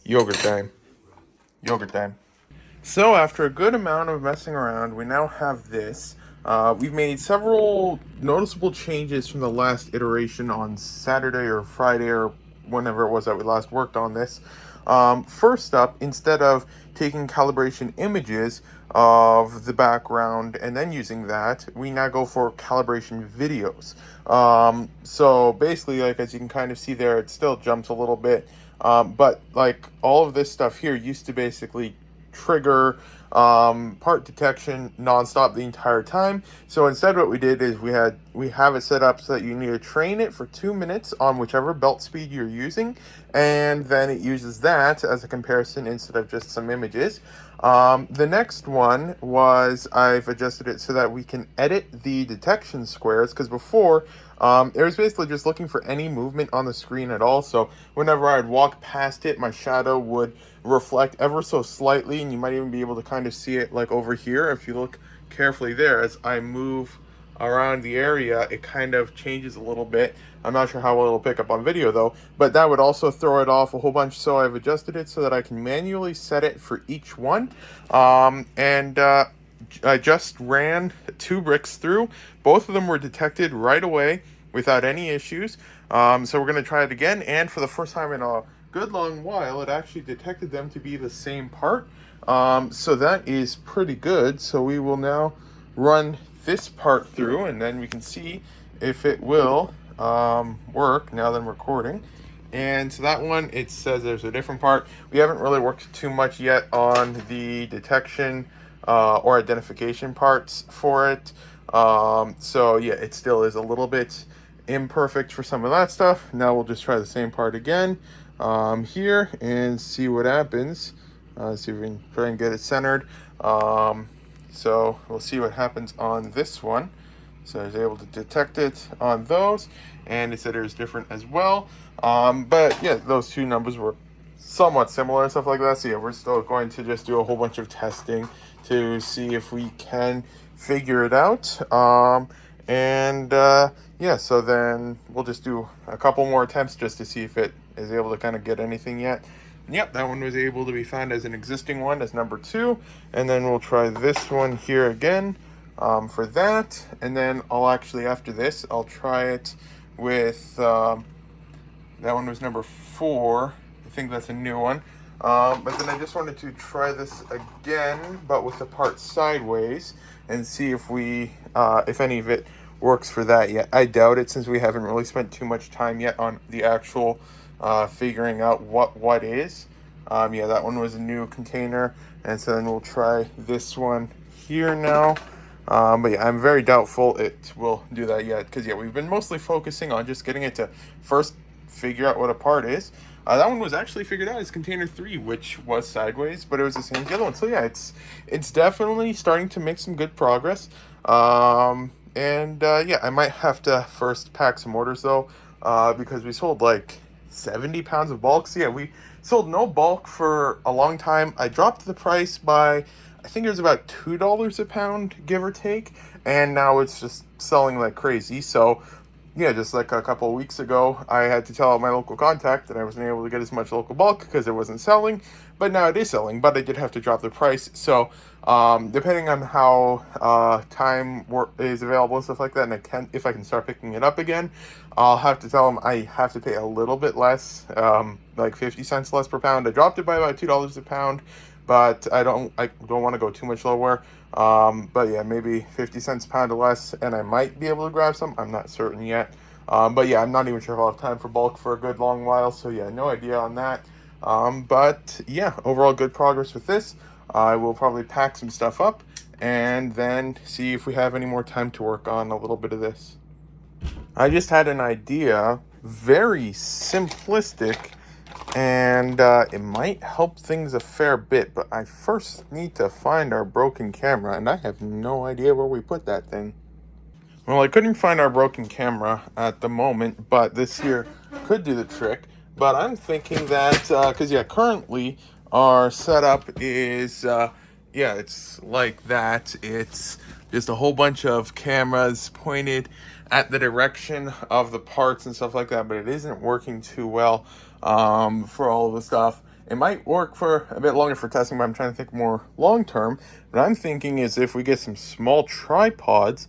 Yogurt time. Yogurt time. So after a good amount of messing around, we now have this. We've made several noticeable changes from the last iteration on Saturday or Friday or whenever it was that we last worked on this. First up, instead of taking calibration images of the background and then using that, we now go for calibration videos. So basically, like as you can kind of see there, it still jumps a little bit. But like all of this stuff here used to basically trigger part detection nonstop the entire time. So instead what we did is we have it set up so that you need to train it for 2 minutes on whichever belt speed you're using, and then it uses that as a comparison instead of just some images. The next one was I've adjusted it so that we can edit the detection squares, because before it was basically just looking for any movement on the screen at all. So whenever I'd walk past it, my shadow would reflect ever so slightly, and you might even be able to kind of see it like over here. If you look carefully there, as I move around the area, it kind of changes a little bit. I'm not sure how well it'll pick up on video though, but that would also throw it off a whole bunch. So I've adjusted it so that I can manually set it for each one. I just ran 2 bricks through. Both of them were detected right away without any issues. So we're going to try it again, and for the first time in a good long while, it actually detected them to be the same part. So that is pretty good. So we will now run this part through, and then we can see if it will work now that I'm recording. And so that one, it says there's a different part. We haven't really worked too much yet on the detection or identification parts for it. So yeah, it still is a little bit imperfect for some of that stuff. Now we'll just try the same part again here and see what happens. See if we can try and get it centered. So we'll see what happens on this one. So I was able to detect it on those, and it said it was different as well. But yeah, those two numbers were somewhat similar and stuff like that. So yeah, we're still going to just do a whole bunch of testing to see if we can figure it out. Yeah, so then we'll just do a couple more attempts just to see if it is able to kind of get anything yet. Yep, that one was able to be found as an existing one, as number 2. And then we'll try this one here again for that. And then I'll actually, after this, I'll try it with, that one was number 4. I think that's a new one. But then I just wanted to try this again, but with the part sideways, and see if if any of it works for that yet. I doubt it, since we haven't really spent too much time yet on the actual figuring out what is. Yeah, that one was a new container, and so then we'll try this one here now. But yeah, I'm very doubtful it will do that yet, because yeah, we've been mostly focusing on just getting it to first figure out what a part is. That one was actually figured out as container 3, which was sideways, but it was the same as the other one. So yeah, it's definitely starting to make some good progress. Yeah, I might have to first pack some orders though, because we sold like 70 pounds of bulk. So yeah, we sold no bulk for a long time. I dropped the price by, I think it was about $2 a pound, give or take, and now it's just selling like crazy. So yeah, just like a couple of weeks ago, I had to tell my local contact that I wasn't able to get as much local bulk because it wasn't selling, but now it is selling, but I did have to drop the price. So depending on how time is available and stuff like that, and if I can start picking it up again, I'll have to tell them I have to pay a little bit less, like 50 cents less per pound. I dropped it by about $2 a pound, but I don't want to go too much lower. But yeah, maybe 50 cents a pound or less, and I might be able to grab some. I'm not certain yet. But yeah, I'm not even sure if I'll have time for bulk for a good long while. So yeah, no idea on that. But yeah, overall good progress with this. I will probably pack some stuff up and then see if we have any more time to work on a little bit of this. I just had an idea, very simplistic, and it might help things a fair bit, but I first need to find our broken camera, and I have no idea where we put that thing. Well, I couldn't find our broken camera at the moment, but this here could do the trick. But I'm thinking that, because yeah, currently our setup is, it's like that. It's just a whole bunch of cameras pointed at the direction of the parts and stuff like that, but it isn't working too well for all of the stuff. it might work for a bit longer for testing, but I'm trying to think more long term. What I'm thinking is if we get some small tripods,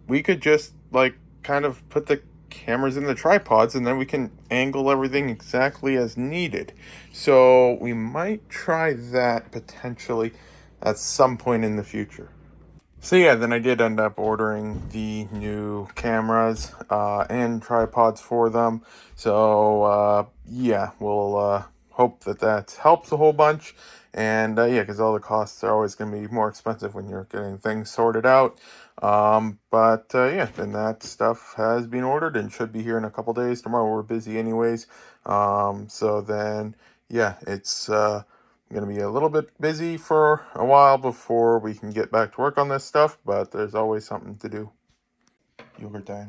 we could just like kind of put the cameras in the tripods and then we can angle everything exactly as needed. So we might try that potentially at some point in the future. So yeah, then I did end up ordering the new cameras and tripods for them. So yeah, we'll hope that that helps a whole bunch. And yeah, because all the costs are always going to be more expensive when you're getting things sorted out. But yeah, then that stuff has been ordered and should be here in a couple days. Tomorrow we're busy anyways. So then yeah, it's going to be a little bit busy for a while before we can get back to work on this stuff, but there's always something to do. Yogurt time.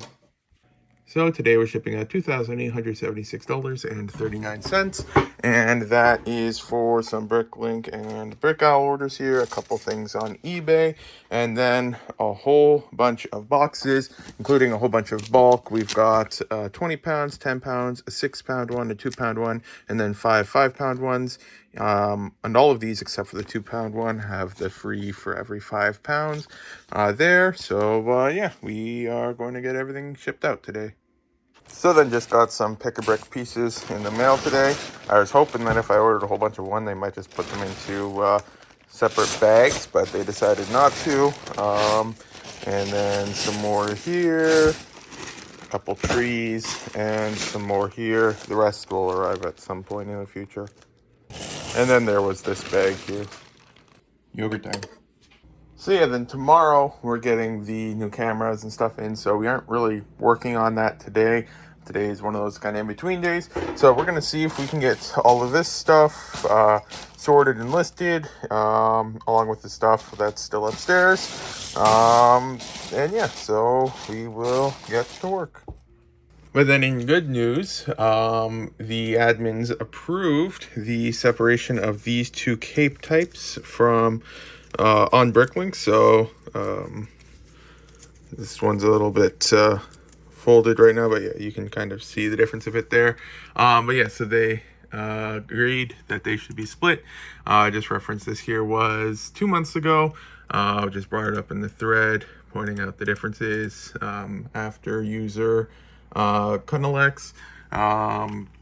So today we're shipping at $2,876.39, and that is for some Bricklink and Brick Owl orders here, a couple things on eBay, and then a whole bunch of boxes, including a whole bunch of bulk. We've got 20 pounds, 10 pounds, a 6-pound one, a 2-pound one, and then 5-pound ones. And all of these, except for the 2-pound one, have the free for every 5 pounds there. So yeah, we are going to get everything shipped out today. So then just got some pick-a-brick pieces in the mail today. I was hoping that if I ordered a whole bunch of one, they might just put them into separate bags, but they decided not to. And then some more here, a couple trees, and some more here. The rest will arrive at some point in the future. And then there was this bag here. Yogurt time. So yeah, then tomorrow we're getting the new cameras and stuff in, so we aren't really working on that today. Today is one of those kind of in-between days. So we're going to see if we can get all of this stuff sorted and listed, along with the stuff that's still upstairs. And yeah, so we will get to work. But then in good news, the admins approved the separation of these two cape types from on Bricklink. So this one's a little bit folded right now, but yeah, you can kind of see the difference of it there. But yeah, so they agreed that they should be split. Just reference this here was 2 months ago. Just brought it up in the thread, pointing out the differences after user Kunalex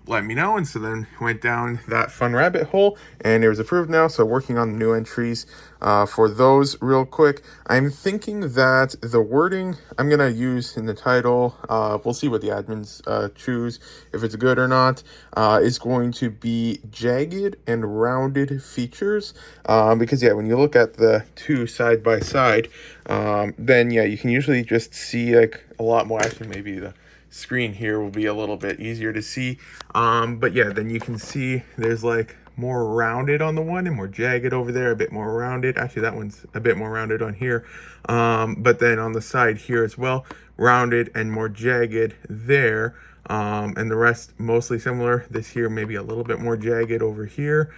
let me know, and so then went down that fun rabbit hole, and it was approved now. So working on the new entries for those real quick. I'm thinking that the wording I'm gonna use in the title, we'll see what the admins choose, if it's good or not, is going to be jagged and rounded features, because yeah, when you look at the two side by side, then yeah, you can usually just see like a lot more. Actually, maybe the screen here will be a little bit easier to see, but yeah, then you can see there's like more rounded on the one and more jagged over there, a bit more rounded. Actually, that one's a bit more rounded on here, but then on the side here as well, rounded and more jagged there, and the rest mostly similar. This here maybe a little bit more jagged over here,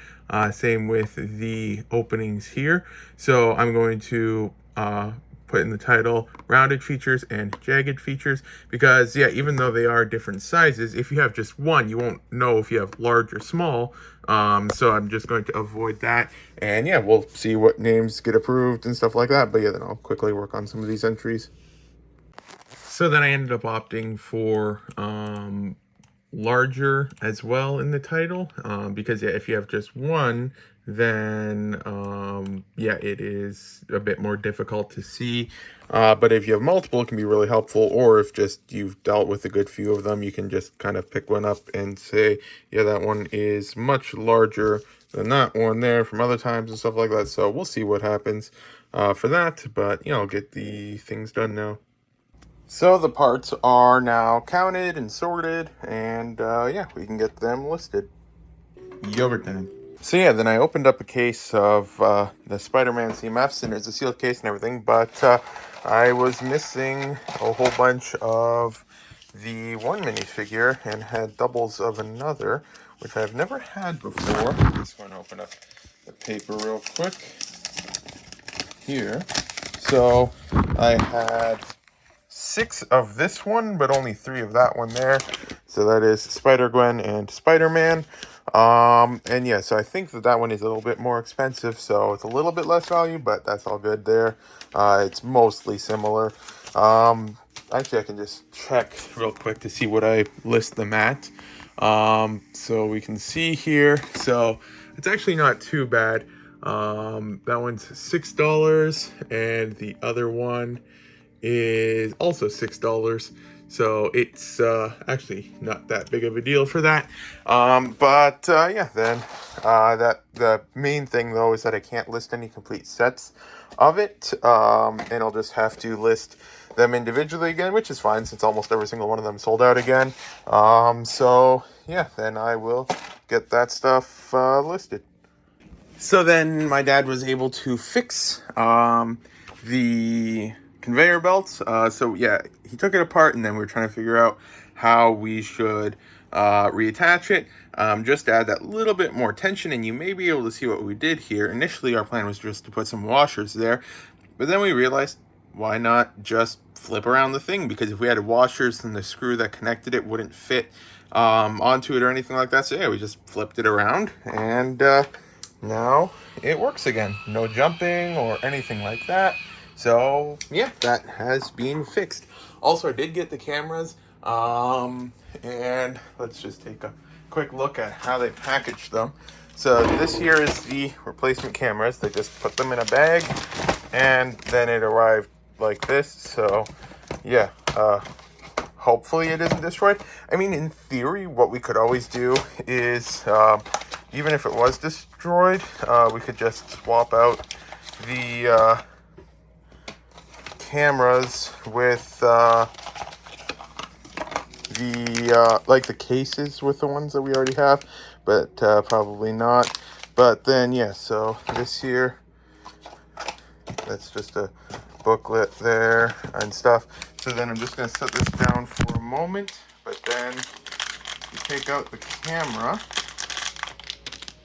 same with the openings here. So I'm going to put in the title rounded features and jagged features, because yeah, even though they are different sizes, if you have just one, you won't know if you have large or small. So I'm just going to avoid that, and yeah, we'll see what names get approved and stuff like that. But yeah, then I'll quickly work on some of these entries. So then I ended up opting for larger as well in the title, because yeah, if you have just one, then yeah, it is a bit more difficult to see, but if you have multiple, it can be really helpful. Or if just you've dealt with a good few of them, you can just kind of pick one up and say, yeah, that one is much larger than that one there from other times and stuff like that. So we'll see what happens for that, but you know, I'll get the things done now. So the parts are now counted and sorted, and yeah, we can get them listed. Yogurt time. So yeah, then I opened up a case of the Spider-Man CMFs, and there's a sealed case and everything, but I was missing a whole bunch of the one minifigure and had doubles of another, which I've never had before. I'm just going to open up the paper real quick here. So I had 6 of this one, but only 3 of that one there. So that is Spider-Gwen and Spider-Man. And yeah, so I think that one is a little bit more expensive, so it's a little bit less value, but that's all good there. It's mostly similar. Um, Actually, I can just check real quick to see what I list them at. So we can see here. So it's actually not too bad. That one's $6, and the other one is also $6. So it's actually not that big of a deal for that. But yeah, then that the main thing though is that I can't list any complete sets of it, and I'll just have to list them individually again, which is fine since almost every single one of them sold out again. So yeah, then I will get that stuff listed. So then my dad was able to fix the conveyor belts. So yeah, he took it apart, and then we were trying to figure out how we should reattach it. Just to add that little bit more tension, and you may be able to see what we did here. Initially, our plan was just to put some washers there, but then we realized, why not just flip around the thing? Because if we had washers, then the screw that connected it wouldn't fit onto it or anything like that. So yeah, we just flipped it around, and now it works again. No jumping or anything like that. So yeah, that has been fixed. Also, I did get the cameras, and let's just take a quick look at how they packaged them. So this here is the replacement cameras. They just put them in a bag, and then it arrived like this. So yeah, hopefully it isn't destroyed. I mean, in theory, what we could always do is, even if it was destroyed, we could just swap out the cameras with like the cases with the ones that we already have, but probably not. But then yeah, so this here, that's just a booklet there and stuff. So then I'm just going to set this down for a moment, but then you take out the camera,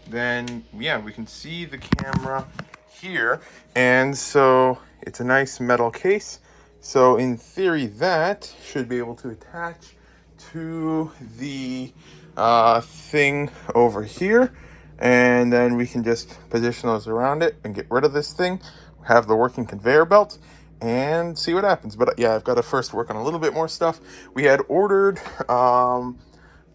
then yeah, we can see the camera here, and so it's a nice metal case. So in theory, that should be able to attach to the thing over here, and then we can just position those around it and get rid of this thing, have the working conveyor belt, and see what happens. But yeah, I've got to first work on a little bit more stuff. We had ordered 9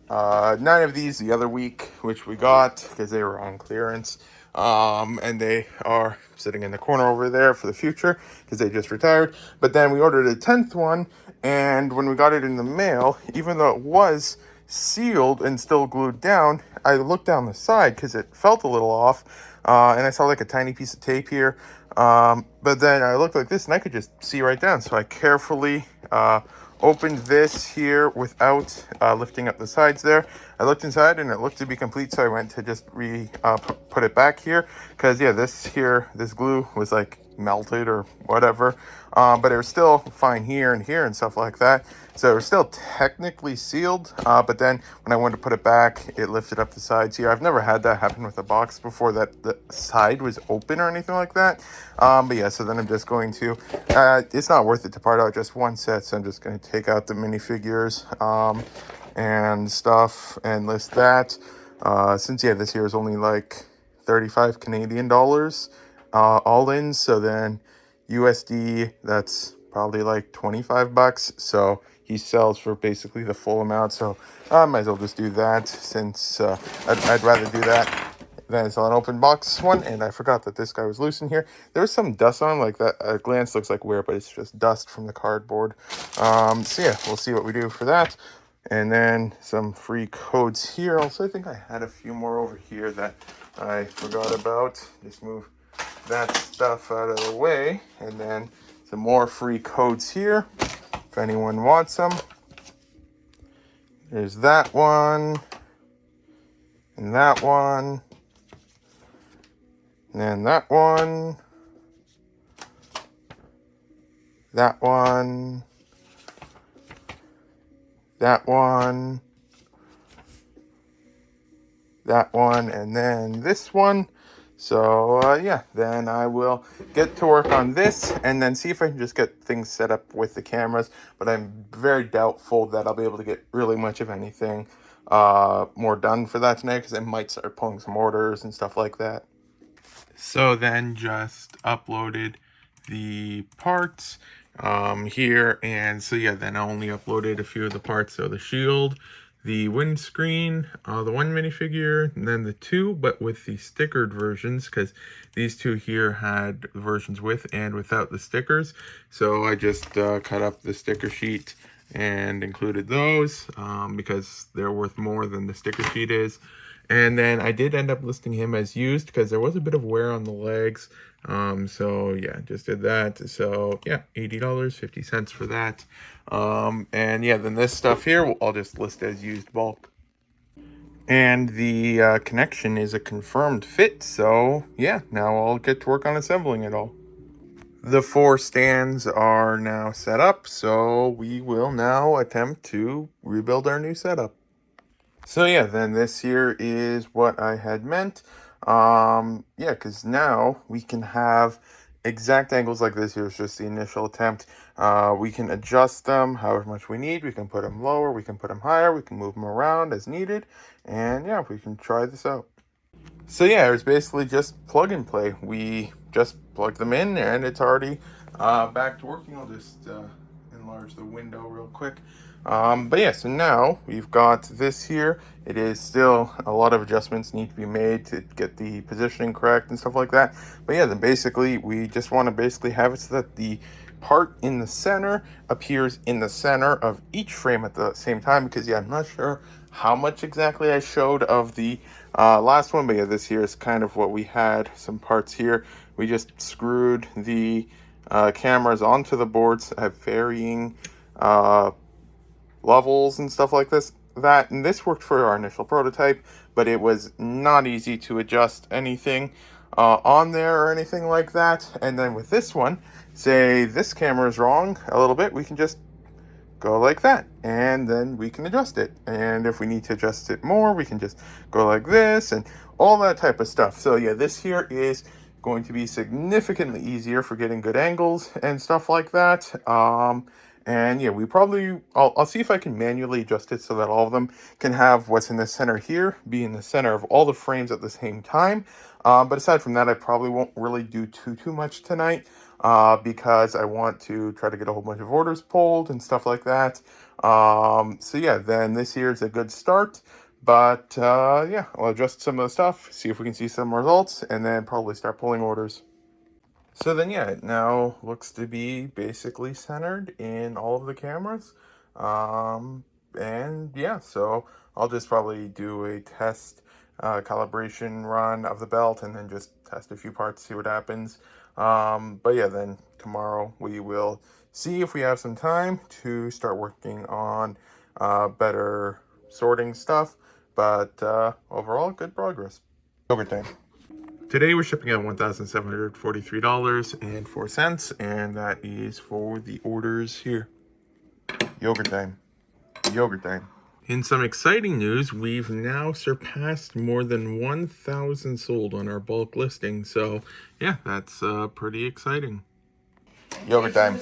of these the other week, which we got because they were on clearance, and they are sitting in the corner over there for the future because they just retired. But then we ordered a 10th one, and when we got it in the mail, even though it was sealed and still glued down, I looked down the side because it felt a little off, and I saw like a tiny piece of tape here. But then I looked like this, and I could just see right down. So I carefully opened this here without lifting up the sides there. I looked inside, and it looked to be complete, so I went to just put it back here, because yeah, this glue was like melted or whatever, but it was still fine here and stuff like that. So it was still technically sealed, but then when I wanted to put it back, it lifted up the sides here. I've never had that happen with a box before, that the side was open or anything like that. But yeah, so then I'm just going to, it's not worth it to part out just one set, so I'm just going to take out the minifigures and stuff and list that. Since yeah, this here is only like 35 Canadian dollars all in, so then USD, that's probably like 25 bucks. So he sells for basically the full amount, so I might as well just do that, since I'd rather do that than sell an open box one. And I forgot that this guy was loose in here. There was some dust on, like that at a glance looks like wear, but it's just dust from the cardboard. So yeah, we'll see what we do for that. And then some free codes here. Also, I think I had a few more over here that I forgot about. Just move that stuff out of the way, and then some more free codes here if anyone wants them. There's that one, and that one, and then that one, that one, that one, that one, and then this one. So yeah, then I will get to work on this and then see if I can just get things set up with the cameras. But I'm very doubtful that I'll be able to get really much of anything more done for that tonight because I might start pulling some orders and stuff like that. So then just uploaded the parts here, and so yeah, then I only uploaded a few of the parts. So the shield, the windscreen, the one minifigure, and then the two, but with the stickered versions, because these two here had versions with and without the stickers. So I just cut up the sticker sheet and included those because they're worth more than the sticker sheet is. And then I did end up listing him as used because there was a bit of wear on the legs. So yeah, just did that. So yeah, $80.50 for that. And yeah, then this stuff here, I'll just list as used bulk. And the connection is a confirmed fit. So yeah, now I'll get to work on assembling it all. The 4 stands are now set up, so we will now attempt to rebuild our new setup. So yeah, then this here is what I had meant. Yeah, because now we can have exact angles like this. Here's just the initial attempt. We can adjust them however much we need. We can put them lower, we can put them higher, we can move them around as needed. And yeah, we can try this out. So yeah, it was basically just plug and play. We just plug them in and it's already back to working. I'll just enlarge the window real quick. But yeah, so now we've got this here. It is still a lot of adjustments need to be made to get the positioning correct and stuff like that. But yeah, then basically we just want to basically have it so that the part in the center appears in the center of each frame at the same time, because yeah, I'm not sure how much exactly I showed of the last one, but yeah, this here is kind of what we had. Some parts here, we just screwed the cameras onto the boards at varying levels and stuff like that, and this worked for our initial prototype, but it was not easy to adjust anything on there or anything like that. And then with this one, say this camera is wrong a little bit, we can just go like that, and then we can adjust it. And if we need to adjust it more, we can just go like this and all that type of stuff. So yeah, this here is going to be significantly easier for getting good angles and stuff like that. And yeah, I'll see if I can manually adjust it so that all of them can have what's in the center here be in the center of all the frames at the same time. But aside from that, I probably won't really do too much tonight because I want to try to get a whole bunch of orders pulled and stuff like that. So yeah, then this here is a good start. But yeah, I'll adjust some of the stuff, see if we can see some results, and then probably start pulling orders. So then yeah, it now looks to be basically centered in all of the cameras. And yeah, so I'll just probably do a test calibration run of the belt and then just test a few parts, see what happens. But yeah, then tomorrow we will see if we have some time to start working on better sorting stuff. But overall, good progress. Yogurt time. Today we're shipping out $1,743.04, and that is for the orders here. Yogurt time. Yogurt time. In some exciting news, we've now surpassed more than 1,000 sold on our bulk listing. So yeah, that's pretty exciting. Yogurt time.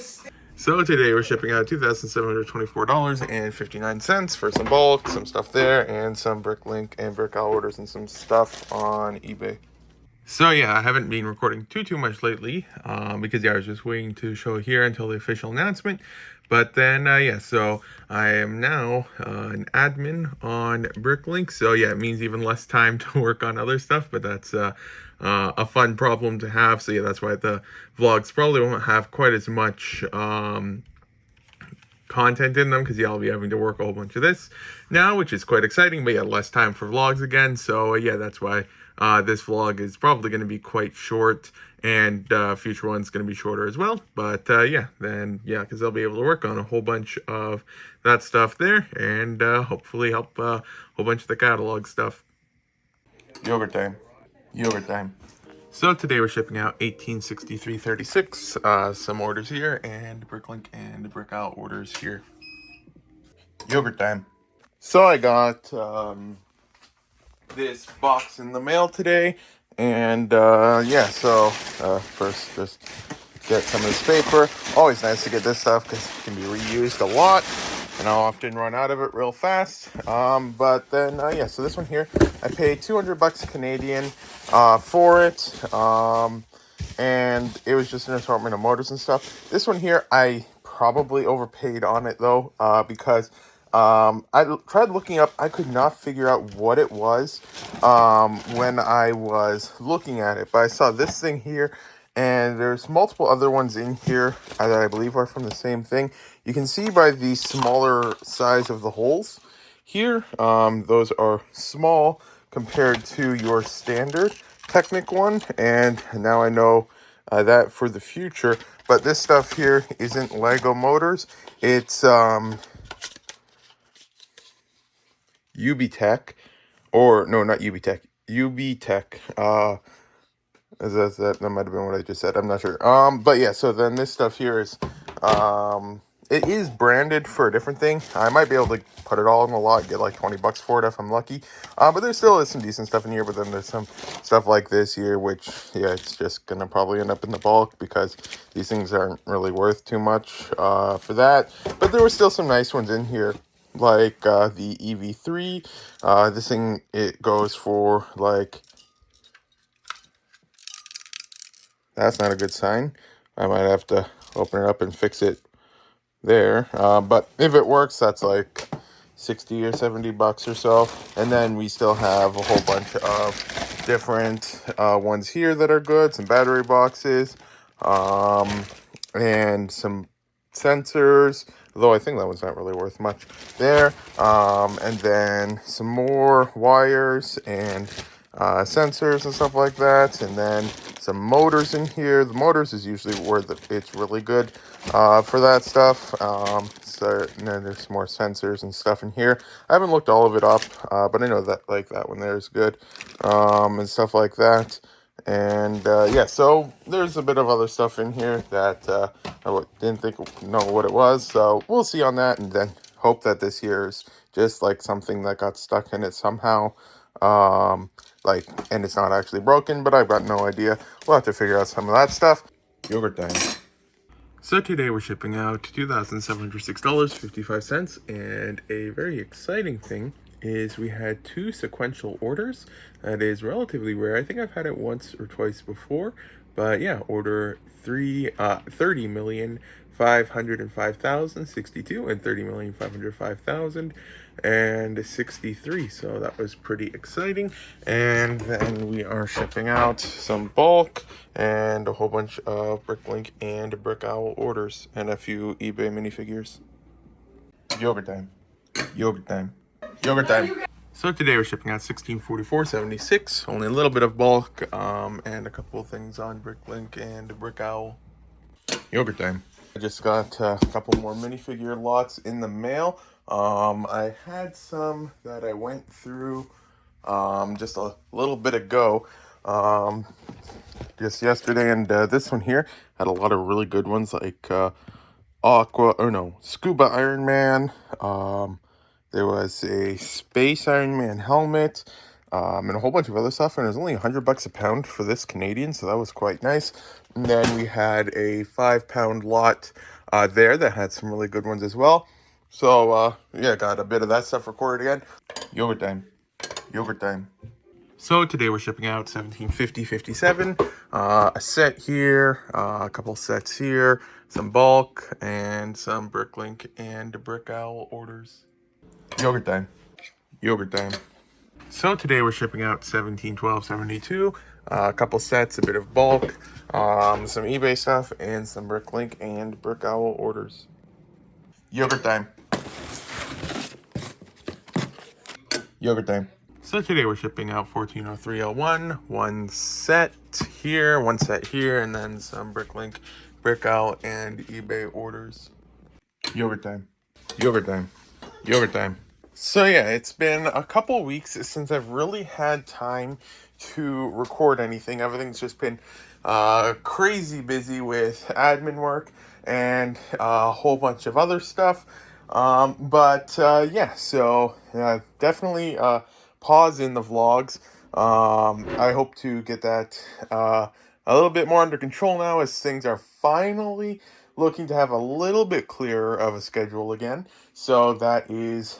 So today we're shipping out $2,724.59 for some bulk, some stuff there, and some Bricklink and Brickall orders and some stuff on eBay. So yeah, I haven't been recording too much lately because yeah, I was just waiting to show here until the official announcement. But then yeah, so I am now an admin on Bricklink. So yeah, it means even less time to work on other stuff, but that's a fun problem to have. So yeah, that's why the vlogs probably won't have quite as much content in them, because yeah, I'll be having to work a whole bunch of this now, which is quite exciting. But yeah, less time for vlogs again. So yeah, that's why this vlog is probably going to be quite short, and future one's going to be shorter as well. But yeah, then yeah, because I'll be able to work on a whole bunch of that stuff there, and hopefully help a whole bunch of the catalog stuff. Yogurt time. Yogurt time. So today we're shipping out 1863.36, some orders here, and Bricklink and Brickall orders here. Yogurt time. So I got this box in the mail today, and yeah, so first just get some of this paper. Always nice to get this stuff because it can be reused a lot. and I'll often run out of it real fast. But then yeah, so this one here, I paid 200 bucks Canadian for it. And it was just an assortment of motors and stuff. This one here, I probably overpaid on it though, because tried looking up. I could not figure out what it was when I was looking at it, but I saw this thing here, and there's multiple other ones in here that I believe are from the same thing. You can see by the smaller size of the holes here, those are small compared to your standard Technic one, and now I know that for the future. But this stuff here isn't Lego motors, it's UBTech, or no, not UBTech, UBTech. That might have been what I just said. I'm not sure. But yeah. So then this stuff here is, it is branded for a different thing. I might be able to put it all in the lot, get like 20 bucks for it if I'm lucky. But there still is some decent stuff in here. But then there's some stuff like this here, which yeah, it's just gonna probably end up in the bulk because these things aren't really worth too much for that. But there were still some nice ones in here, like the EV3. This thing, it goes for like, that's not a good sign. I might have to open it up and fix it there. But if it works, that's like 60 or 70 bucks or so. And then we still have a whole bunch of different ones here that are good. Some battery boxes, and some sensors, although I think that one's not really worth much there. And then some more wires and sensors and stuff like that, and then some motors in here. The motors is usually where it's really good for that stuff. So and then there's more sensors and stuff in here. I haven't looked all of it up, but I know that like that one there is good, and stuff like that. And yeah, so there's a bit of other stuff in here that I didn't know what it was. So we'll see on that, and then hope that this year is just like something that got stuck in it somehow. Like, and it's not actually broken, but I've got no idea. We'll have to figure out some of that stuff. Yogurt time. So today we're shipping out $2,706.55, and a very exciting thing is we had 2 sequential orders. That is relatively rare. I think I've had it once or twice before, but yeah, order 30,505,062 and 30,505,063. So that was pretty exciting. And then we are shipping out some bulk and a whole bunch of Bricklink and Brick Owl orders, and a few eBay minifigures. Yogurt time. Yogurt time. Yogurt time. So today we're shipping out 1644.76. Only a little bit of bulk, and a couple of things on Bricklink and Brick Owl. Yogurt time. I just got a couple more minifigure lots in the mail. I had some that I went through just a little bit ago, just yesterday, and this one here had a lot of really good ones, like Scuba Iron Man. There was a Space Iron Man helmet, and a whole bunch of other stuff, and it was only 100 bucks a pound for this Canadian, so that was quite nice. And then we had a 5-pound lot there that had some really good ones as well. So yeah, got a bit of that stuff recorded again. Yogurt time. Yogurt time. So today we're shipping out 1750.57, a set here, a couple sets here, some bulk, and some Bricklink and Brick Owl orders. Yogurt time. Yogurt time. So today we're shipping out 1712.72, a couple sets, a bit of bulk, some eBay stuff, and some Bricklink and Brick Owl orders. Yogurt time. Yogurt time. So today we're shipping out 1403.01, one set here, and then some Bricklink, Brick Owl, and eBay orders. Yogurt time. Yogurt time. Yogurt time. So yeah, it's been a couple weeks since I've really had time to record anything. Everything's just been crazy busy with admin work and a whole bunch of other stuff. But yeah, so definitely pause in the vlogs. I hope to get that a little bit more under control now, as things are finally looking to have a little bit clearer of a schedule again. So that is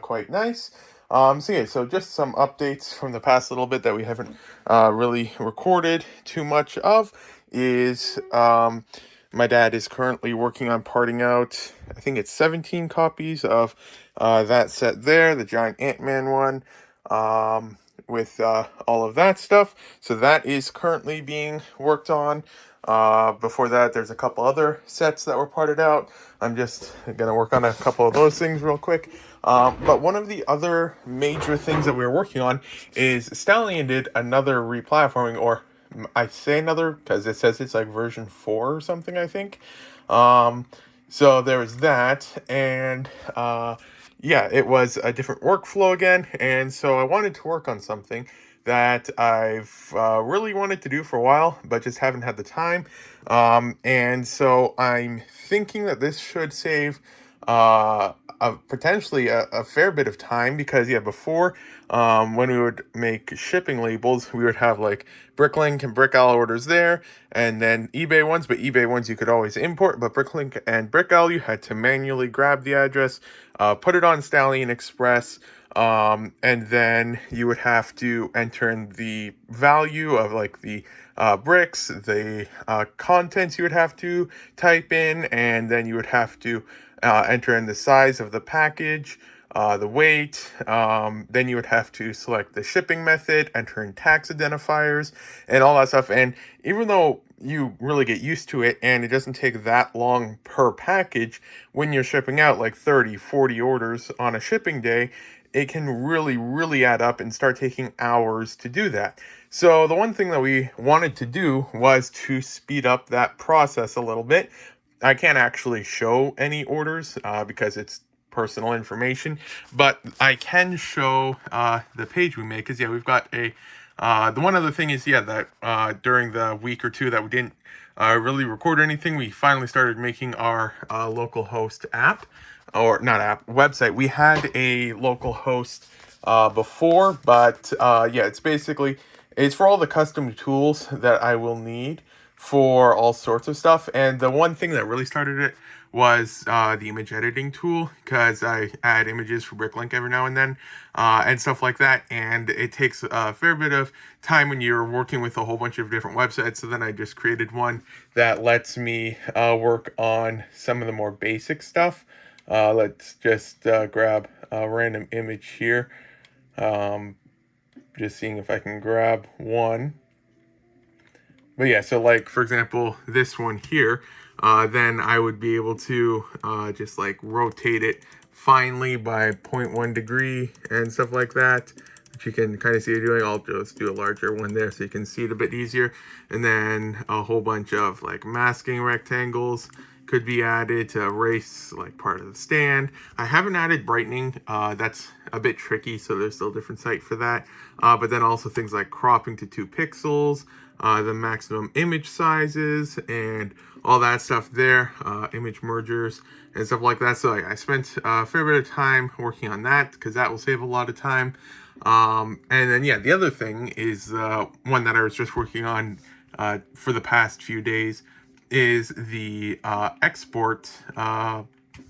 quite nice. So yeah, so just some updates from the past little bit that we haven't really recorded too much of is my dad is currently working on parting out, I think it's 17 copies of that set there, the giant Ant-Man one, with all of that stuff. So that is currently being worked on. Before that, there's a couple other sets that were parted out. I'm just going to work on a couple of those things real quick. But one of the other major things that we were working on is Stallion did another replatforming, or I say another because it says it's like version 4 or something, I think. Um, so there was that, and yeah, it was a different workflow again, and so I wanted to work on something that I've really wanted to do for a while, but just haven't had the time. And so I'm thinking that this should save potentially a fair bit of time, because yeah, before when we would make shipping labels, we would have like Bricklink and Brickowl orders there, and then eBay ones. But eBay ones you could always import, but Bricklink and Brickowl you had to manually grab the address, put it on Stallion Express, and then you would have to enter in the value of like the bricks, the contents you would have to type in, and then you would have to enter in the size of the package, the weight, then you would have to select the shipping method, enter in tax identifiers, and all that stuff. And even though you really get used to it and it doesn't take that long per package, when you're shipping out like 30, 40 orders on a shipping day, it can really add up and start taking hours to do that. So the one thing that we wanted to do was to speed up that process a little bit. I can't actually show any orders because it's personal information, but I can show the page we made, because yeah, we've got a the one other thing is, yeah, that during the week or two that we didn't really record anything, we finally started making our local host app, or not app, website. We had a local host before, but yeah, it's for all the custom tools that I will need for all sorts of stuff. And the one thing that really started it was the image editing tool, because I add images for Bricklink every now and then, and stuff like that, and it takes a fair bit of time when you're working with a whole bunch of different websites. So then I just created one that lets me work on some of the more basic stuff. Let's just grab a random image here. Just seeing if I can grab one. But yeah, so like, for example, this one here, then I would be able to just like rotate it finely by 0.1 degree and stuff like that, which you can kind of see it doing. I'll just do a larger one there so you can see it a bit easier. And then a whole bunch of like masking rectangles could be added to erase like part of the stand. I haven't added brightening. That's a bit tricky, so there's still a different site for that. But then also things like cropping to 2 pixels, the maximum image sizes, and all that stuff there, image mergers and stuff like that. So I spent a fair bit of time working on that, because that will save a lot of time. And then yeah, the other thing is one that I was just working on for the past few days, is the export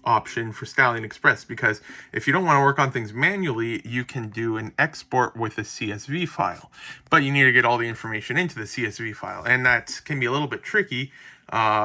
option for Stallion Express, because if you don't want to work on things manually, you can do an export with a CSV file, but you need to get all the information into the CSV file, and that can be a little bit tricky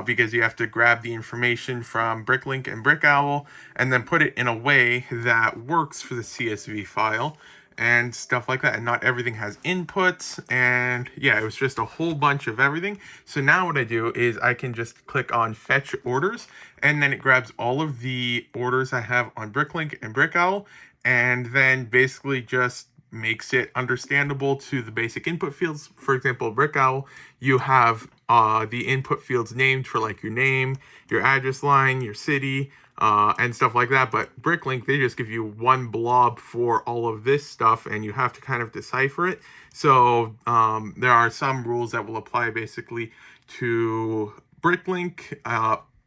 because you have to grab the information from Bricklink and Brickowl and then put it in a way that works for the CSV file and stuff like that. And not everything has inputs, and yeah, it was just a whole bunch of everything. So now what I do is I can just click on fetch orders, and then it grabs all of the orders I have on Bricklink and Brickowl, and then basically just makes it understandable to the basic input fields. For example, Brickowl, you have the input fields named for like your name, your address line, your city, and stuff like that. But Bricklink, they just give you one blob for all of this stuff, and you have to kind of decipher it. So there are some rules that will apply basically to Bricklink,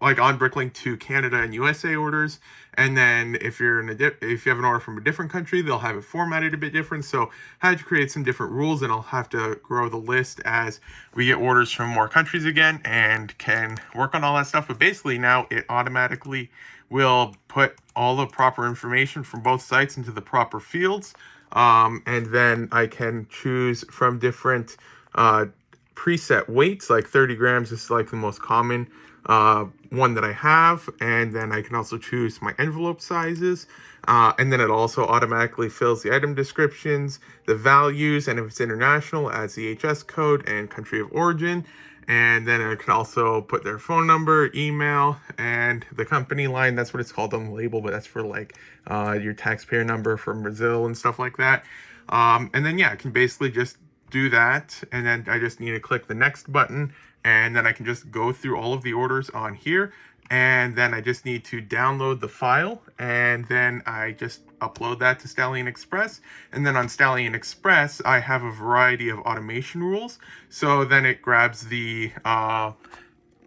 like on Bricklink to Canada and USA orders. And then if you're in if you have an order from a different country, they'll have it formatted a bit different. So I had to create some different rules, and I'll have to grow the list as we get orders from more countries again and can work on all that stuff. But basically now it automatically will put all the proper information from both sites into the proper fields. And then I can choose from different preset weights, like 30 grams is like the most common one that I have. And then I can also choose my envelope sizes. And then it also automatically fills the item descriptions, the values, and if it's international, adds the HS code and country of origin. And then it can also put their phone number, email, and the company line. That's what it's called on the label, but that's for like your taxpayer number from Brazil and stuff like that. And then, yeah, I can basically just do that. And then I just need to click the next button. And then I can just go through all of the orders on here. And then I just need to download the file, and then I just upload that to Stallion Express. And then on Stallion Express, I have a variety of automation rules. So then it grabs the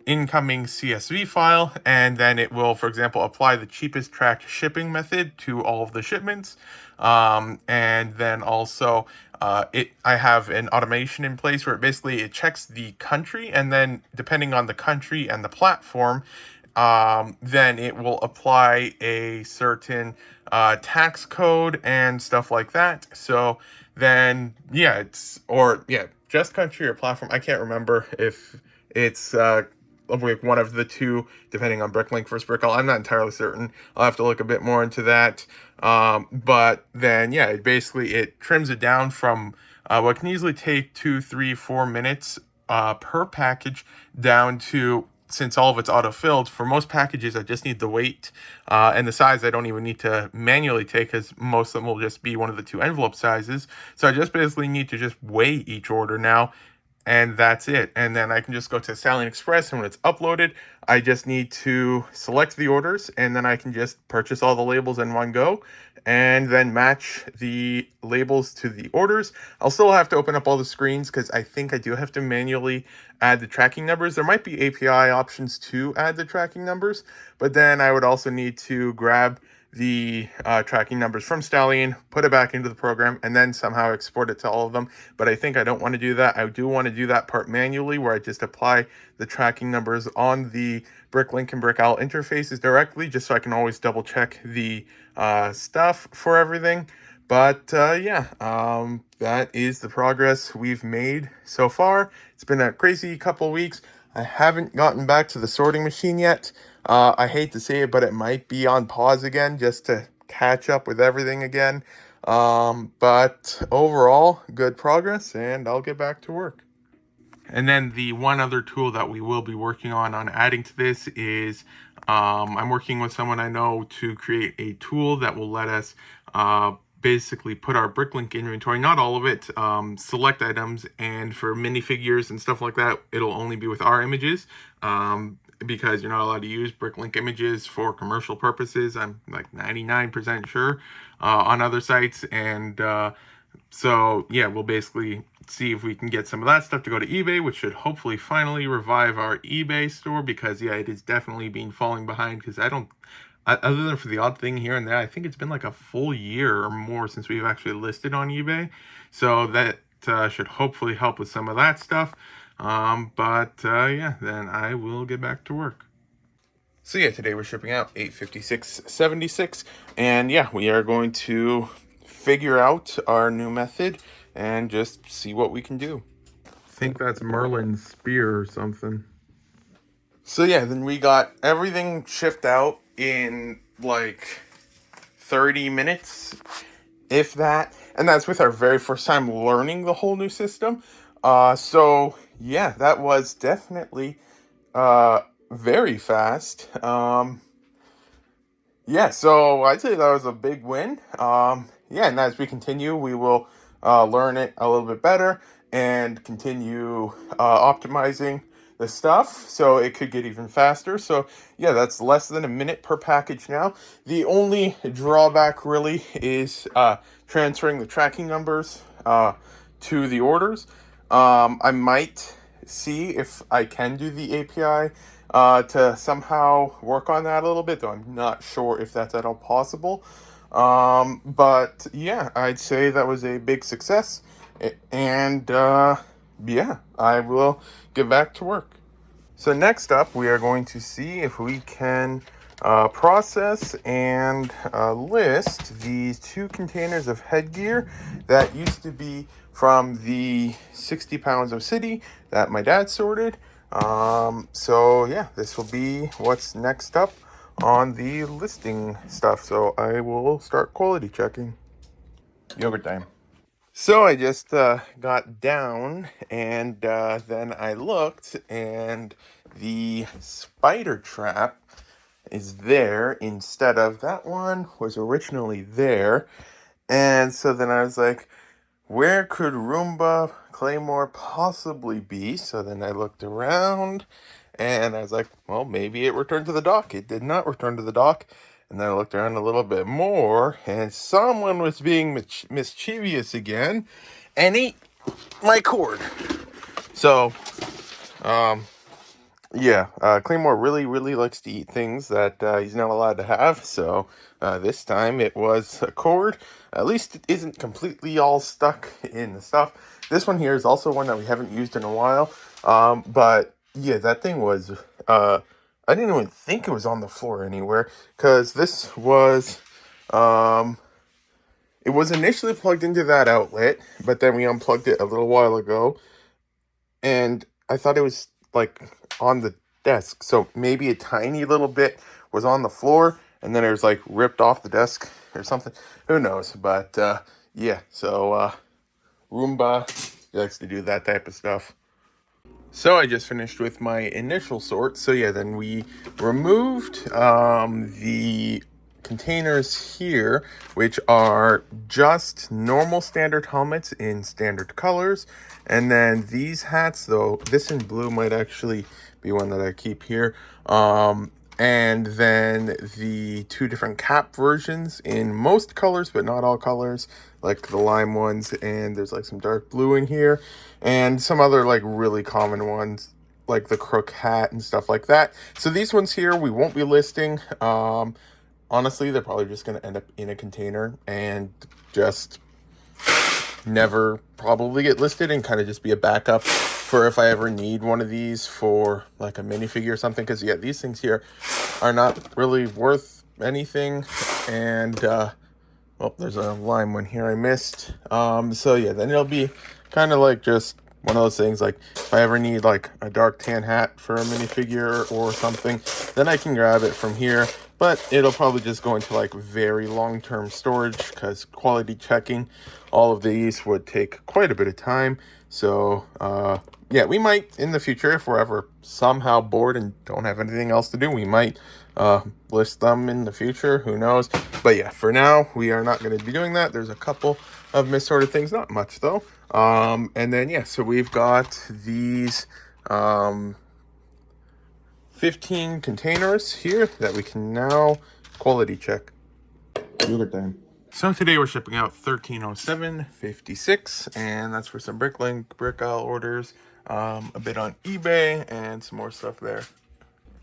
incoming CSV file, and then it will, for example, apply the cheapest tracked shipping method to all of the shipments. And then also I have an automation in place where basically it checks the country, and then depending on the country and the platform, then it will apply a certain tax code and stuff like that. So then, yeah, just country or platform. I can't remember if it's like one of the two, depending on Bricklink versus Brickle. I'm not entirely certain. I'll have to look a bit more into that. But then, yeah, it trims it down from what can easily take 2, 3, 4 minutes per package down to, since all of it's auto-filled, for most packages, I just need the weight and the size. I don't even need to manually take, because most of them will just be one of the two envelope sizes. So I just basically need to just weigh each order now, and that's it. And then I can just go to Stallion Express, and when it's uploaded, I just need to select the orders, and then I can just purchase all the labels in one go, and then match the labels to the orders. I'll still have to open up all the screens, because I think I do have to manually add the tracking numbers. There might be API options to add the tracking numbers, but then I would also need to grab the tracking numbers from Stallion, put it back into the program, and then somehow export it to all of them. But I think I don't want to do that. I do want to do that part manually, where I just apply the tracking numbers on the Bricklink and Brickowl interfaces directly, just so I can always double check the stuff for everything. But that is the progress we've made so far. It's been a crazy couple weeks. I haven't gotten back to the sorting machine yet. I hate to say it, but it might be on pause again, just to catch up with everything again. But overall, good progress, and I'll get back to work. And then the one other tool that we will be working on adding to this is I'm working with someone I know to create a tool that will let us basically put our Bricklink inventory, not all of it, select items, and for minifigures and stuff like that, it'll only be with our images, because you're not allowed to use Bricklink images for commercial purposes. I'm like 99% sure on other sites. And so yeah, we'll basically see if we can get some of that stuff to go to eBay, which should hopefully finally revive our eBay store, because yeah, it is definitely been falling behind, because other than for the odd thing here and there, I think it's been like a full year or more since we've actually listed on eBay. So that should hopefully help with some of that stuff. Yeah, then I will get back to work. So yeah, today we're shipping out 856.76, and yeah, we are going to figure out our new method and just see what we can do. I think that's Merlin's spear or something. So yeah, then we got everything shipped out in like 30 minutes, if that. And that's with our very first time learning the whole new system. So yeah, that was definitely very fast. Yeah, so I'd say that was a big win. Yeah, and as we continue, we will learn it a little bit better and continue optimizing the stuff so it could get even faster. So yeah, that's less than a minute per package now. The only drawback really is transferring the tracking numbers to the orders. I might see if I can do the API to somehow work on that a little bit, though I'm not sure if that's at all possible. But yeah, I'd say that was a big success. And yeah, I will get back to work. So next up, we are going to see if we can process and list these 2 containers of headgear that used to be from the 60 pounds of city that my dad sorted. So yeah, this will be what's next up on the listing stuff. So I will start quality checking. Yogurt time. So I just got down and then I looked, and the spider trap is there instead of that one was originally there. And so then I was like, where could Roomba Claymore possibly be? So then I looked around and I was like, well, maybe it returned to the dock. It did not return to the dock. And then I looked around a little bit more, and someone was being mischievous again and ate my cord. So, um, yeah, Claymore really likes to eat things that he's not allowed to have. So this time it was a cord. At least it isn't completely all stuck in the stuff. This one here is also one that we haven't used in a while. But yeah, that thing was. I didn't even think it was on the floor anywhere, because this was. It was initially plugged into that outlet, but then we unplugged it a little while ago, and I thought it was like on the desk. So maybe a tiny little bit was on the floor, and then it was like ripped off the desk or something. Who knows? But yeah, so Roomba likes to do that type of stuff. So I just finished with my initial sort. So yeah, then we removed the containers here, which are just normal standard helmets in standard colors. And then these hats, though, this in blue might actually be one that I keep here. And then the 2 different cap versions in most colors, but not all colors, like the lime ones, and there's like some dark blue in here, and some other like really common ones, like the crook hat and stuff like that. So these ones here we won't be listing. Honestly, they're probably just going to end up in a container and just never probably get listed, and kind of just be a backup for if I ever need one of these for like a minifigure or something. Because yeah, these things here are not really worth anything. And well, there's a lime one here I missed. So yeah, then it'll be kind of like just one of those things, like if I ever need like a dark tan hat for a minifigure or something, then I can grab it from here. But it'll probably just go into like very long-term storage, because quality checking all of these would take quite a bit of time. So yeah, we might in the future, if we're ever somehow bored and don't have anything else to do, we might list them in the future. Who knows? But yeah, for now we are not going to be doing that. There's a couple of missorted things, not much though. And then yeah, so we've got these 15 containers here that we can now quality check. Yogurt time. So today we're shipping out 1307.56, and that's for some Bricklink, Brick Isle orders, a bit on eBay, and some more stuff there.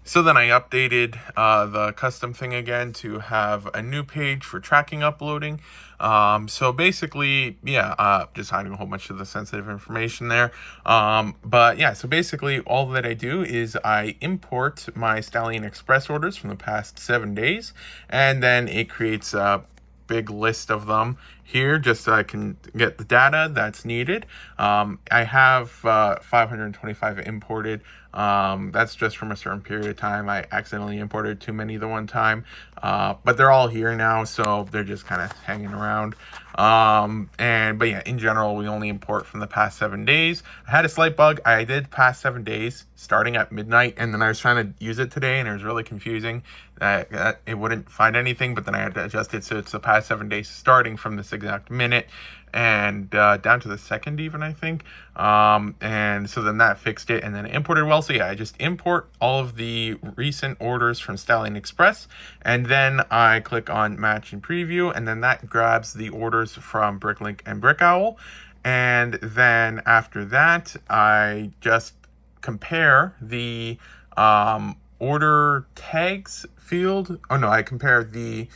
So then I updated the custom thing again to have a new page for tracking uploading. So basically, yeah, just hiding a whole bunch of the sensitive information there. But yeah, so basically all that I do is I import my Stallion Express orders from the past 7 days, and then it creates a big list of them here just so I can get the data that's needed. I have 525 imported. That's just from a certain period of time. I accidentally imported too many the one time, but they're all here now, so they're just kind of hanging around. But yeah, in general, we only import from the past 7 days. I had a slight bug. I did past 7 days starting at midnight, and then I was trying to use it today, and it was really confusing. It wouldn't find anything, but then I had to adjust it so it's the past 7 days starting from this exact minute, and down to the second even, I think. And so then that fixed it, and then it imported well. So yeah, I just import all of the recent orders from Stallion Express, and then I click on match and preview, and then that grabs the orders from Bricklink and Brick Owl. And then after that, I just compare the order tags field. Oh no, I compare the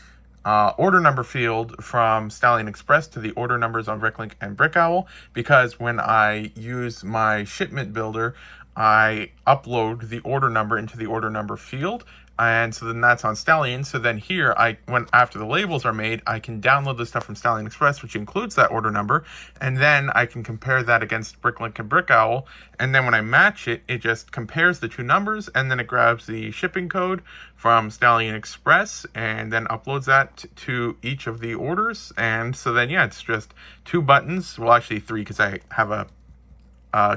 order number field from Stallion Express to the order numbers on Bricklink and BrickOwl, because when I use my shipment builder, I upload the order number into the order number field, and so then that's on Stallion. So then here, when after the labels are made, I can download the stuff from Stallion Express, which includes that order number, and then I can compare that against Bricklink and BrickOwl, and then when I match it, it just compares the two numbers, and then it grabs the shipping code from Stallion Express, and then uploads that to each of the orders. And so then, yeah, it's just two buttons, well, actually three, because I have a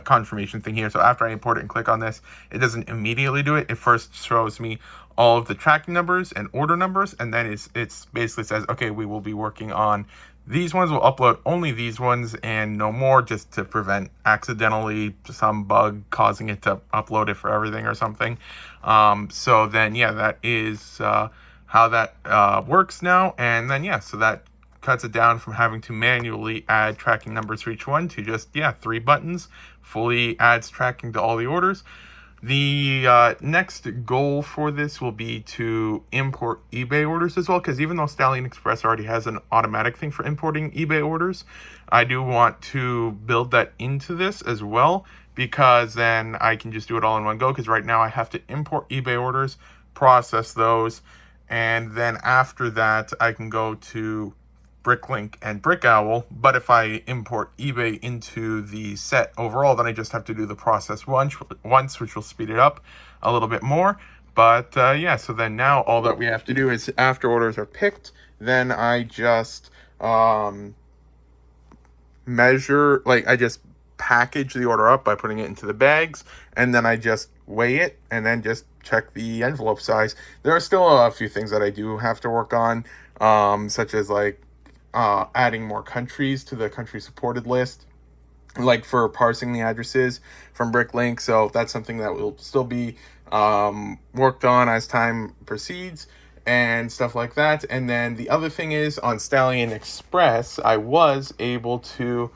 confirmation thing here. So after I import it and click on this, it doesn't immediately do it. It first shows me all of the tracking numbers and order numbers, and then it's basically says, okay, we will be working on these ones. We'll upload only these ones and no more, just to prevent accidentally some bug causing it to upload it for everything or something. So then, yeah, that is how that works now. And then, yeah, so that cuts it down from having to manually add tracking numbers for each one to just, yeah, 3 buttons, fully adds tracking to all the orders. The next goal for this will be to import eBay orders as well, because even though Stallion Express already has an automatic thing for importing eBay orders, I do want to build that into this as well, because then I can just do it all in one go, because right now I have to import eBay orders, process those, and then after that I can go to Bricklink and BrickOwl. But if I import eBay into the set overall, then I just have to do the process once, which will speed it up a little bit more. But yeah, so then now all that we have to do is, after orders are picked, then I just measure, like I just package the order up by putting it into the bags, and then I just weigh it and then just check the envelope size. There are still a few things that I do have to work on, such as like adding more countries to the country supported list, like for parsing the addresses from Bricklink. So that's something that will still be worked on as time proceeds and stuff like that. And then the other thing is, on Stallion Express, I was able to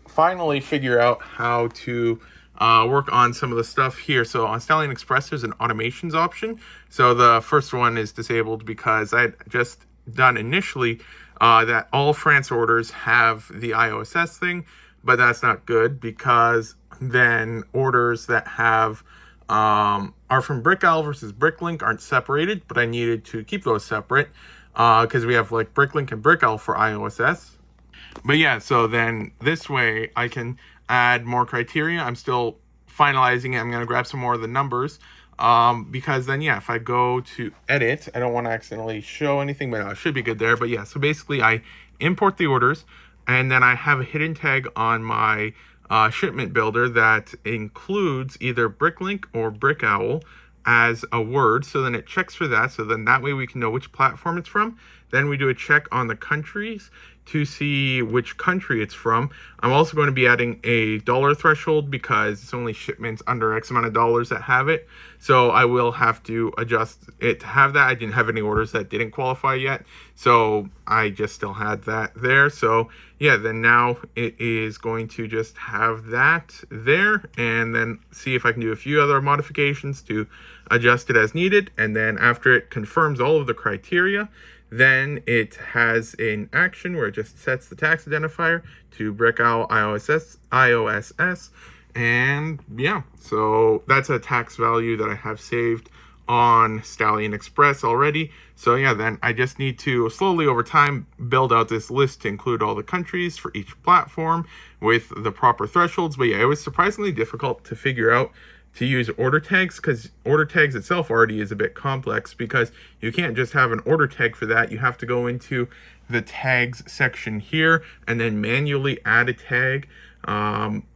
finally figure out how to work on some of the stuff here. So on Stallion Express, there's an automations option. So the first one is disabled because I had just done initially that all France orders have the IOSS thing, but that's not good, because then orders that have are from BrickOwl versus Bricklink aren't separated, but I needed to keep those separate because we have like Bricklink and BrickOwl for IOSS. But yeah, so then this way I can add more criteria. I'm still finalizing it. I'm going to grab some more of the numbers. Because then, yeah, if I go to edit, I don't want to accidentally show anything, but it should be good there. But yeah, so basically I import the orders, and then I have a hidden tag on my shipment builder that includes either Bricklink or BrickOwl as a word. So then it checks for that. So then that way we can know which platform it's from. Then we do a check on the countries to see which country it's from. I'm also going to be adding a dollar threshold because it's only shipments under X amount of dollars that have it. So I will have to adjust it to have that. I didn't have any orders that didn't qualify yet, so I just still had that there. So yeah, then now it is going to just have that there, and then see if I can do a few other modifications to adjust it as needed. And then after it confirms all of the criteria, then it has an action where it just sets the tax identifier to BrickOwl IOSS. And yeah, so that's a tax value that I have saved on Stallion Express already. So yeah, then I just need to slowly over time build out this list to include all the countries for each platform with the proper thresholds. But yeah, it was surprisingly difficult to figure out to use order tags, because order tags itself already is a bit complex, because you can't just have an order tag for that. You have to go into the tags section here and then manually add a tag,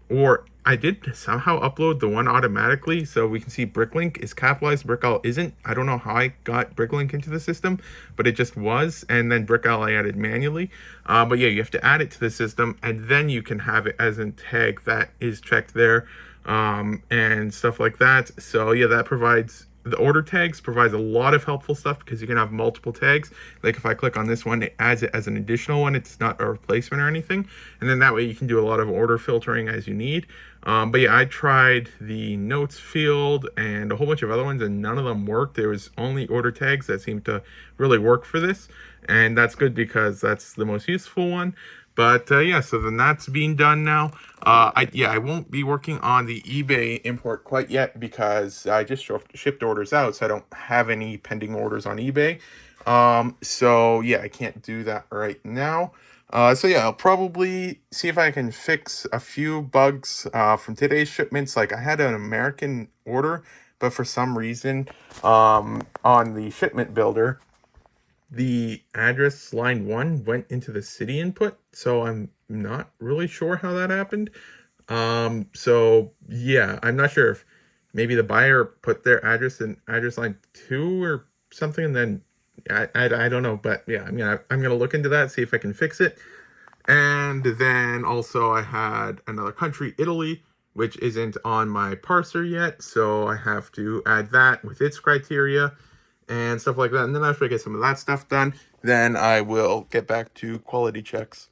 or I did somehow upload the one automatically, so we can see Bricklink is capitalized, BrickOwl isn't. I don't know how I got Bricklink into the system, but it just was, and then BrickOwl I added manually. But yeah, you have to add it to the system, and then you can have it as a tag that is checked there, and stuff like that. So yeah, that provides the order tags provides a lot of helpful stuff because you can have multiple tags. Like if I click on this one, it adds it as an additional one. It's not a replacement or anything. And then that way you can do a lot of order filtering as you need. But yeah, I tried the notes field and a whole bunch of other ones, and none of them worked. There was only order tags that seemed to really work for this. And that's good because that's the most useful one. But yeah, so then that's being done now. I won't be working on the eBay import quite yet because I just shipped orders out, so I don't have any pending orders on eBay. So yeah, I can't do that right now. So yeah, I'll probably see if I can fix a few bugs from today's shipments. Like I had an American order, but for some reason on the shipment builder, the address line 1 went into the city input, so I'm not really sure how that happened. So yeah, I'm not sure if maybe the buyer put their address in address line 2 or something, and then I don't know, but yeah, I'm gonna look into that, see if I can fix it. And then also I had another country, Italy, which isn't on my parser yet, so I have to add that with its criteria and stuff like that. And then after I get some of that stuff done, then I will get back to quality checks.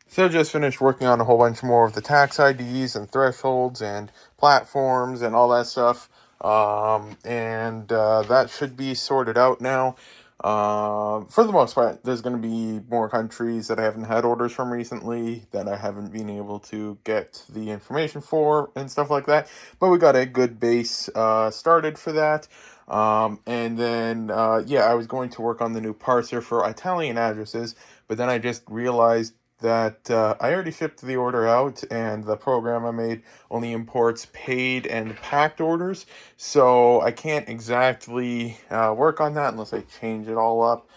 So just finished working on a whole bunch more of the tax IDs and thresholds and platforms and all that stuff. That should be sorted out now. For the most part, there's going to be more countries that I haven't had orders from recently that I haven't been able to get the information for and stuff like that. But we got a good base started for that. Yeah, I was going to work on the new parser for Italian addresses, but then I just realized that I already shipped the order out, and the program I made only imports paid and packed orders, so I can't exactly work on that unless I change it all up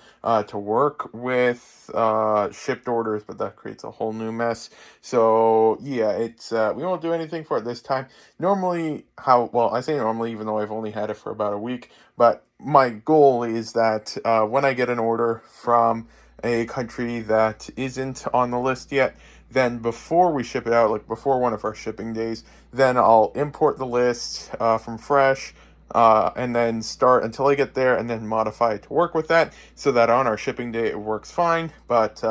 to work with shipped orders, but that creates a whole new mess. So yeah, it's we won't do anything for it this time. Normally, I say normally, even though I've only had it for about a week, but my goal is that when I get an order from a country that isn't on the list yet, then before we ship it out, like before one of our shipping days, then I'll import the list from fresh, and then start until I get there, and then modify it to work with that, so that on our shipping day it works fine. But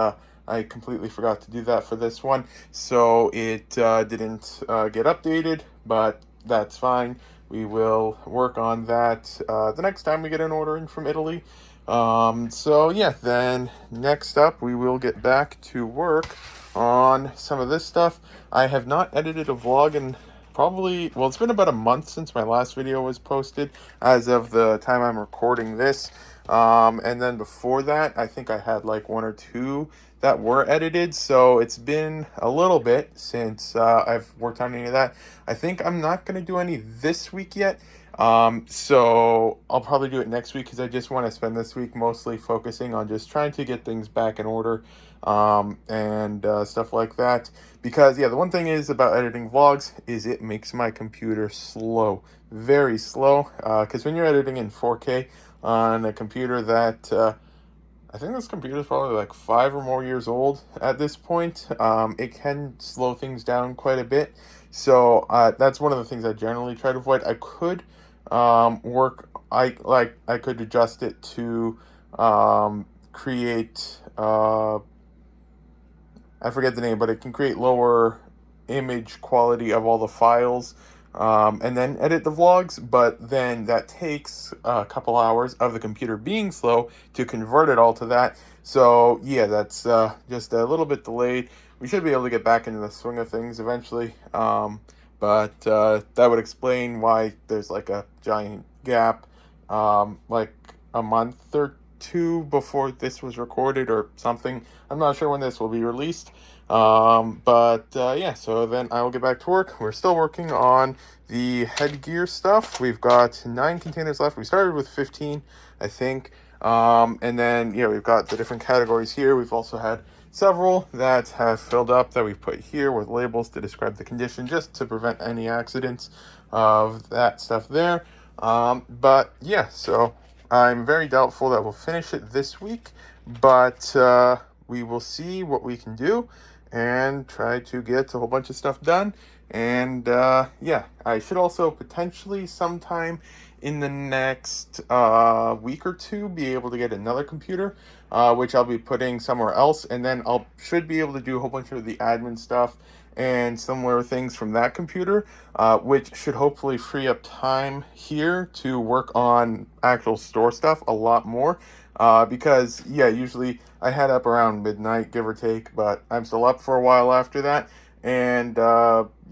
I completely forgot to do that for this one, so it didn't get updated, but that's fine. We will work on that the next time we get an order in from Italy. So yeah, then next up we will get back to work on some of this stuff. I have not edited a vlog in probably, well, it's been about a month since my last video was posted as of the time I'm recording this. And then before that, I think I had like 1 or 2 that were edited, so it's been a little bit since I've worked on any of that. I think I'm not going to do any this week yet. So I'll probably do it next week because I just want to spend this week mostly focusing on just trying to get things back in order, and stuff like that. Because yeah, the one thing is about editing vlogs is it makes my computer slow, very slow. Because when you're editing in 4K on a computer that I think this computer is probably like 5 or more years old at this point, it can slow things down quite a bit. So that's one of the things I generally try to avoid. I could I could adjust it to create I forget the name, but it can create lower image quality of all the files, and then edit the vlogs. But then that takes a couple hours of the computer being slow to convert it all to that. So yeah, that's just a little bit delayed. We should be able to get back into the swing of things eventually. But that would explain why there's like a giant gap, like a month or 2 before this was recorded or something. I'm not sure when this will be released. Yeah, so then I will get back to work. We're still working on the headgear stuff. We've got 9 containers left. We started with 15, I think. And then, yeah, we've got the different categories here. We've also had several that have filled up that we've put here with labels to describe the condition, just to prevent any accidents of that stuff there. But yeah, so I'm very doubtful that we'll finish it this week, but we will see what we can do and try to get a whole bunch of stuff done. And yeah, I should also potentially sometime in the next week or two be able to get another computer, which I'll be putting somewhere else, and then I'll should be able to do a whole bunch of the admin stuff and similar things from that computer, which should hopefully free up time here to work on actual store stuff a lot more. Because yeah, usually I head up around midnight, give or take, but I'm still up for a while after that. And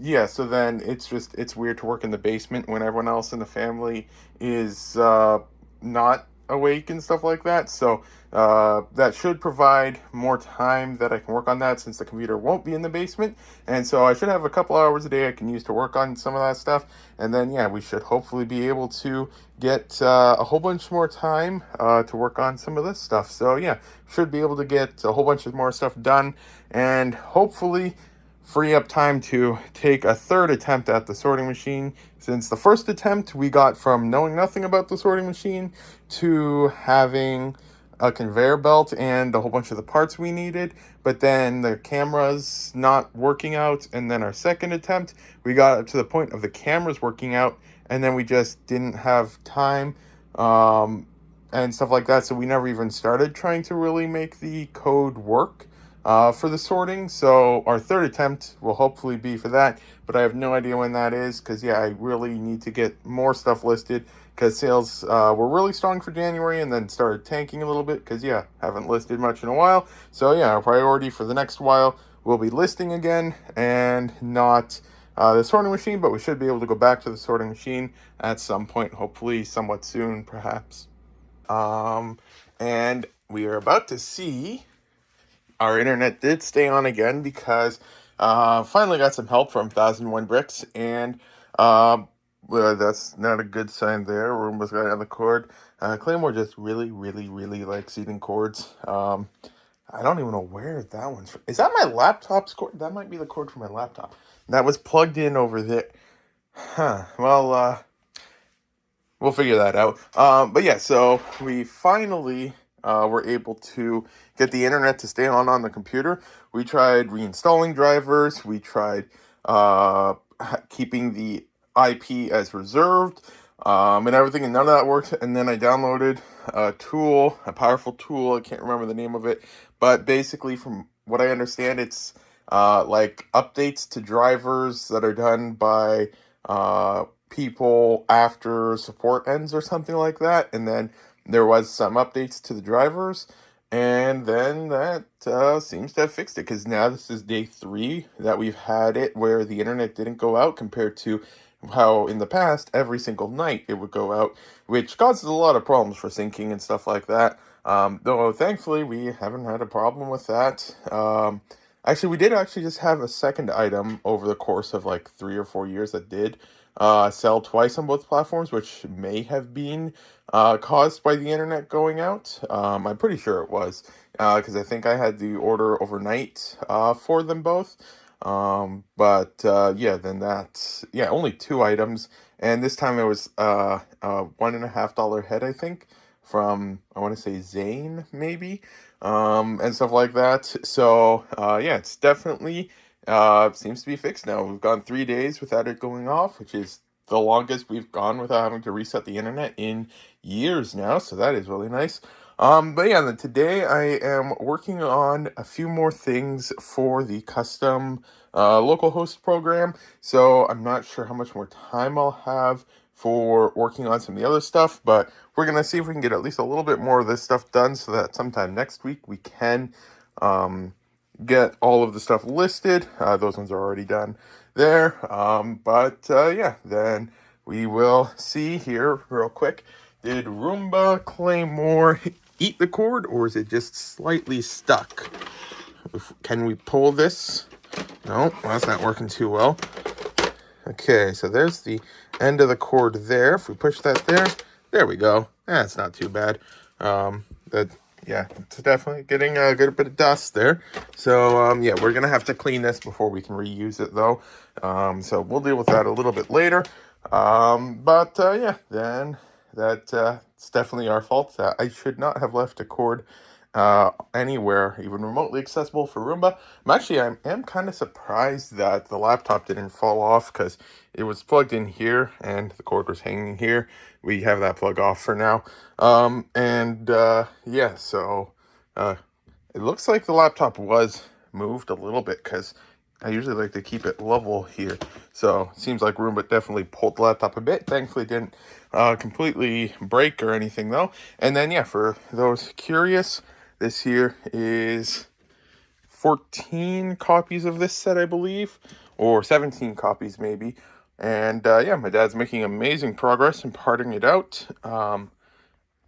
yeah, so then it's weird to work in the basement when everyone else in the family is not awake and stuff like that. So that should provide more time that I can work on that since the computer won't be in the basement. And so I should have a couple hours a day I can use to work on some of that stuff. And then yeah, we should hopefully be able to get a whole bunch more time to work on some of this stuff. So yeah, should be able to get a whole bunch of more stuff done and hopefully free up time to take a third attempt at the sorting machine, since the first attempt we got from knowing nothing about the sorting machine to having a conveyor belt and a whole bunch of the parts we needed, but then the cameras not working out, and then our second attempt we got up to the point of the cameras working out, and then we just didn't have time and stuff like that, so we never even started trying to really make the code work for the sorting. So our third attempt will hopefully be for that, but I have no idea when that is, because yeah, I really need to get more stuff listed, because sales were really strong for January and then started tanking a little bit because yeah, haven't listed much in a while. So yeah, our priority for the next while will be listing again and not the sorting machine, but we should be able to go back to the sorting machine at some point, hopefully somewhat soon perhaps. And we are about to see our internet did stay on again because finally got some help from 1001 Bricks, and well, that's not a good sign there. We almost got on the cord. Claymore just really, really, really likes eating cords. I don't even know where that one's from. Is that my laptop's cord? That might be the cord for my laptop. That was plugged in over there. Huh. Well, we'll figure that out. But yeah, so we finally were able to get the internet to stay on the computer. We tried reinstalling drivers. We tried keeping the IP as reserved and everything, and none of that worked. And then I downloaded a tool, a powerful tool. I can't remember the name of it, but basically, from what I understand, it's like updates to drivers that are done by people after support ends or something like that. And then there was some updates to the drivers, and then that seems to have fixed it, because now this is day 3 that we've had it where the internet didn't go out, compared to how in the past every single night it would go out, which causes a lot of problems for syncing and stuff like that. Though thankfully we haven't had a problem with that. Actually, we did actually just have a second item over the course of like 3 or 4 years that did sell twice on both platforms, which may have been caused by the internet going out. I'm pretty sure it was, because I think I had the order overnight for them both. But yeah, then that's, yeah, only 2 items. And this time it was $1.50 head, I think, from, I want to say Zane, maybe, and stuff like that. So yeah, it's definitely seems to be fixed now. We've gone 3 days without it going off, which is the longest we've gone without having to reset the internet in years now. So that is really nice. But yeah, then today I am working on a few more things for the custom local host program. So I'm not sure how much more time I'll have for working on some of the other stuff, but we're going to see if we can get at least a little bit more of this stuff done so that sometime next week we can get all of the stuff listed. Those ones are already done there. But yeah, then we will see here real quick. Did Roomba Claymore eat the cord, or is it just slightly stuck? Can we pull this? No, that's not working too well. Okay, so there's the end of the cord there. If we push that there we go. That's not too bad. Yeah, it's definitely getting a good bit of dust there. So, yeah, we're going to have to clean this before we can reuse it, though. So we'll deal with that a little bit later. But yeah, then it's definitely our fault. I should not have left a cord anywhere, even remotely accessible for Roomba. I am kind of surprised that the laptop didn't fall off because it was plugged in here and the cord was hanging here. We have that plug off for now. Yeah, so uh, it looks like the laptop was moved a little bit because I usually like to keep it level here. So it seems like Roomba definitely pulled the laptop a bit. Thankfully didn't completely break or anything though. And then yeah, for those curious, this here is 14 copies of this set, I believe, or 17 copies maybe. And yeah, my dad's making amazing progress in parting it out.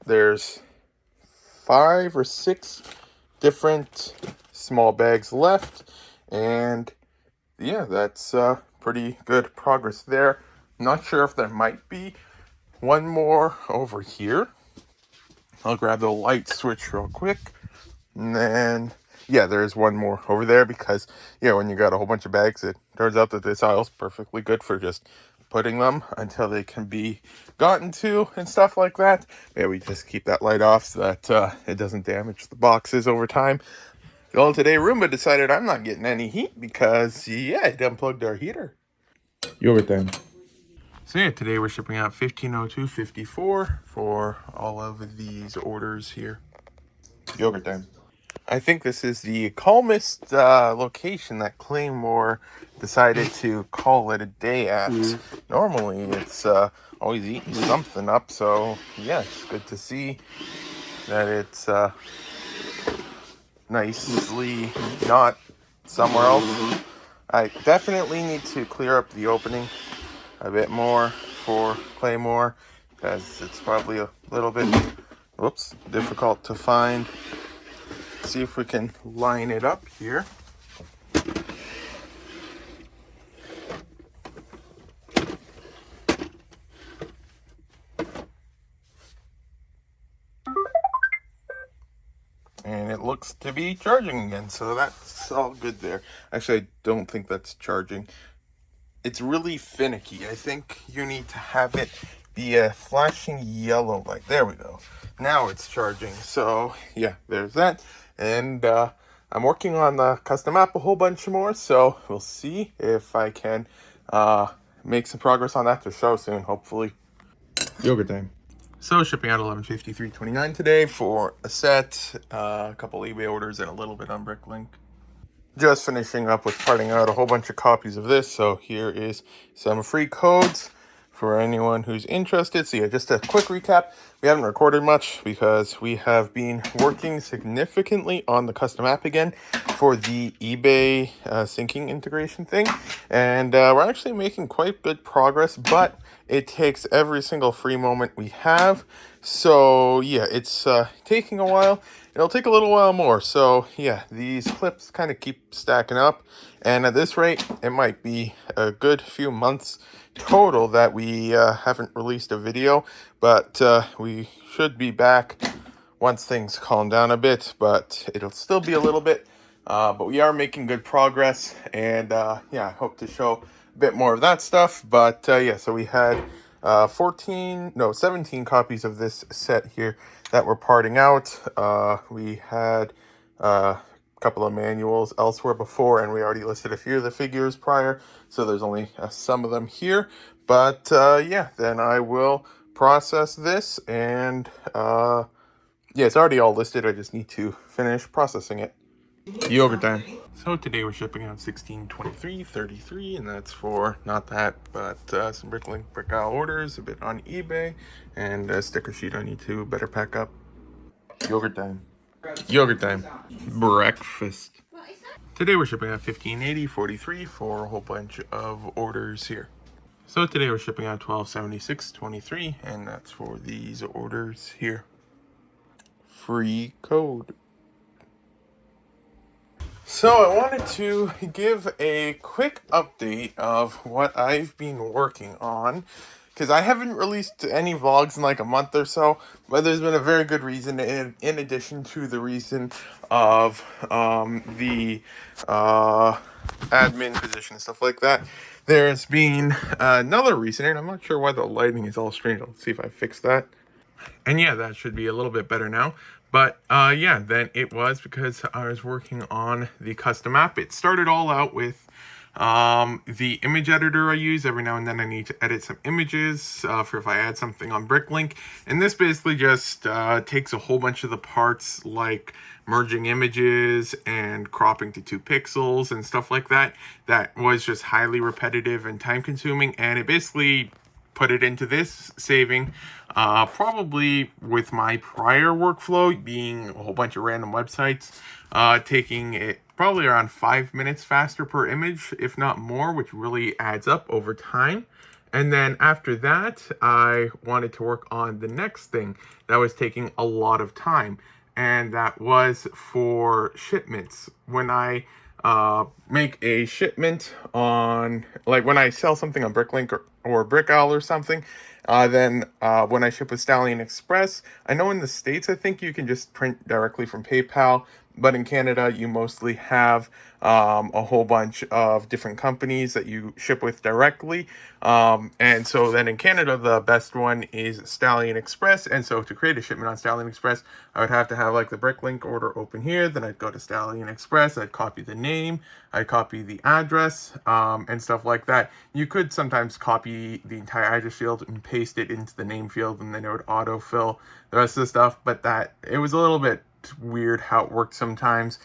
There's 5 or 6 different small bags left, and yeah, that's pretty good progress there. Not sure if there might be one more over here. I'll grab the light switch real quick, and then yeah, there's one more over there because yeah, when you got a whole bunch of bags, it turns out that this aisle's perfectly good for just putting them until they can be gotten to and stuff like that. Yeah, we just keep that light off so that it doesn't damage the boxes over time. Well, today Roomba decided I'm not getting any heat because yeah, it unplugged our heater. Yogurt time. So yeah, today we're shipping out 1502.54 for all of these orders here. Yogurt time. I think this is the calmest location that Claymore decided to call it a day at. Normally, it's always eating something up, so yeah, it's good to see that it's nicely not somewhere else. I definitely need to clear up the opening a bit more for Claymore because it's probably a little bit, difficult to find. See if we can line it up here. And it looks to be charging again, so that's all good there. Actually, I don't think that's charging. It's really finicky. I think you need to have it be a flashing yellow light. There we go. Now it's charging. So yeah, there's that. And I'm working on the custom app a whole bunch more, so we'll see if I can make some progress on that to show soon, hopefully. Yogurt time. So shipping out 1153.29 today for a set, a couple eBay orders, and a little bit on Bricklink. Just finishing up with parting out a whole bunch of copies of this. So here is some free codes for anyone who's interested. So yeah, just a quick recap. We haven't recorded much because we have been working significantly on the custom app again for the eBay syncing integration thing. And we're actually making quite good progress, but it takes every single free moment we have. So yeah, it's taking a while. It'll take a little while more. So yeah, these clips kind of keep stacking up. And at this rate, it might be a good few months total that we haven't released a video. But we should be back once things calm down a bit. But it'll still be a little bit. But we are making good progress. And yeah, I hope to show a bit more of that stuff. But yeah, so we had 17 copies of this set here that we're parting out. We had a couple of manuals elsewhere before, and we already listed a few of the figures prior, so there's only some of them here. But yeah, then I will process this, and yeah, it's already all listed. I just need to finish processing it. Yogurt time. So today we're shipping out 1623.33, and that's for not that, but some Bricklink Brick Isle orders, a bit on eBay, and a sticker sheet I need to better pack up. Yogurt time. Yogurt time. Breakfast. Today we're shipping out 1580.43 for a whole bunch of orders here. So today we're shipping out 1276.23, and that's for these orders here. Free code. So I wanted to give a quick update of what I've been working on, because I haven't released any vlogs in like a month or so, but there's been a very good reason in addition to the reason of the admin position and stuff like that. There's been another reason, and I'm not sure why the lighting is all strange. Let's see if I fix that. And yeah, that should be a little bit better now. But yeah, then it was because I was working on the custom app. It started all out with the image editor I use. Every now and then I need to edit some images for if I add something on Bricklink. And this basically just takes a whole bunch of the parts, like merging images and cropping to 2 pixels and stuff like that. That was just highly repetitive and time consuming. And it basically put it into this, saving probably with my prior workflow being a whole bunch of random websites, taking it probably around 5 minutes faster per image, if not more, which really adds up over time. And then after that, I wanted to work on the next thing that was taking a lot of time, and that was for shipments. When I make a shipment on, like when I sell something on Bricklink or BrickOwl or something, then when I ship with Stallion Express, I know in the States, I think you can just print directly from PayPal, but in Canada, you mostly have a whole bunch of different companies that you ship with directly. And so then in Canada, the best one is Stallion Express. And so to create a shipment on Stallion Express, I would have to have like the Bricklink order open here. Then I'd go to Stallion Express. I'd copy the name. I'd copy the address and stuff like that. You could sometimes copy the entire address field and paste it into the name field, and then it would autofill the rest of the stuff. But it was a little bit weird how it worked sometimes.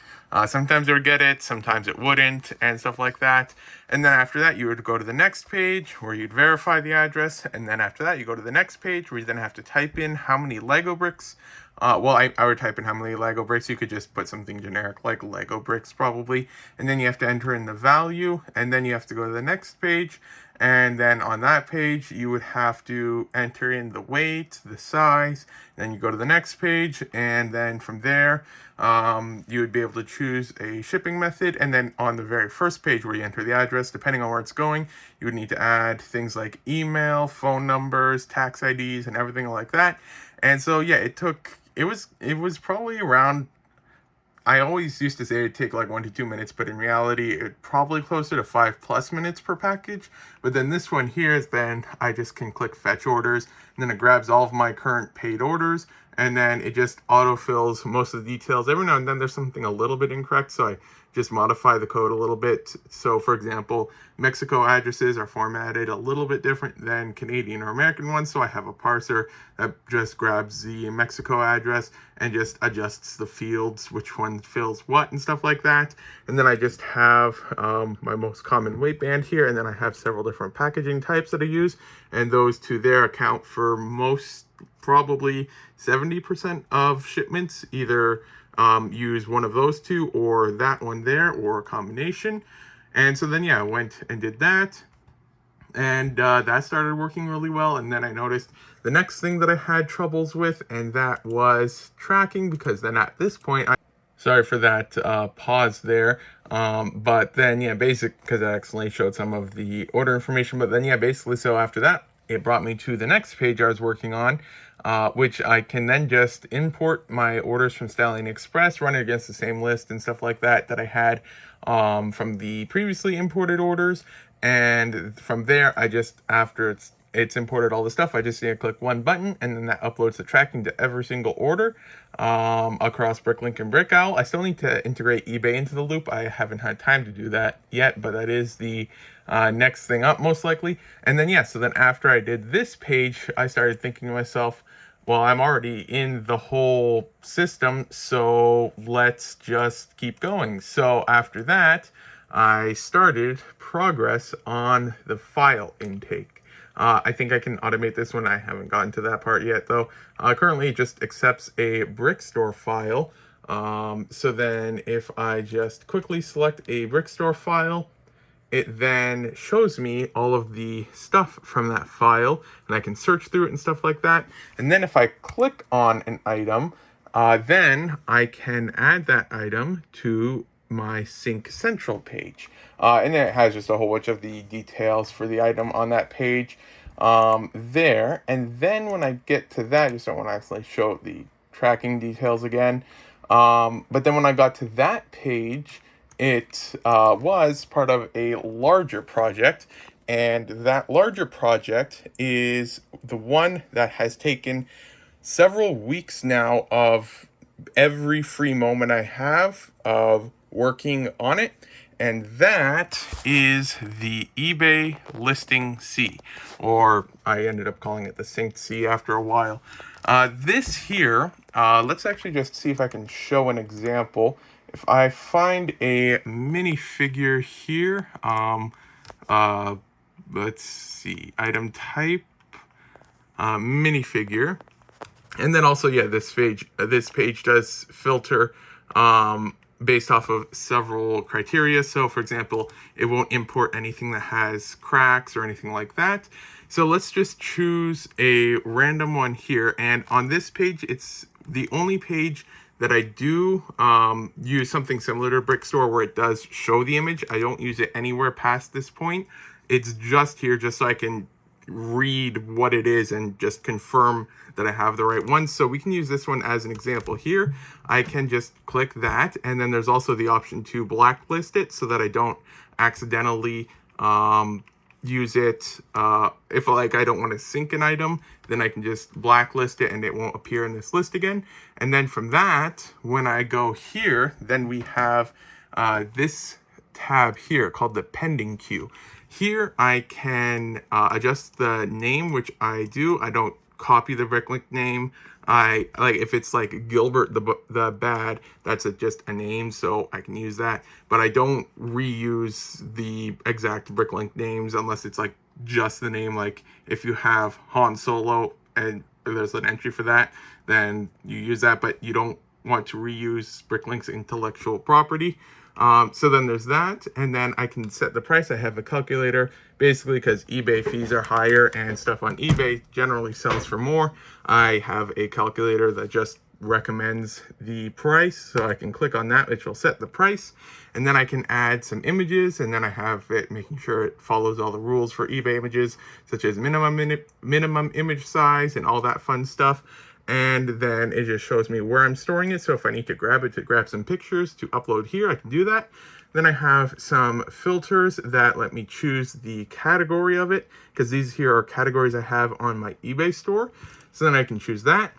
Sometimes it would get it, sometimes it wouldn't, and stuff like that. And then after that, you would go to the next page where you'd verify the address. And then after that, you go to the next page where you then have to type in how many Lego bricks. I would type in how many Lego bricks. You could just put something generic like Lego bricks probably. And then you have to enter in the value. And then you have to go to the next page. And then on that page, you would have to enter in the weight, the size. Then you go to the next page. And then from there, you would be able to choose a shipping method. And then on the very first page where you enter the address, depending on where it's going, you would need to add things like email, phone numbers, tax IDs, and everything like that. And so, yeah, it was probably around, I always used to say it'd take like 1 to 2 minutes, but in reality, it's probably closer to 5+ minutes per package. But then this one here is then I just can click fetch orders, and then it grabs all of my current paid orders, and then it just autofills most of the details. Every now and then there's something a little bit incorrect, so I just modify the code a little bit. So for example, Mexico addresses are formatted a little bit different than Canadian or American ones, so I have a parser that just grabs the Mexico address and just adjusts the fields, which one fills what and stuff like that. And then I just have my most common weight band here, and then I have several different packaging types that I use, and those two there account for probably 70% of shipments, either use one of those two or that one there, or a combination. And so then, yeah, I went and did that, and that started working really well. And then I noticed the next thing that I had troubles with, and that was tracking, because then at this point, sorry for that pause there, but then, yeah, because I accidentally showed some of the order information. But then, yeah, basically, so after that, it brought me to the next page I was working on, which I can then just import my orders from Stallion Express, run it against the same list and stuff like that I had from the previously imported orders. And from there, I just, after it's imported all the stuff, I just need to click one button, and then that uploads the tracking to every single order across Bricklink and BrickOwl. I still need to integrate eBay into the loop. I haven't had time to do that yet, but that is the next thing up, most likely. And then, yeah, so then after I did this page, I started thinking to myself, well, I'm already in the whole system, so let's just keep going. So after that, I started progress on the file intake. I think I can automate this one. I haven't gotten to that part yet, though. Currently, it just accepts a Brickstore file. So then if I just quickly select a Brickstore file, it then shows me all of the stuff from that file, and I can search through it and stuff like that. And then if I click on an item, then I can add that item to my Sync Central page. And then it has just a whole bunch of the details for the item on that page there. And then when I get to that, I just don't want to actually show the tracking details again. But then when I got to that page, it was part of a larger project, and that larger project is the one that has taken several weeks now of every free moment I have of working on it. And that is the eBay listing C, or I ended up calling it the synced C after a while. This here, let's actually just see if I can show an example. If I find a minifigure here, let's see, item type, minifigure. And then also, yeah, this page does filter based off of several criteria. So for example, it won't import anything that has cracks or anything like that. So let's just choose a random one here. And on this page, it's the only page that I do use something similar to Brickstore where it does show the image. I don't use it anywhere past this point. It's just here just so I can read what it is and just confirm that I have the right one. So we can use this one as an example here. I can just click that, and then there's also the option to blacklist it so that I don't accidentally use it. If like I don't want to sync an item, then I can just blacklist it and it won't appear in this list again. And then from that, when I go here, then we have this tab here called the pending queue. Here I can adjust the name, which I do. I don't copy the bricklink name. I like if it's like Gilbert the Bad, that's just a name, so I can use that. But I don't reuse the exact bricklink names unless it's like just the name. Like if you have Han Solo and there's an entry for that, then you use that, but you don't want to reuse Bricklink's intellectual property. So then there's that, and then I can set the price. I have a calculator, basically because eBay fees are higher and stuff on eBay generally sells for more. I have a calculator that just recommends the price, so I can click on that, which will set the price, and then I can add some images, and then I have it making sure it follows all the rules for eBay images, such as minimum image size and all that fun stuff. And then it just shows me where I'm storing it. So if I need to grab it to grab some pictures to upload here, I can do that. Then I have some filters that let me choose the category of it, because these here are categories I have on my eBay store. So then I can choose that.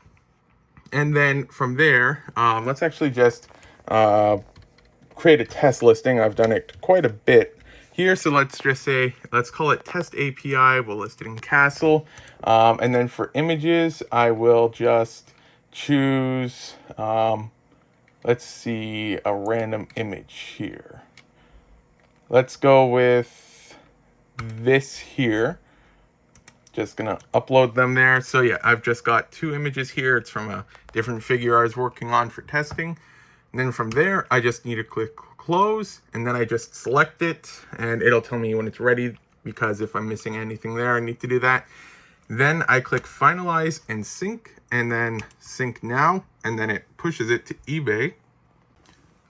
And then from there, let's actually just create a test listing. I've done it quite a bit here, so let's just say, let's call it test API. We'll list it in Castle. And then for images, I will just choose, let's see, a random image here. Let's go with this here. Just gonna upload them there. So yeah, I've just got 2 images here. It's from a different figure I was working on for testing. And then from there, I just need to click close, and then I just select it, and it'll tell me when it's ready, because if I'm missing anything there, I need to do that. Then I click finalize and sync, and then sync now, and then it pushes it to eBay.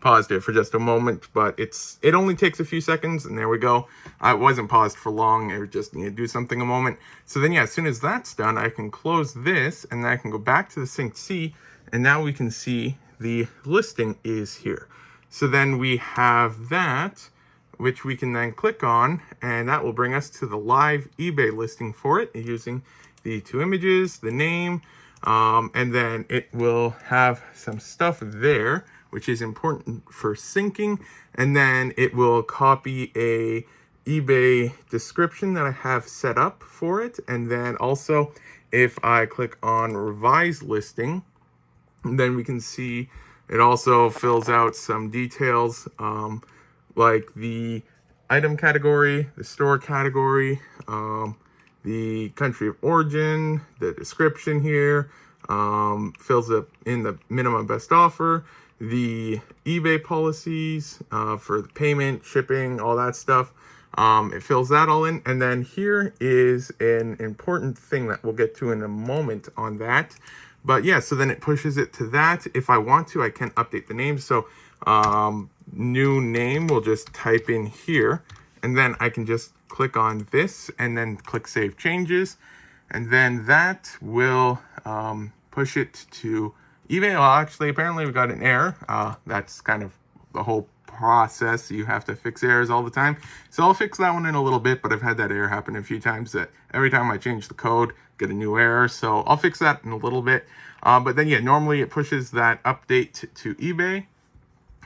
Paused it for just a moment, but it only takes a few seconds, and there we go. It wasn't paused for long. I just need to do something a moment. So then, yeah, as soon as that's done, I can close this, and then I can go back to the synced C, and now we can see the listing is here. So then we have that, which we can then click on, and that will bring us to the live eBay listing for it using the 2 images, the name, and then it will have some stuff there, which is important for syncing. And then it will copy a eBay description that I have set up for it. And then also, if I click on revise listing, then we can see it also fills out some details, like the item category, the store category, the country of origin, the description here, fills up in the minimum best offer, the eBay policies for the payment, shipping, all that stuff. It fills that all in. And then here is an important thing that we'll get to in a moment on that. But yeah, so then it pushes it to that. If I want to, I can update the name. So new name, we'll just type in here. And then I can just click on this and then click Save Changes. And then that will push it to eBay. Well, actually, apparently we got an error. That's kind of the whole process. You have to fix errors all the time. So I'll fix that one in a little bit, but I've had that error happen a few times that every time I change the code, get a new error. So I'll fix that in a little bit. But then, yeah, normally it pushes that update to eBay.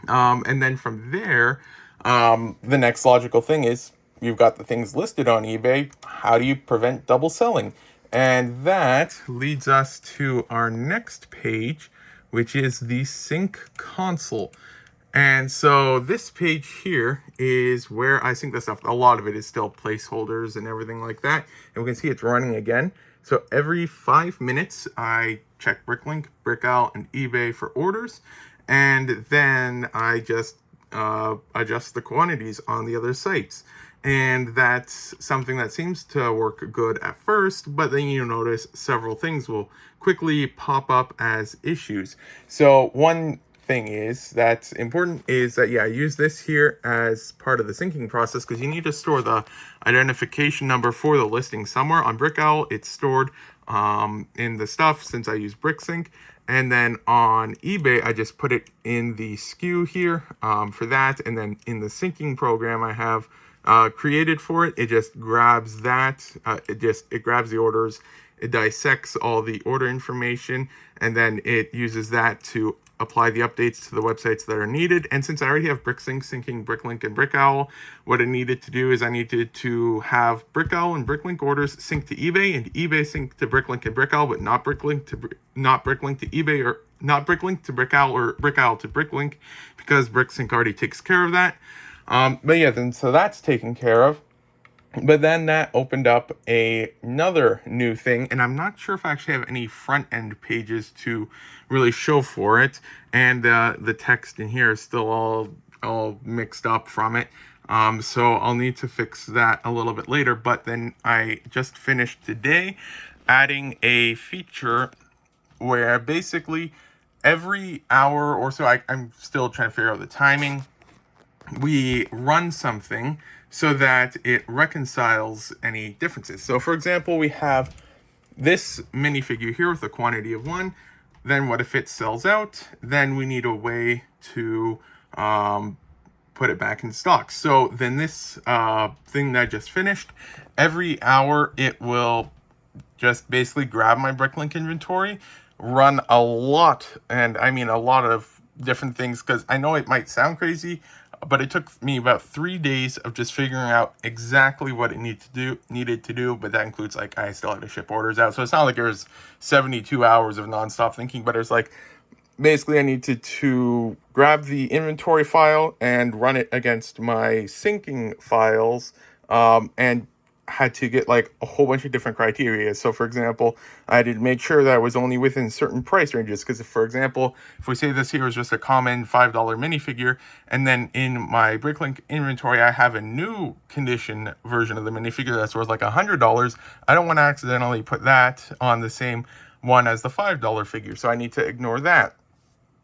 And then from there, the next logical thing is you've got the things listed on eBay. How do you prevent double selling? And that leads us to our next page, which is the sync console. And so this page here is where I sync the stuff. A lot of it is still placeholders and everything like that. And we can see it's running again. So every 5 minutes, I check Bricklink, Brickowl, and eBay for orders. And then I just adjust the quantities on the other sites. And that's something that seems to work good at first, but then you notice several things will quickly pop up as issues. So one thing is that's important is that, yeah, I use this here as part of the syncing process because you need to store the identification number for the listing somewhere. On Brickowl, it's stored in the stuff since I use BrickSync. And then on eBay, I just put it in the SKU here for that. And then in the syncing program I have created for it, it just grabs that. It grabs the orders, it dissects all the order information, and then it uses that to apply the updates to the websites that are needed. And since I already have BrickSync syncing Bricklink and Brickowl, what I needed to do is I needed to have Brickowl and Bricklink orders sync to eBay and eBay sync to Bricklink and Brickowl, but not Bricklink to eBay, or not Bricklink to Brickowl, or Brickowl to Bricklink, because BrickSync already takes care of that. But yeah, then so that's taken care of. But then that opened up another new thing, and I'm not sure if I actually have any front end pages to really show for it, and the text in here is still all mixed up from it. So I'll need to fix that a little bit later. But then I just finished today adding a feature where basically every hour or so, I'm still trying to figure out the timing, we run something so that it reconciles any differences. So for example, we have this minifigure here with a quantity of 1. Then what if it sells out? Then we need a way to put it back in stock. So then this thing that I just finished, every hour it will just basically grab my Bricklink inventory, run a lot, and I mean a lot of different things, because I know it might sound crazy, but it took me about 3 days of just figuring out exactly what it needed to do. But that includes, like, I still had to ship orders out. So it's not like there's 72 hours of nonstop thinking, but it's like, basically I needed to grab the inventory file and run it against my syncing files, and had to get like a whole bunch of different criteria. So for example, I had to make sure that I was only within certain price ranges, because if, for example, if we say this here is just a common $5 minifigure, and then in my Bricklink inventory I have a new condition version of the minifigure that's worth like $100, I don't want to accidentally put that on the same one as the $5 figure, so I need to ignore that.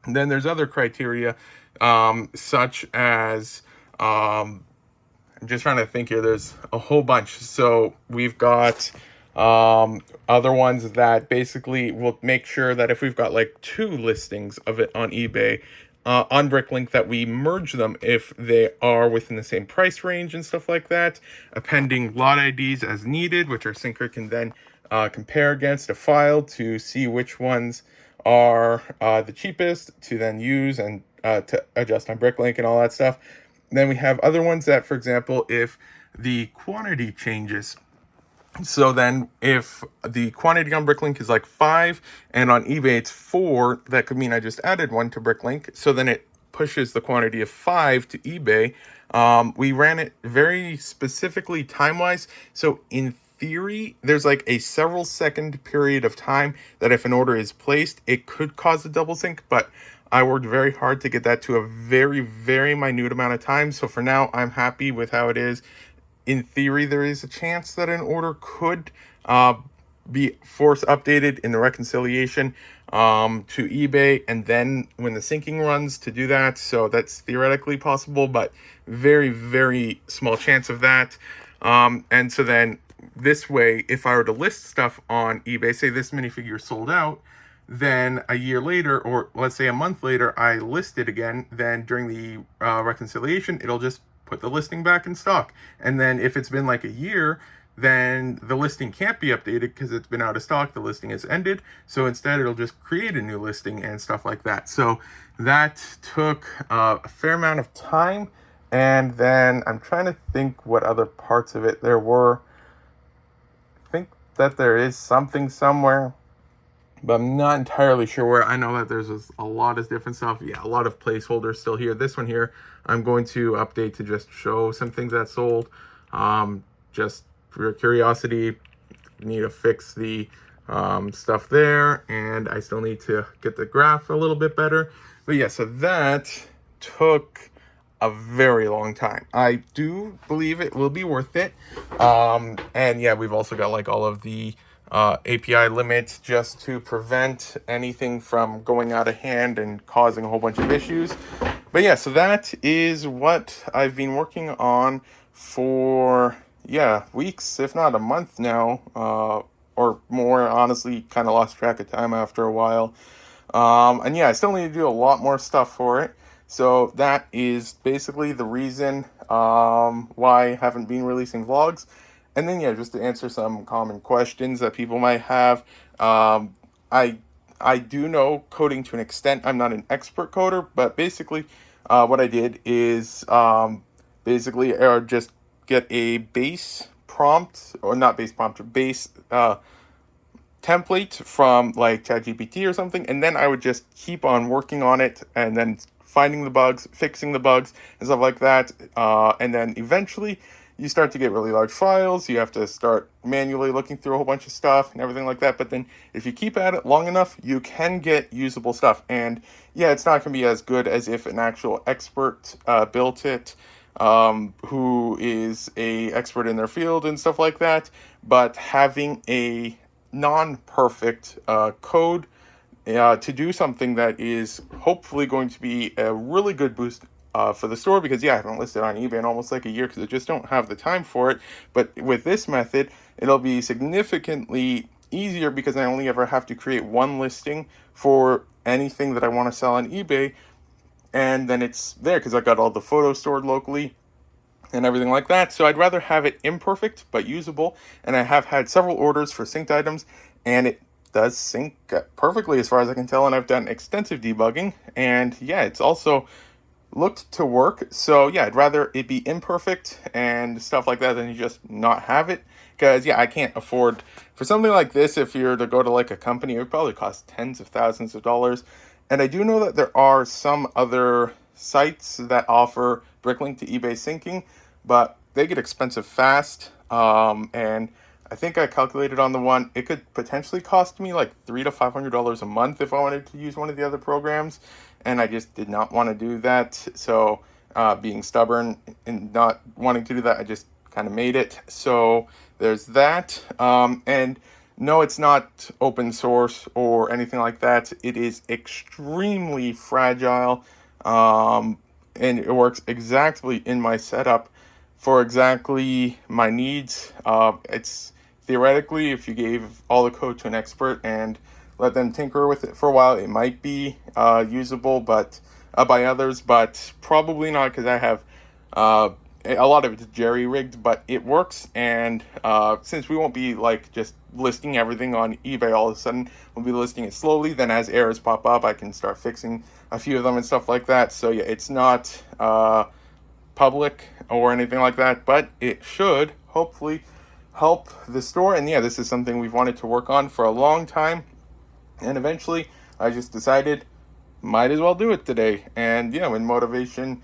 And then there's other criteria, such as I'm just trying to think here. There's a whole bunch. So we've got other ones that basically will make sure that if we've got like 2 listings of it on eBay, on Bricklink, that we merge them if they are within the same price range and stuff like that. Appending lot IDs as needed, which our syncer can then compare against a file to see which ones are the cheapest to then use and to adjust on Bricklink and all that stuff. Then we have other ones that, for example, if the quantity changes. So then if the quantity on Bricklink is like 5 and on eBay it's 4, that could mean I just added 1 to Bricklink. So then it pushes the quantity of 5 to eBay. We ran it very specifically time-wise. So in theory, there's like a several second period of time that if an order is placed, it could cause a double sync, but I worked very hard to get that to a very, very minute amount of time. So for now, I'm happy with how it is. In theory, there is a chance that an order could be force updated in the reconciliation to eBay, and then when the syncing runs to do that. So that's theoretically possible, but very, very small chance of that. And so then this way, if I were to list stuff on eBay, say this minifigure sold out, then a year later, or let's say a month later, I list it again, then during the reconciliation, it'll just put the listing back in stock. And then if it's been like a year, then the listing can't be updated because it's been out of stock, the listing has ended. So instead, it'll just create a new listing and stuff like that. So that took a fair amount of time. And then I'm trying to think what other parts of it there were. I think that there is something somewhere, but I'm not entirely sure where. I know that there's a lot of different stuff. Yeah, a lot of placeholders still here. This one here, I'm going to update to just show some things that sold. Just for your curiosity, need to fix the stuff there, and I still need to get the graph a little bit better. But yeah, so that took a very long time. I do believe it will be worth it. And yeah, we've also got like all of the API limits just to prevent anything from going out of hand and causing a whole bunch of issues. But yeah, so that is what I've been working on for, yeah, weeks, if not a month now, or more. Honestly, kind of lost track of time after a while. And yeah, I still need to do a lot more stuff for it. So that is basically the reason why I haven't been releasing vlogs. And then yeah, just to answer some common questions that people might have. I do know coding to an extent. I'm not an expert coder, but basically what I did is basically just get a base prompt, or not base prompt, base template from like ChatGPT or something, and then I would just keep on working on it and then finding the bugs, fixing the bugs and stuff like that, and then eventually you start to get really large files. You have to start manually looking through a whole bunch of stuff and everything like that. But then if you keep at it long enough, you can get usable stuff. And yeah, it's not going to be as good as if an actual expert built it, who is a expert in their field and stuff like that. But having a non-perfect code to do something that is hopefully going to be a really good boost for the store, because yeah, I haven't listed on eBay in almost like a year because I just don't have the time for it. But with this method, it'll be significantly easier because I only ever have to create one listing for anything that I want to sell on eBay, and then it's there because I got all the photos stored locally and everything like that. So I'd rather have it imperfect but usable. And I have had several orders for synced items, and it does sync perfectly as far as I can tell, and I've done extensive debugging, and yeah, it's also looked to work. So yeah, I'd rather it be imperfect and stuff like that than you just not have it, because yeah, I can't afford for something like this. If you're to go to like a company, it would probably cost tens of thousands of dollars. And I do know that there are some other sites that offer bricklink to eBay syncing, but they get expensive fast. And I think I calculated on the one, it could potentially cost me like $300 to $500 a month if I wanted to use one of the other programs, and I just did not want to do that. So being stubborn and not wanting to do that, I just kind of made it. So there's that. And no, it's not open source or anything like that. It is extremely fragile, and it works exactly in my setup for exactly my needs. It's theoretically, if you gave all the code to an expert and let them tinker with it for a while, it might be usable, but by others, but probably not, because I have a lot of it's jerry-rigged, but it works. And since we won't be like just listing everything on eBay all of a sudden, we'll be listing it slowly. Then as errors pop up, I can start fixing a few of them and stuff like that. So yeah, it's not public or anything like that, but it should hopefully help the store. And yeah, this is something we've wanted to work on for a long time, and eventually I just decided might as well do it today. And yeah, when motivation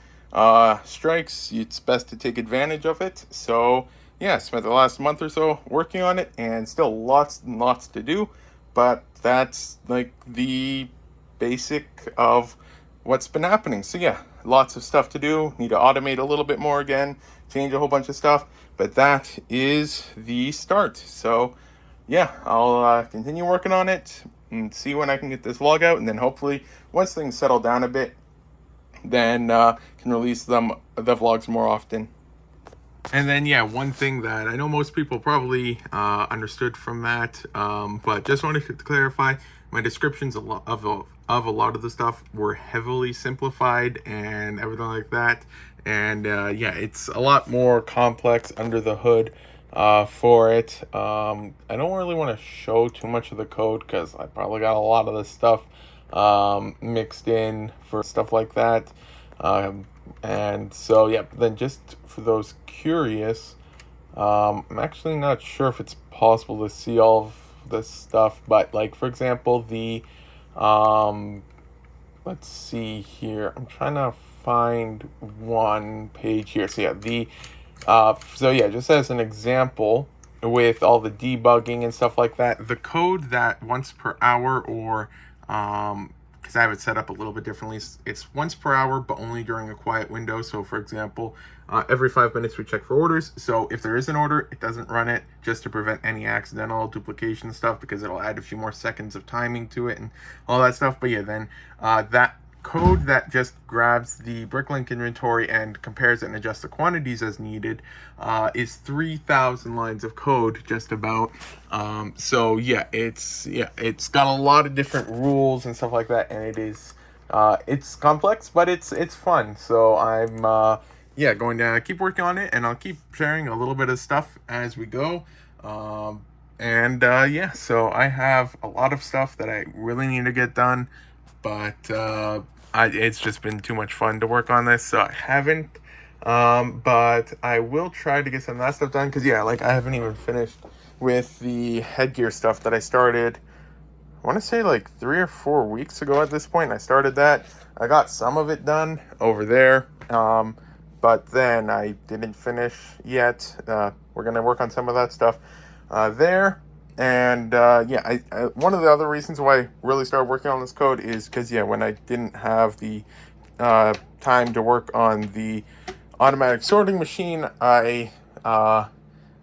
strikes, it's best to take advantage of it. So yeah, spent the last month or so working on it, and still lots and lots to do, but that's like the basic of what's been happening. So yeah, lots of stuff to do. Need to automate a little bit more again, change a whole bunch of stuff, but that is the start. So yeah, I'll continue working on it and see when I can get this vlog out, and then hopefully once things settle down a bit, then can release the vlogs more often. And then, yeah, one thing that I know most people probably understood from that, but just wanted to clarify, my descriptions of a lot of the stuff were heavily simplified and everything like that. And yeah, it's a lot more complex under the hood for it. I don't really want to show too much of the code because I probably got a lot of the stuff mixed in for stuff like that. And so, yeah, then just for those curious, I'm actually not sure if it's possible to see all of this stuff, but like, for example, um, let's see here. I'm trying to find one page here. So yeah, so yeah, just as an example, with all the debugging and stuff like that, the code that once per hour, or because I have it set up a little bit differently, it's once per hour, but only during a quiet window. So for example, every 5 minutes we check for orders. So if there is an order, it doesn't run it, just to prevent any accidental duplication stuff, because it'll add a few more seconds of timing to it and all that stuff. But yeah, then that code that just grabs the Bricklink inventory and compares it and adjusts the quantities as needed is 3,000 lines of code, just about. So yeah, it's got a lot of different rules and stuff like that, and it's complex, but it's fun. So I'm yeah, going to keep working on it, and I'll keep sharing a little bit of stuff as we go. And yeah, so I have a lot of stuff that I really need to get done, but it's just been too much fun to work on this, so I haven't. But I will try to get some of that stuff done, because yeah, like, I haven't even finished with the headgear stuff that I started, I want to say like 3 or 4 weeks ago at this point. I started that. I got some of it done over there, but then I didn't finish yet. We're going to work on some of that stuff there. And yeah, one of the other reasons why I really started working on this code is because, yeah, when I didn't have the time to work on the automatic sorting machine, I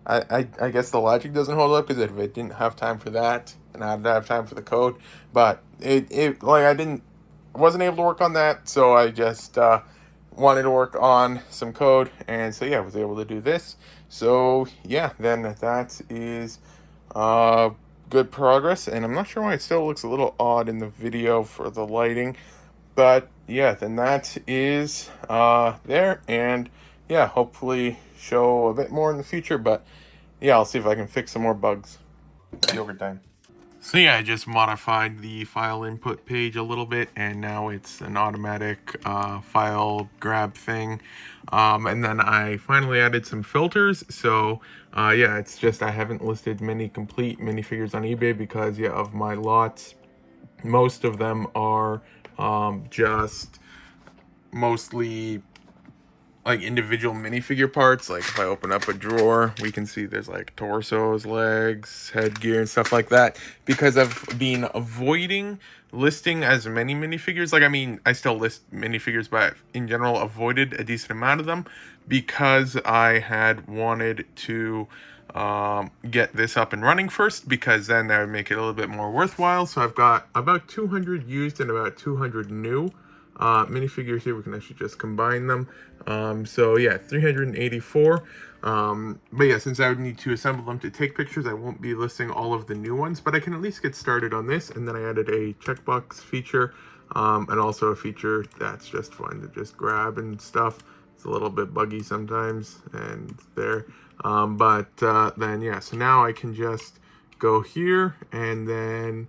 guess the logic doesn't hold up, because if I didn't have time for that, and I had to have time for the code, but it like, wasn't able to work on that, so I just wanted to work on some code, and so yeah, I was able to do this. So yeah, then that is good progress, and I'm not sure why it still looks a little odd in the video for the lighting, but yeah, then that is there, and yeah, hopefully show a bit more in the future, but yeah, I'll see if I can fix some more bugs. Yogurt time. So yeah, I just modified the file input page a little bit, and now it's an automatic file grab thing. And then I finally added some filters. So yeah, it's just I haven't listed many complete minifigures on eBay because, yeah, of my lots, most of them are just mostly like individual minifigure parts. Like if I open up a drawer, we can see there's like torsos, legs, headgear, and stuff like that, because I've been avoiding listing as many minifigures. Like, I mean, I still list minifigures, but in general avoided a decent amount of them, because I had wanted to get this up and running first, because then that would make it a little bit more worthwhile. So I've got about 200 used and about 200 new minifigures here. We can actually just combine them. So yeah, 384. But yeah, since I would need to assemble them to take pictures, I won't be listing all of the new ones, but I can at least get started on this. And then I added a checkbox feature, and also a feature that's just fun to just grab and stuff. It's a little bit buggy sometimes, and there. But then yeah, so now I can just go here and then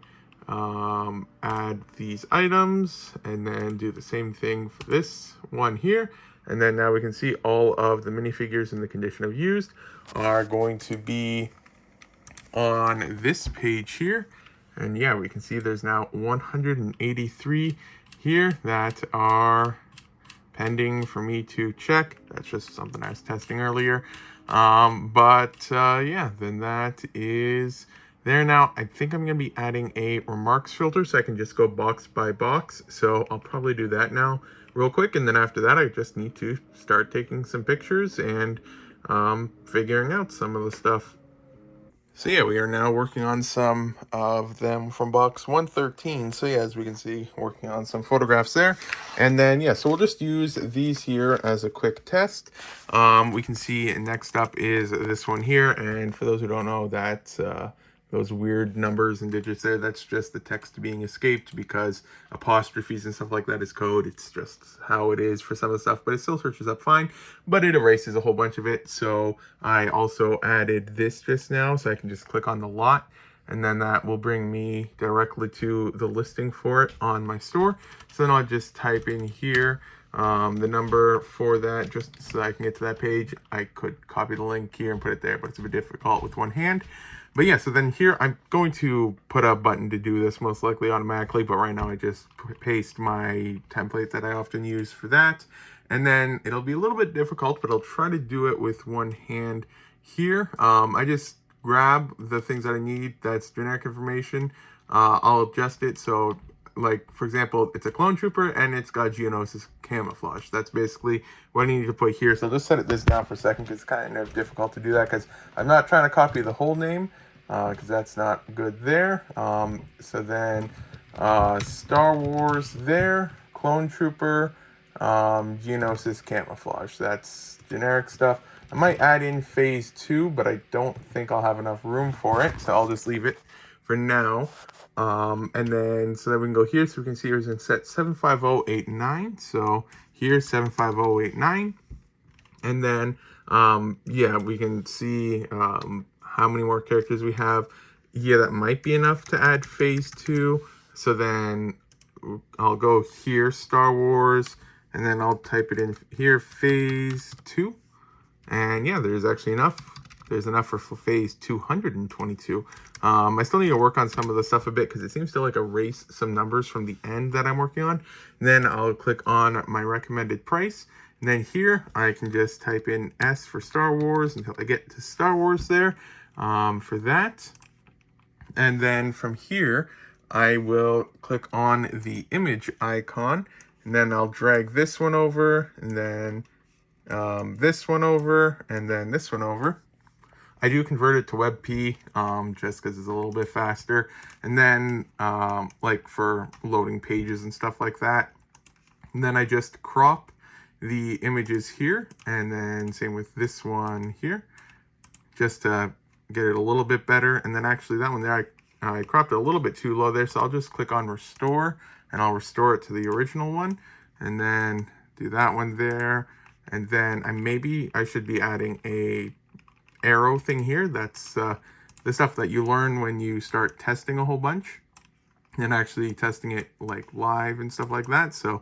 add these items, and then do the same thing for this one here. And then now we can see all of the minifigures in the condition of used are going to be on this page here. And yeah, we can see there's now 183 here that are pending for me to check. That's just something I was testing earlier. Yeah, then that is there. Now I think I'm gonna be adding a remarks filter, so I can just go box by box. So I'll probably do that now real quick, and then after that I just need to start taking some pictures and figuring out some of the stuff. So yeah, we are now working on some of them from box 113. So yeah, as we can see, working on some photographs there. And then yeah, so we'll just use these here as a quick test. We can see next up is this one here. And for those who don't know, that's those weird numbers and digits there, that's just the text being escaped because apostrophes and stuff like that is code. It's just how it is for some of the stuff, but it still searches up fine, but it erases a whole bunch of it. So I also added this just now, so I can just click on the lot, and then that will bring me directly to the listing for it on my store. So then I'll just type in here the number for that just so I can get to that page. I could copy the link here and put it there, but it's a bit difficult with one hand. But yeah, so then here I'm going to put a button to do this most likely automatically, but right now I just paste my template that I often use for that. And then it'll be a little bit difficult, but I'll try to do it with one hand here. I just grab the things that I need that's generic information. I'll adjust it so, like, for example, it's a clone trooper and it's got Geonosis camouflage. That's basically what I need to put here. So I'll just set this down for a second because it's kind of difficult to do that because I'm not trying to copy the whole name because that's not good there. So then Star Wars there, clone trooper, Geonosis camouflage. That's generic stuff. I might add in phase 2, but I don't think I'll have enough room for it, so I'll just leave it for now. And then, so then we can go here, so we can see here's in set 75089. So here's 75089. And then, yeah, we can see how many more characters we have. Yeah, that might be enough to add phase 2. So then I'll go here, Star Wars, and then I'll type it in here, phase 2. And yeah, there's actually enough. There's enough for phase 222. I still need to work on some of the stuff a bit because it seems to like erase some numbers from the end that I'm working on. And then I'll click on my recommended price. And then here I can just type in S for Star Wars until I get to Star Wars there for that. And then from here, I will click on the image icon. And then I'll drag this one over and then this one over, and then this one over. I do convert it to WebP just because it's a little bit faster. And then like for loading pages and stuff like that. And then I just crop the images here, and then same with this one here, just to get it a little bit better. And then actually that one there, I cropped it a little bit too low there, so I'll just click on restore, and I'll restore it to the original one, and then do that one there. And then I should be adding a arrow thing here. That's the stuff that you learn when you start testing a whole bunch and actually testing it like live and stuff like that. So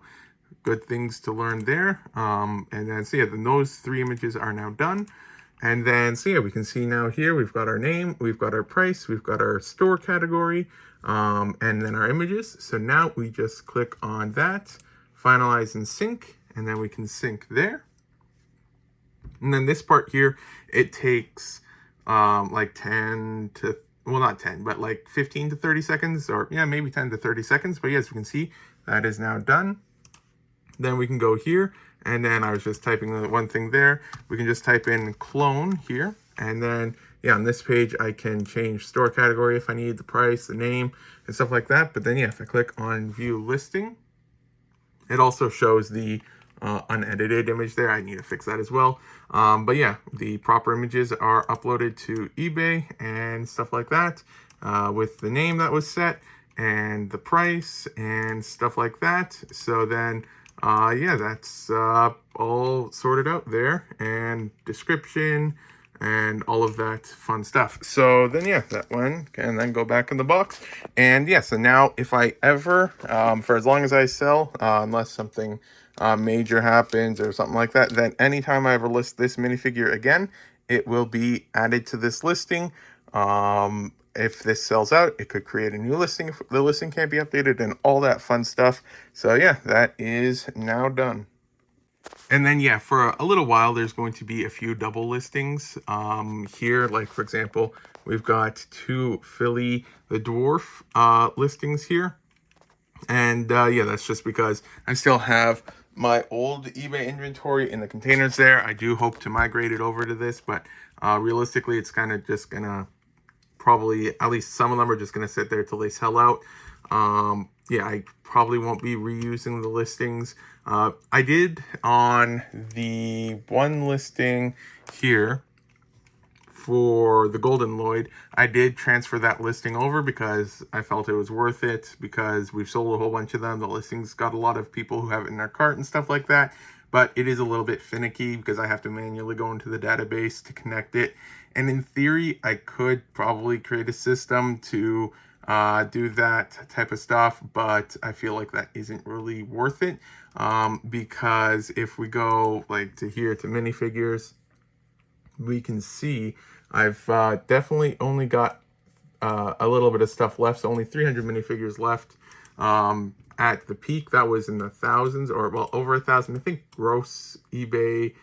good things to learn there. And then so yeah, then those 3 images are now done. And then so yeah, we can see now here we've got our name, we've got our price, we've got our store category, and then our images. So now we just click on that, finalize and sync, and then we can sync there. And then this part here, it takes like 10 to, well, not 10, but like 15 to 30 seconds, or yeah, maybe 10 to 30 seconds. But yes, we can see that is now done. Then we can go here, and then I was just typing the one thing there. We can just type in clone here, and then yeah, on this page, I can change store category if I need, the price, the name, and stuff like that. But then yeah, if I click on view listing, it also shows the unedited image there. I need to fix that as well. But yeah, the proper images are uploaded to eBay and stuff like that with the name that was set and the price and stuff like that. So then, yeah, that's all sorted out there, and description and all of that fun stuff. So then, yeah, that one can then go back in the box. And yeah, so now if I ever, for as long as I sell, unless something major happens or something like that, then anytime I ever list this minifigure again, it will be added to this listing. If this sells out, it could create a new listing if the listing can't be updated and all that fun stuff. So yeah, that is now done. And then, yeah, for a little while, there's going to be a few double listings here. Like, for example, we've got 2 Philly the Dwarf listings here. And yeah, that's just because I still have my old eBay inventory in the containers there. I do hope to migrate it over to this, but realistically, it's kind of just gonna probably at least some of them are just going to sit there till they sell out. Yeah, I probably won't be reusing the listings. I did on the one listing here for the Golden Lloyd, I did transfer that listing over because I felt it was worth it, because we've sold a whole bunch of them. The listings got a lot of people who have it in their cart and stuff like that, but it is a little bit finicky because I have to manually go into the database to connect it. And in theory, I could probably create a system to do that type of stuff, but I feel like that isn't really worth it, because if we go like to here to minifigures, we can see I've definitely only got a little bit of stuff left, so only 300 minifigures left. At the peak, that was in the thousands, or well, over 1,000. I think gross eBay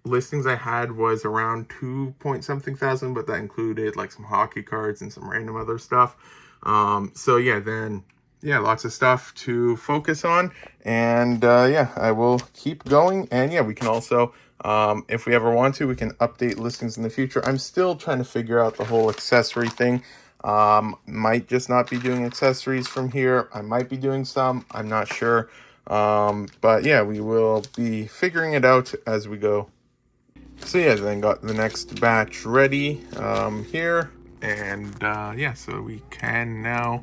listings I had was around 2 point something thousand, but that included like some hockey cards and some random other stuff. So yeah, lots of stuff to focus on, and yeah, I will keep going. And yeah, we can also, if we ever want to, we can update listings in the future. I'm still trying to figure out the whole accessory thing. Might just not be doing accessories from here. I might be doing some, I'm not sure. But yeah, we will be figuring it out as we go. So yeah, then got the next batch ready here, and yeah, so we can now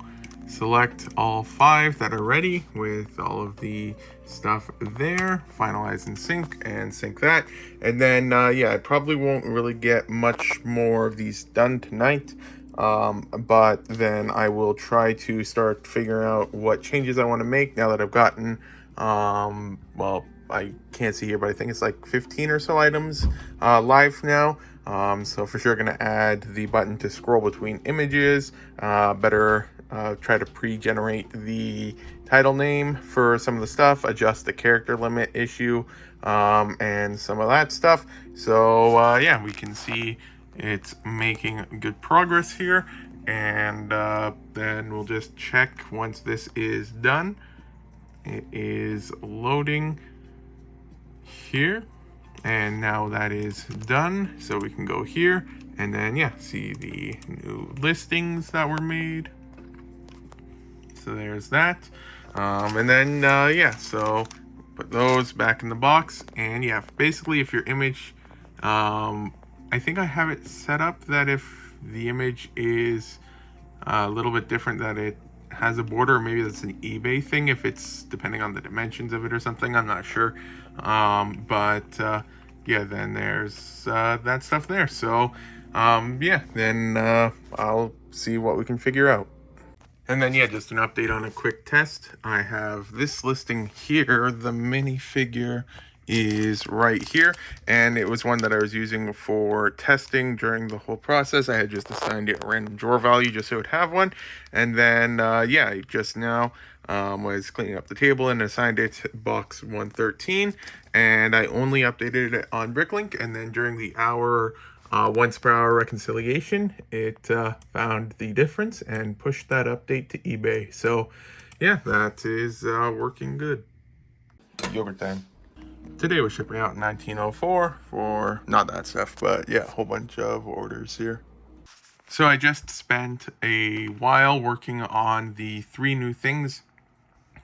select all 5 that are ready with all of the stuff there, finalize and sync that. And then yeah, I probably won't really get much more of these done tonight, but then I will try to start figuring out what changes I want to make now that I've gotten well, I can't see here, but I think it's like 15 or so items live now. So for sure going to add the button to scroll between images, better try to pre-generate the title name for some of the stuff, adjust the character limit issue, and some of that stuff. So yeah, we can see it's making good progress here, and then we'll just check once this is done. It is loading here, and now that is done, so we can go here and then yeah, see the new listings that were made. So there's that, and then yeah, so put those back in the box. And yeah, basically if your image, I think I have it set up that if the image is a little bit different, that it has a border, or maybe that's an eBay thing, if it's depending on the dimensions of it or something, I'm not sure. But yeah, then there's that stuff there. So yeah, then I'll see what we can figure out. And then yeah, just an update on a quick test. I have this listing here. The minifigure is right here, and it was one that I was using for testing during the whole process. I had just assigned it a random drawer value just so it would have one, and then yeah, I just now was cleaning up the table and assigned it box 113, and I only updated it on Bricklink, and then during the hour once per hour reconciliation, it found the difference and pushed that update to eBay. So yeah, that is working good. Yogurt time. Today we're shipping out 1904 for not that stuff, but yeah, a whole bunch of orders here. So I just spent a while working on the 3 new things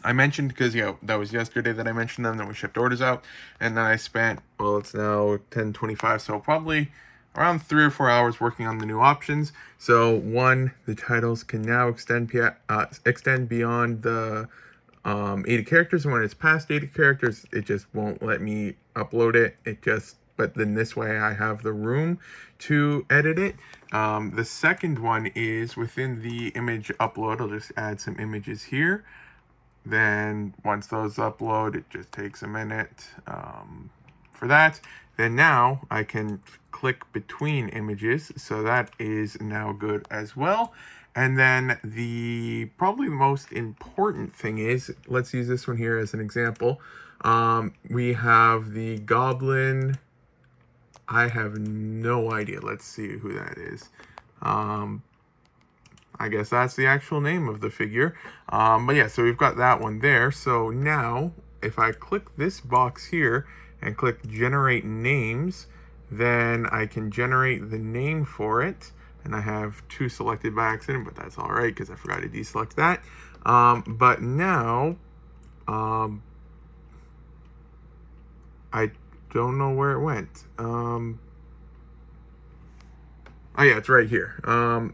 I mentioned, because yeah, that was yesterday that I mentioned them, then we shipped orders out, and then I spent, well, it's now 10:25, so probably around 3 or 4 hours working on the new options. So one, the titles can now extend beyond the 80 characters, and when it's past 80 characters, it just won't let me upload it. But then this way I have the room to edit it. The second one is within the image upload. I'll just add some images here. Then once those upload, it just takes a minute for that. Then now I can click between images, so that is now good as well. And then the probably the most important thing is, let's use this one here as an example. We have the goblin. I have no idea. Let's see who that is. I guess that's the actual name of the figure. But yeah, so we've got that one there. So now if I click this box here and click generate names, then I can generate the name for it. And I have 2 selected by accident, but that's all right because I forgot to deselect that. But now, I don't know where it went. Oh yeah, it's right here.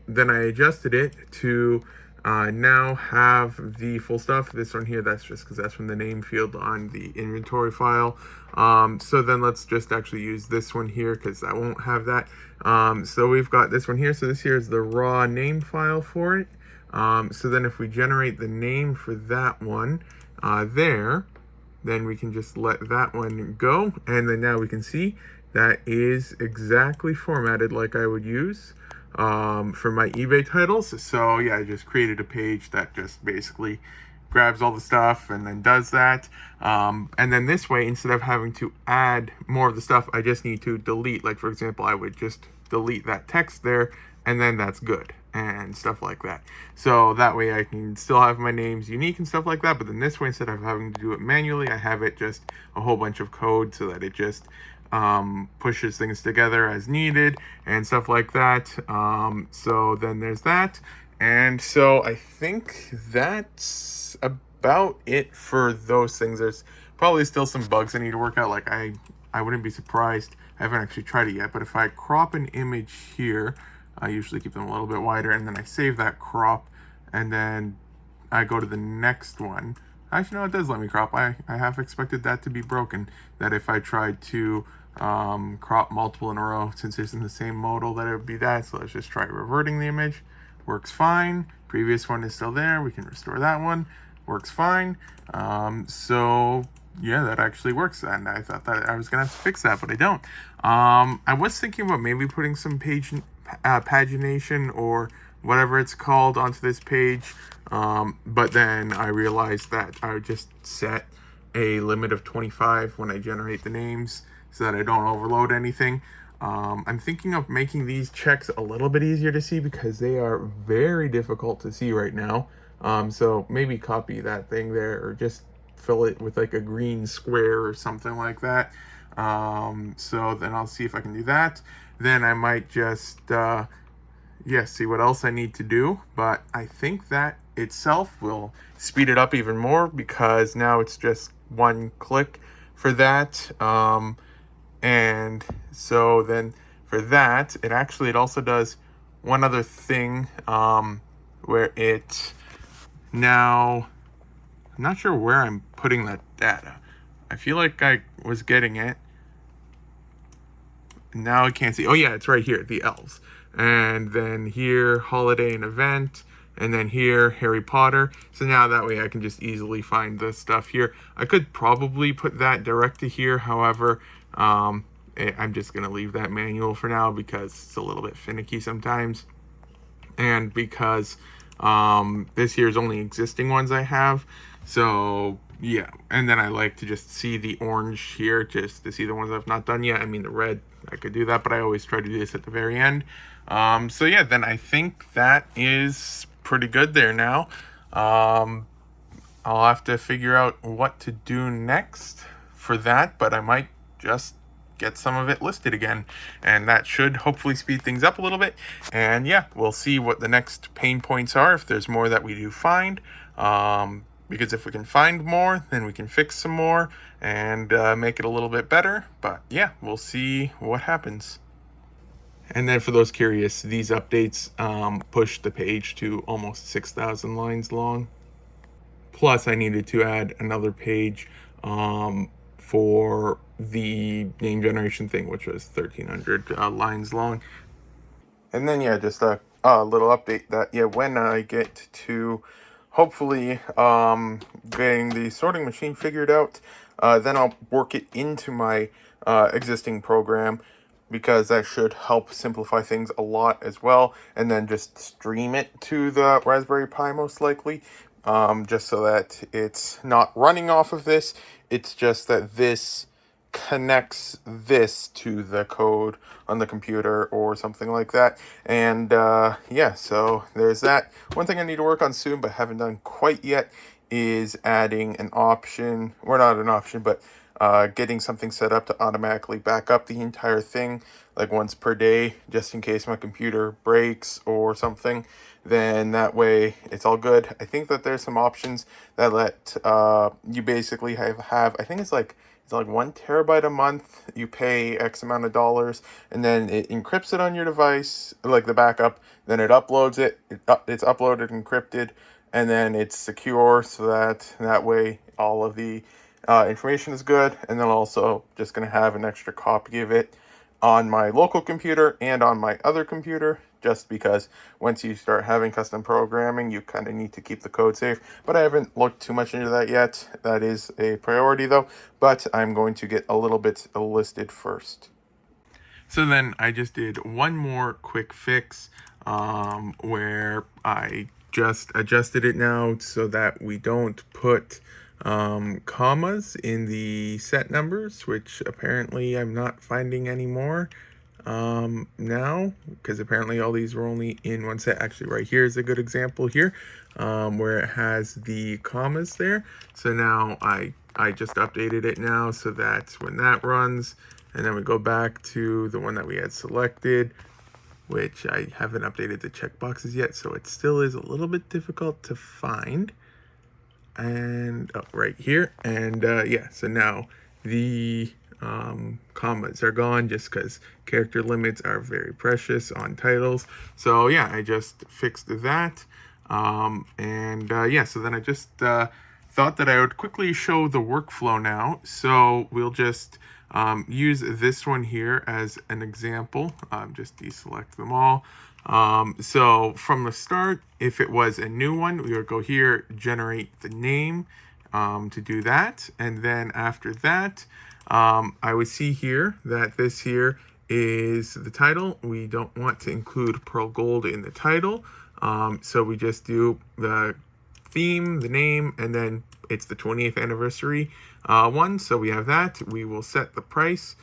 Then I adjusted it to now have the full stuff. This one here, that's just because that's from the name field on the inventory file. So then let's just actually use this one here because I won't have that. So we've got this one here. So this here is the raw name file for it. So then if we generate the name for that one there, then we can just let that one go. And then now we can see that is exactly formatted like I would use for my eBay titles. So yeah, I just created a page that just basically grabs all the stuff and then does that. And then this way, instead of having to add more of the stuff, I just need to delete. Like for example, I would just delete that text there and then that's good and stuff like that. So that way I can still have my names unique and stuff like that. But then this way, instead of having to do it manually, I have it just a whole bunch of code so that it just pushes things together as needed and stuff like that. So then there's that. And so I think that's about it for those things. There's probably still some bugs I need to work out. Like I wouldn't be surprised. I haven't actually tried it yet, but if I crop an image here, I usually keep them a little bit wider and then I save that crop and then I go to the next one. Actually, no, it does let me crop. I have expected that to be broken, that if I tried to crop multiple in a row, since it's in the same modal, that it would be that. So let's just try reverting the image. Works fine. Previous one is still there. We can restore that one. Works fine. So yeah, that actually works. And I thought that I was gonna have to fix that, but I don't. I was thinking about maybe putting some pagination or whatever it's called onto this page, but then I realized that I would just set a limit of 25 when I generate the names so that I don't overload anything. I'm thinking of making these checks a little bit easier to see because they are very difficult to see right now. So maybe copy that thing there or just fill it with like a green square or something like that. So then I'll see if I can do that. Then I might just see what else I need to do. But I think that itself will speed it up even more because now it's just one click for that. And so then for that, it also does one other thing where it now, I'm not sure where I'm putting that data. I feel like I was getting it. Now I can't see. Oh yeah, it's right here, the elves. And then here, holiday and event. And then here, Harry Potter. So now that way I can just easily find the stuff here. I could probably put that direct to here. However, I'm just going to leave that manual for now because it's a little bit finicky sometimes. And because this here is only existing ones I have. So yeah, and then I like to just see the orange here just to see the ones I've not done yet. I mean, the red, I could do that, but I always try to do this at the very end. So yeah, then I think that is pretty good there now. I'll have to figure out what to do next for that, but I might just get some of it listed again, and that should hopefully speed things up a little bit. And yeah, we'll see what the next pain points are, if there's more that we do find, because if we can find more, then we can fix some more and make it a little bit better. But yeah, we'll see what happens. And then for those curious, these updates push the page to almost 6,000 lines long. Plus I needed to add another page for the name generation thing, which was 1,300 lines long. And then yeah, just a little update that when I get to hopefully getting the sorting machine figured out, then I'll work it into my existing program, because that should help simplify things a lot as well, and then just stream it to the Raspberry Pi most likely, just so that it's not running off of this. It's just that this connects this to the code on the computer or something like that. And yeah, so there's that. One thing I need to work on soon but haven't done quite yet is adding an option, or not an option, but getting something set up to automatically back up the entire thing like once per day, just in case my computer breaks or something. Then that way it's all good. I think that there's some options that let you basically have I think it's like 1 terabyte a month. You pay X amount of dollars, and then it encrypts it on your device, like the backup. Then it uploads it. It's uploaded, encrypted, and then it's secure, so that way all of the information is good. And then also just gonna have an extra copy of it on my local computer and on my other computer, just because once you start having custom programming, you kind of need to keep the code safe. But I haven't looked too much into that yet. That is a priority though, but I'm going to get a little bit listed first. So then I just did one more quick fix where I just adjusted it now so that we don't put commas in the set numbers, which apparently I'm not finding anymore now, because apparently all these were only in one set. Actually, right here is a good example here where it has the commas there. So now I just updated it now so that when that runs, and then we go back to the one that we had selected, which I haven't updated the checkboxes yet, so it still is a little bit difficult to find. And right here, and yeah, so now the commas are gone, just because character limits are very precious on titles. So yeah, I just fixed that. And yeah, so then I just thought that I would quickly show the workflow now. So we'll just use this one here as an example. Just deselect them all. So from the start, if it was a new one, we would go here, generate the name to do that. And then after that, I would see here that this here is the title. We don't want to include Pearl Gold in the title. So we just do the theme, the name, and then it's the 20th anniversary one. So we have that. We will set the price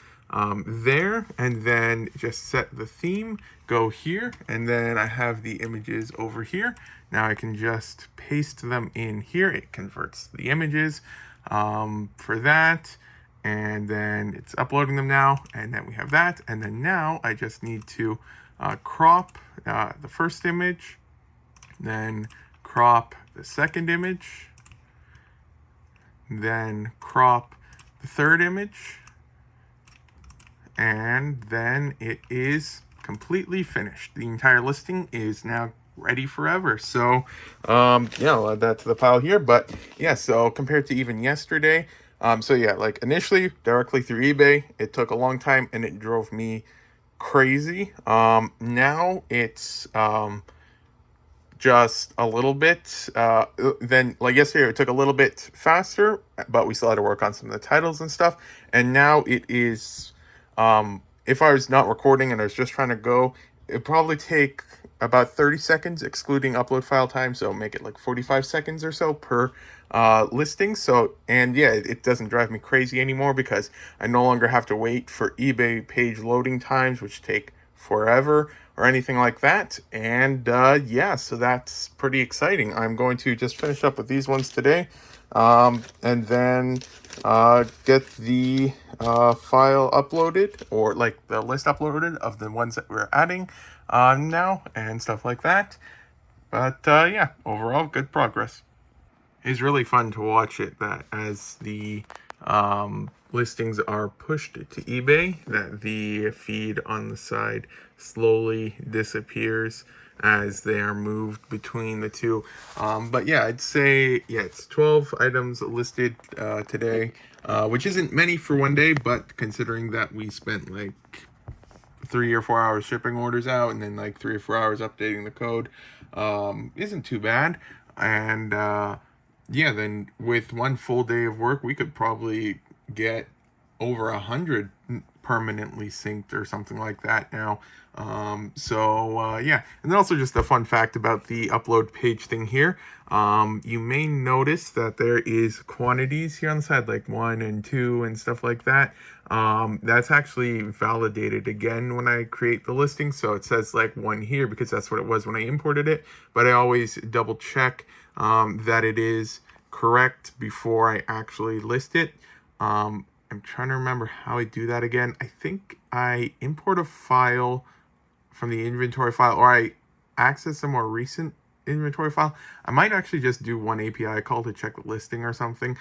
there, and then just set the theme, go here, and then I have the images over here. Now I can just paste them in here. It converts the images for that, and then it's uploading them now, and then we have that. And then now I just need to crop the first image, then crop the second image, then crop the third image, and then it is completely finished. The entire listing is now ready forever. So yeah, I'll add that to the pile here. But yeah, so compared to even yesterday, so yeah, like initially directly through eBay, it took a long time and it drove me crazy. Now it's just a little bit then like yesterday it took a little bit faster, but we still had to work on some of the titles and stuff. And now it is if I was not recording and I was just trying to go, it'd probably take about 30 seconds excluding upload file time, so make it like 45 seconds or so per listing. So, and yeah, it doesn't drive me crazy anymore because I no longer have to wait for eBay page loading times, which take forever or anything like that. And yeah, so that's pretty exciting. I'm going to just finish up with these ones today, and then get the file uploaded, or like the list uploaded of the ones that we're adding now and stuff like that. But yeah, overall good progress. It's really fun to watch it, that as the listings are pushed to eBay, that the feed on the side slowly disappears as they are moved between the two. But yeah, I'd say, yeah, it's 12 items listed today, which isn't many for one day, but considering that we spent like 3 or 4 hours shipping orders out and then like 3 or 4 hours updating the code, isn't too bad. And yeah, then with one full day of work, we could probably get over 100 permanently synced or something like that now. So yeah, and then also just a fun fact about the upload page thing here. You may notice that there is quantities here on the side, like 1 and 2 and stuff like that. That's actually validated again when I create the listing. So it says like 1 here because that's what it was when I imported it. But I always double check that it is correct before I actually list it. I'm trying to remember how I do that again. I think I import a file from the inventory file, or I access a more recent inventory file. I might actually just do one API call to check the listing or something,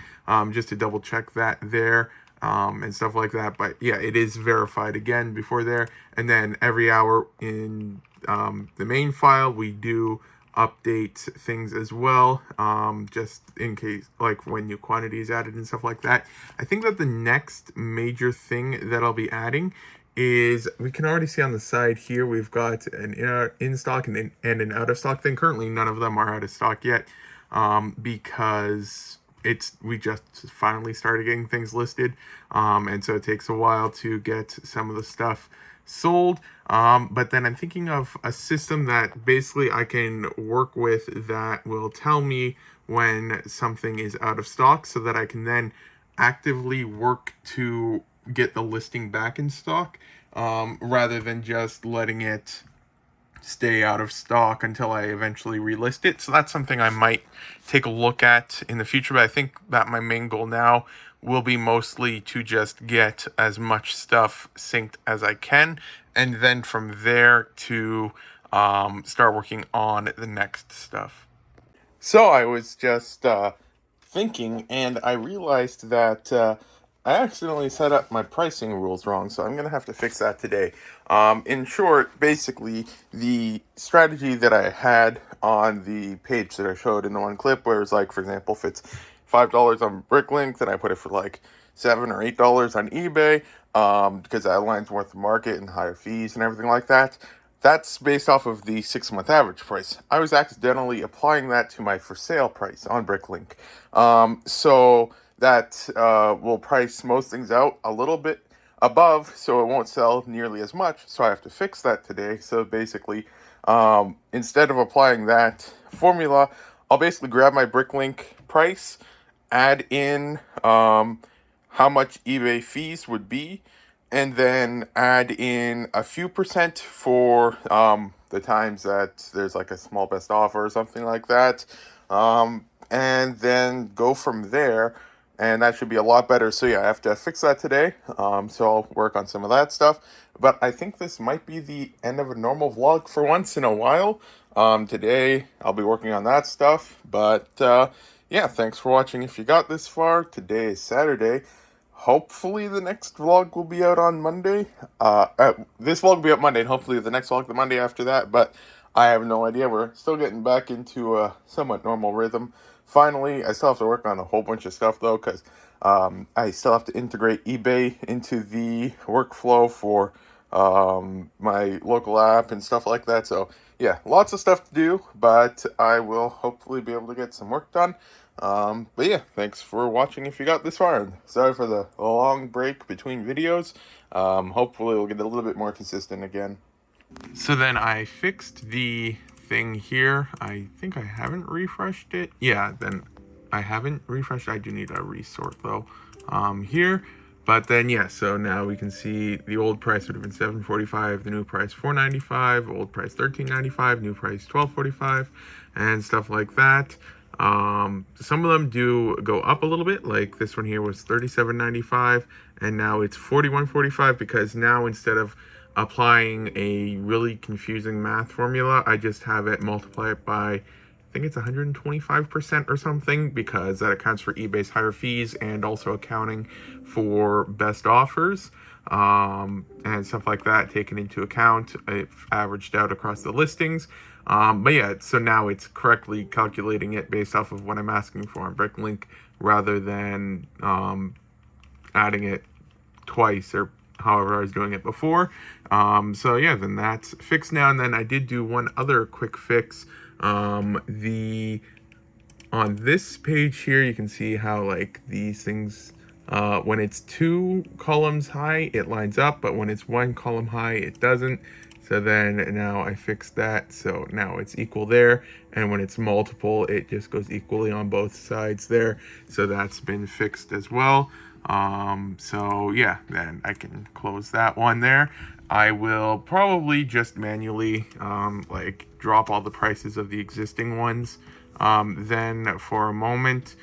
just to double check that there, and stuff like that. But yeah, it is verified again before there. And then every hour in the main file, we do update things as well, just in case, like when new quantity is added and stuff like that. I think that the next major thing that I'll be adding is, we can already see on the side here, we've got an in stock and an out of stock thing. Currently, none of them are out of stock yet, because we just finally started getting things listed, and so it takes a while to get some of the stuff sold. But then I'm thinking of a system that basically I can work with that will tell me when something is out of stock, so that I can then actively work to get the listing back in stock, rather than just letting it stay out of stock until I eventually relist it. So that's something I might take a look at in the future, but I think that my main goal now will be mostly to just get as much stuff synced as I can, and then from there to start working on the next stuff. So I was just thinking, and I realized that I accidentally set up my pricing rules wrong, so I'm going to have to fix that today. In short, basically, the strategy that I had on the page that I showed in the one clip, where it's like, for example, if it's $5 on Bricklink, then I put it for like $7 or $8 on eBay, because that aligns more with the market and higher fees and everything like that. That's based off of the 6-month average price. I was accidentally applying that to my for sale price on Bricklink. So that will price most things out a little bit above, so it won't sell nearly as much. So I have to fix that today. So basically, instead of applying that formula, I'll basically grab my Bricklink price, add in how much eBay fees would be, and then add in a few percent for the times that there's like a small best offer or something like that, and then go from there, and that should be a lot better. So yeah, I have to fix that today, so I'll work on some of that stuff. But I think this might be the end of a normal vlog for once in a while. Today I'll be working on that stuff, but yeah, thanks for watching if you got this far. Today is Saturday. Hopefully the next vlog will be out on Monday. This vlog will be up Monday, and hopefully the next vlog the Monday after that, but I have no idea. We're still getting back into a somewhat normal rhythm. Finally, I still have to work on a whole bunch of stuff though, because I still have to integrate eBay into the workflow for my local app and stuff like that. So yeah, lots of stuff to do, but I will hopefully be able to get some work done. But yeah, thanks for watching if you got this far. Sorry for the long break between videos. Hopefully we'll get a little bit more consistent again. So then I fixed the thing here. I think I haven't refreshed it. Yeah, then I haven't refreshed. I do need a resort though, here. But then yeah, so now we can see the old price would have been $7.45, the new price $4.95, old price $13.95, new price $12.45, and stuff like that. Some of them do go up a little bit, like this one here was $37.95, and now it's $41.45, because now instead of applying a really confusing math formula, I just have it multiply it by, I think it's 125% or something, because that accounts for eBay's higher fees and also accounting for best offers, and stuff like that taken into account. It averaged out across the listings. But yeah, so now it's correctly calculating it based off of what I'm asking for on Bricklink, rather than adding it twice or however I was doing it before. So yeah, then that's fixed now. And then I did do one other quick fix. On this page here, you can see how like these things, when it's 2 columns high, it lines up, but when it's 1 column high, it doesn't. So then now I fixed that, so now it's equal there, and when it's multiple, it just goes equally on both sides there. So that's been fixed as well. So yeah, then I can close that one there. I will probably just manually like drop all the prices of the existing ones then for a moment,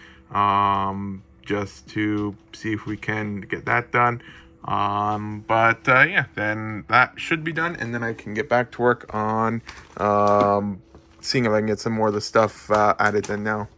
just to see if we can get that done. Yeah, then that should be done, and then I can get back to work on seeing if I can get some more of the stuff added in now.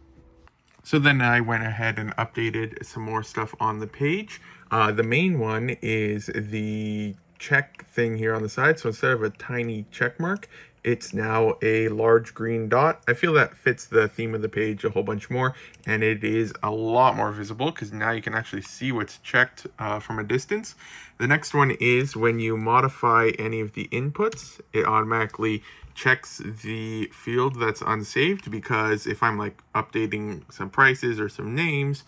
So then I went ahead and updated some more stuff on the page. The main one is the check thing here on the side. So instead of a tiny check mark, it's now a large green dot. I feel that fits the theme of the page a whole bunch more, and it is a lot more visible because now you can actually see what's checked from a distance. The next one is when you modify any of the inputs, it automatically checks the field that's unsaved, because if I'm like updating some prices or some names,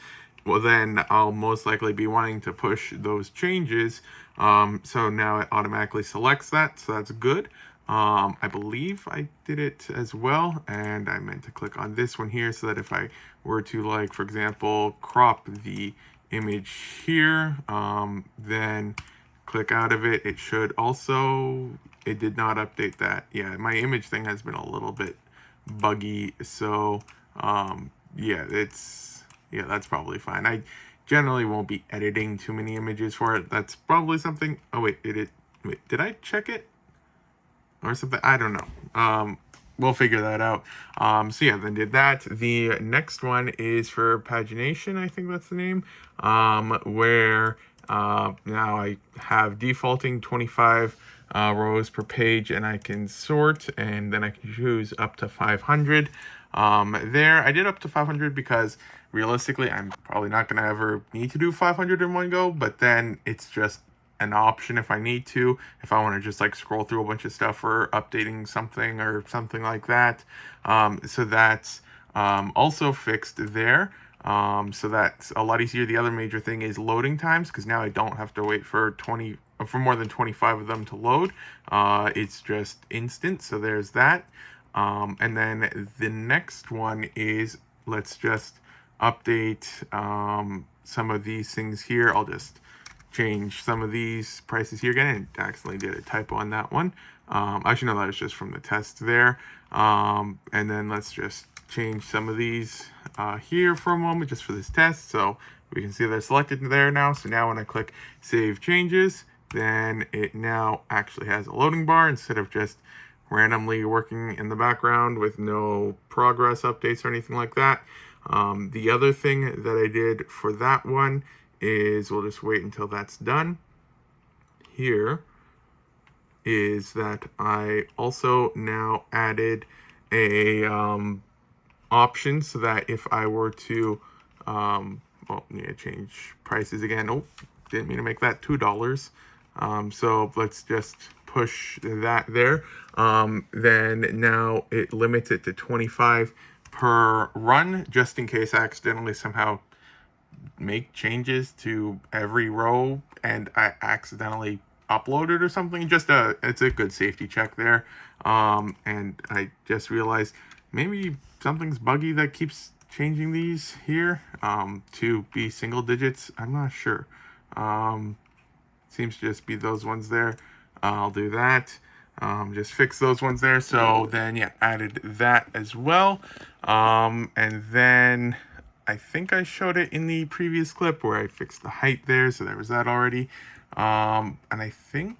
well, then I'll most likely be wanting to push those changes. So now it automatically selects that, so that's good. I believe I did it as well, and I meant to click on this one here so that if I were to, like, for example, crop the image here, then click out of it, it should also, it did not update that. Yeah, my image thing has been a little bit buggy, so yeah, that's probably fine. I generally won't be editing too many images for it. That's probably something. Oh wait, wait, did I check it or something? I don't know. We'll figure that out. So yeah, then did that. The next one is for pagination, I think that's the name, where now I have defaulting 25 rows per page, and I can sort, and then I can choose up to 500. There, I did up to 500 because realistically, I'm probably not going to ever need to do 500 in one go, but then it's just an option if I need to, if I want to just like scroll through a bunch of stuff or updating something or something like that. So that's also fixed there. So that's a lot easier. The other major thing is loading times, because now I don't have to wait for more than 25 of them to load. It's just instant, so there's that. And then the next one is, let's just update some of these things here. I'll just change some of these prices here again. I accidentally did a typo on that one. Actually, no, that was just from the test there. And then let's just change some of these here for a moment, just for this test. So we can see they're selected there now. So now when I click Save Changes, then it now actually has a loading bar instead of just randomly working in the background with no progress updates or anything like that. The other thing that I did for that one is, we'll just wait until that's done. Here is that I also now added a option so that if I were to, change prices again. Oh, didn't mean to make that $2. So let's just push that there. Then now it limits it to 25 per run, just in case I accidentally somehow make changes to every row and I accidentally upload it or something. It's a good safety check there. And I just realized maybe something's buggy that keeps changing these here to be single digits. I'm not sure. Seems to just be those ones there. I'll do that. Just fix those ones there. So then, yeah, added that as well. And then I think I showed it in the previous clip where I fixed the height there. So there was that already. And I think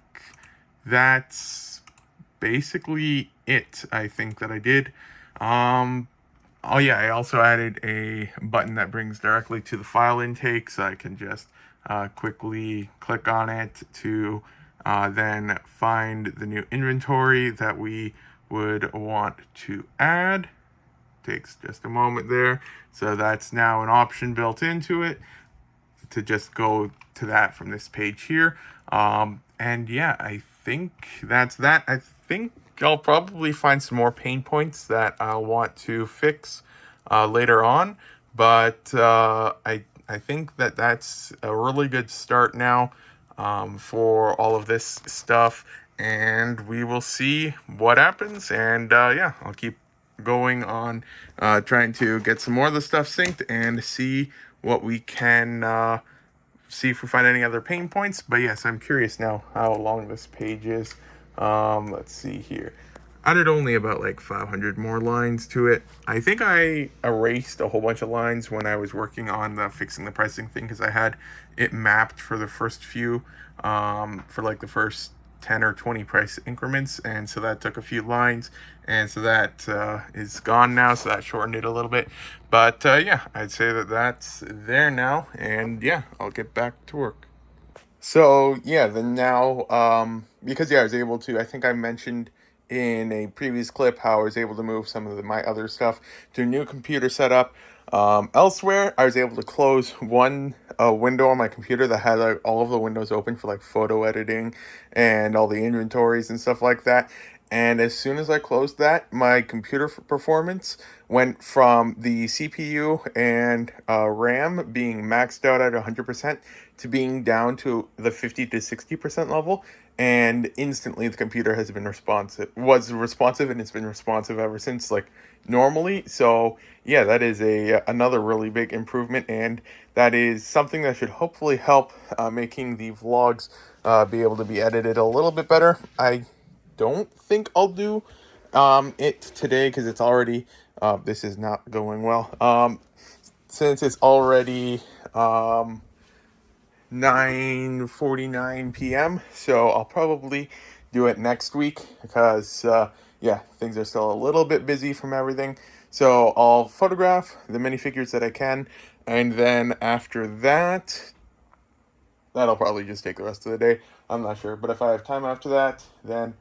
that's basically it, I think, that I did. Oh yeah, I also added a button that brings directly to the file intake, so I can just quickly click on it to then find the new inventory that we would want to add. Takes just a moment there. So that's now an option built into it to just go to that from this page here. And yeah, I think that's that. I think I'll probably find some more pain points that I'll want to fix later on. But I think that that's a really good start now for all of this stuff. And we will see what happens. And yeah, I'll keep going on trying to get some more of the stuff synced and see what we can see if we find any other pain points. But yes, I'm curious now how long this page is. Let's see here. added only about like 500 more lines to it. I think I erased a whole bunch of lines when I was working on the fixing the pricing thing because I had it mapped for the first few, for like the first 10 or 20 price increments, and so that took a few lines, and so that is gone now, so that shortened it a little bit. But yeah, I'd say that that's there now, and yeah, I'll get back to work. So yeah, then now, because yeah, I was able to. I think I mentioned in a previous clip how I was able to move some of my other stuff to a new computer setup. Elsewhere, I was able to close one window on my computer that had like all of the windows open for like photo editing and all the inventories and stuff like that. And as soon as I closed that, my computer performance went from the CPU and RAM being maxed out at 100% to being down to the 50 to 60% level. And instantly the computer has been was responsive, and it's been responsive ever since, like normally. So yeah, that is another really big improvement, and that is something that should hopefully help making the vlogs be able to be edited a little bit better. I don't think I'll do it today because it's already this is not going well. Since it's already 9:49 p.m. So I'll probably do it next week because yeah, things are still a little bit busy from everything. So I'll photograph the minifigures that I can, and then after that, that'll probably just take the rest of the day. I'm not sure, but if I have time after that, then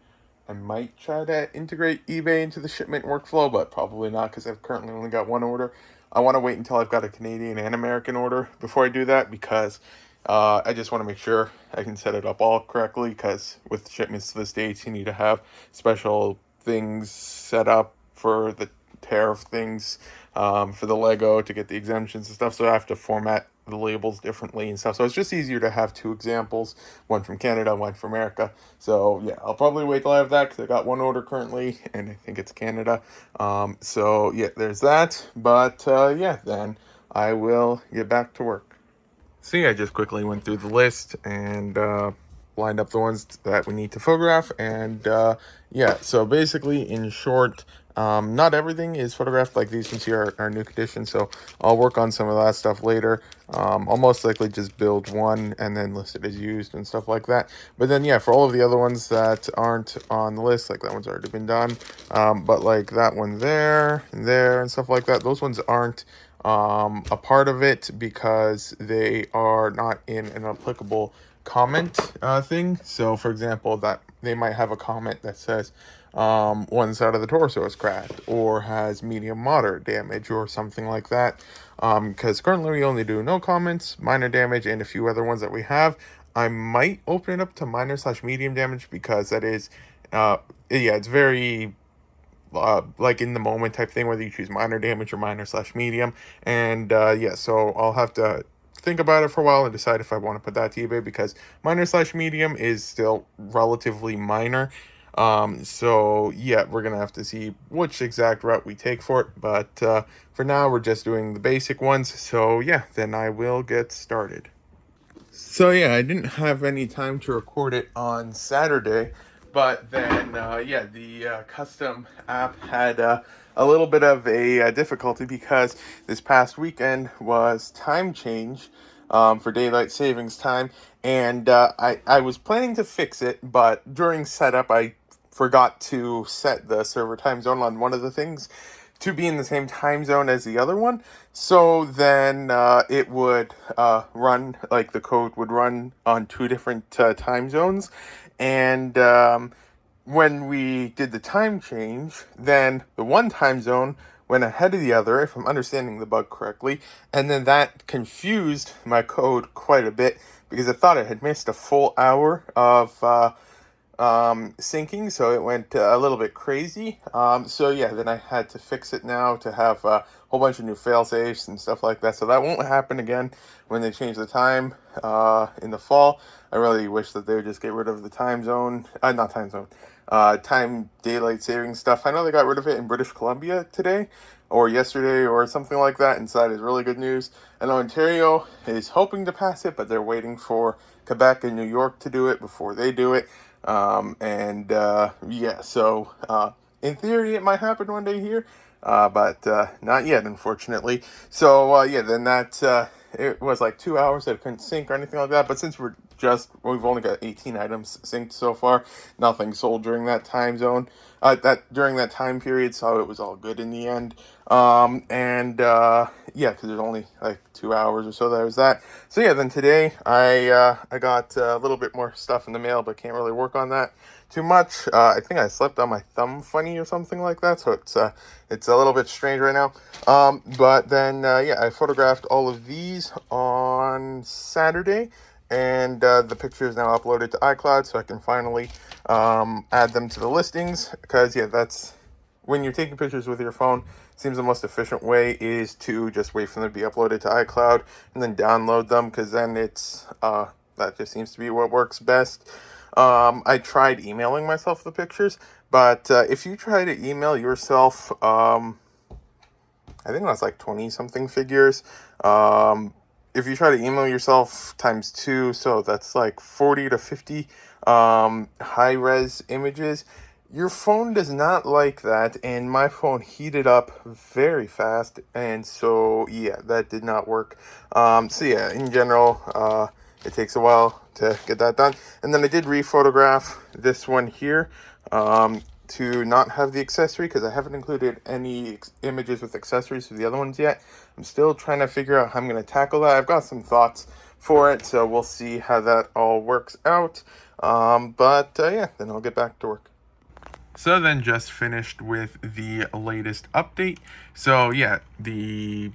I might try to integrate eBay into the shipment workflow, but probably not because I've currently only got one order. I want to wait until I've got a Canadian and American order before I do that because I just want to make sure I can set it up all correctly because with shipments to the States, you need to have special things set up for the tariff things, for the Lego to get the exemptions and stuff. So I have to format the labels differently and stuff. So it's just easier to have two examples, one from Canada, one from America. So yeah, I'll probably wait till I have that because I got one order currently, and I think it's Canada. So yeah, there's that. But yeah, then I will get back to work. So yeah, I just quickly went through the list and lined up the ones that we need to photograph. And yeah, so basically, in short, not everything is photographed. Like these ones here are new conditions, so I'll work on some of that stuff later. I'll most likely just build one and then list it as used and stuff like that. But then yeah, for all of the other ones that aren't on the list, like that one's already been done. But like that one there and stuff like that, those ones aren't a part of it because they are not in an applicable comment thing. So for example, that they might have a comment that says one side of the torso is cracked or has medium moderate damage or something like that. Because currently we only do no comments, minor damage, and a few other ones that we have. I might open it up to minor/medium damage because that is yeah, it's very like in the moment type thing, whether you choose minor damage or minor/medium. And yeah, so I'll have to think about it for a while and decide if I want to put that to eBay because minor/medium is still relatively minor. So yeah, we're gonna have to see which exact route we take for it. But for now, we're just doing the basic ones. So yeah, then I will get started. So yeah, I didn't have any time to record it on Saturday, but then yeah, the custom app had a little bit of a difficulty because this past weekend was time change for daylight savings time, and I was planning to fix it, but during setup I forgot to set the server time zone on one of the things to be in the same time zone as the other one. So then it would run, like the code would run on two different time zones. And when we did the time change, then the one time zone went ahead of the other, if I'm understanding the bug correctly. And then that confused my code quite a bit because I thought it had missed a full hour of syncing, so it went a little bit crazy. So yeah, then I had to fix it now to have a whole bunch of new fail safes and stuff like that. So that won't happen again when they change the time in the fall. I really wish that they would just get rid of the time zone, not time zone, time daylight saving stuff. I know they got rid of it in British Columbia today or yesterday or something like that, and so that is really good news. I know Ontario is hoping to pass it, but they're waiting for Quebec and New York to do it before they do it. And yeah, so in theory, it might happen one day here, but not yet, unfortunately. So yeah, then that it was like 2 hours that it couldn't sync or anything like that. But since we've only got 18 items synced so far, nothing sold during that time zone, that during that time period. So it was all good in the end. And yeah, because there's only like 2 hours or so that was that. So yeah, then today I got a little bit more stuff in the mail, but can't really work on that too much. I think I slept on my thumb funny or something like that, so it's a little bit strange right now. But then yeah, I photographed all of these on Saturday, and the picture is now uploaded to iCloud, so I can finally add them to the listings. Because yeah, that's when you're taking pictures with your phone. Seems the most efficient way is to just wait for them to be uploaded to iCloud and then download them, because then it's that just seems to be what works best. I tried emailing myself the pictures, but if you try to email yourself, I think that's like 20 something figures. If you try to email yourself times two, so that's like 40 to 50 high res images. Your phone does not like that, and my phone heated up very fast, and so yeah, that did not work. So yeah, in general, it takes a while to get that done. And then I did rephotograph this one here to not have the accessory, because I haven't included any images with accessories for the other ones yet. I'm still trying to figure out how I'm going to tackle that. I've got some thoughts for it, so we'll see how that all works out. But yeah, then I'll get back to work. So then just finished with the latest update. So yeah, the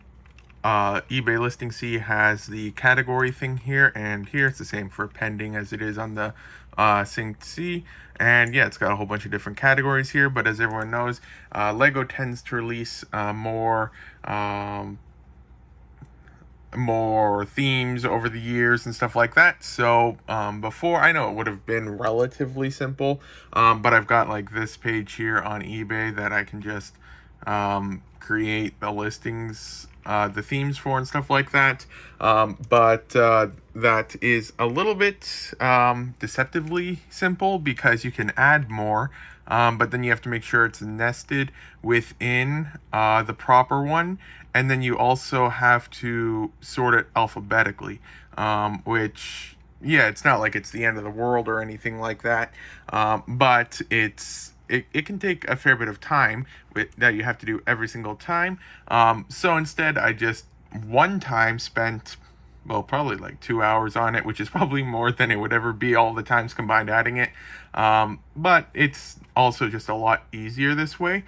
eBay listing C has the category thing here, and here it's the same for pending as it is on the synced C. And yeah, it's got a whole bunch of different categories here, but as everyone knows, Lego tends to release more themes over the years and stuff like that. So before, I know it would have been relatively simple, but I've got like this page here on eBay that I can just create the listings, the themes for and stuff like that. But that is a little bit deceptively simple, because you can add more, but then you have to make sure it's nested within the proper one. And then you also have to sort it alphabetically, which, yeah, it's not like it's the end of the world or anything like that, but it can take a fair bit of time that you have to do every single time. So instead, I just one time spent, well, probably like 2 hours on it, which is probably more than it would ever be all the times combined adding it. But it's also just a lot easier this way.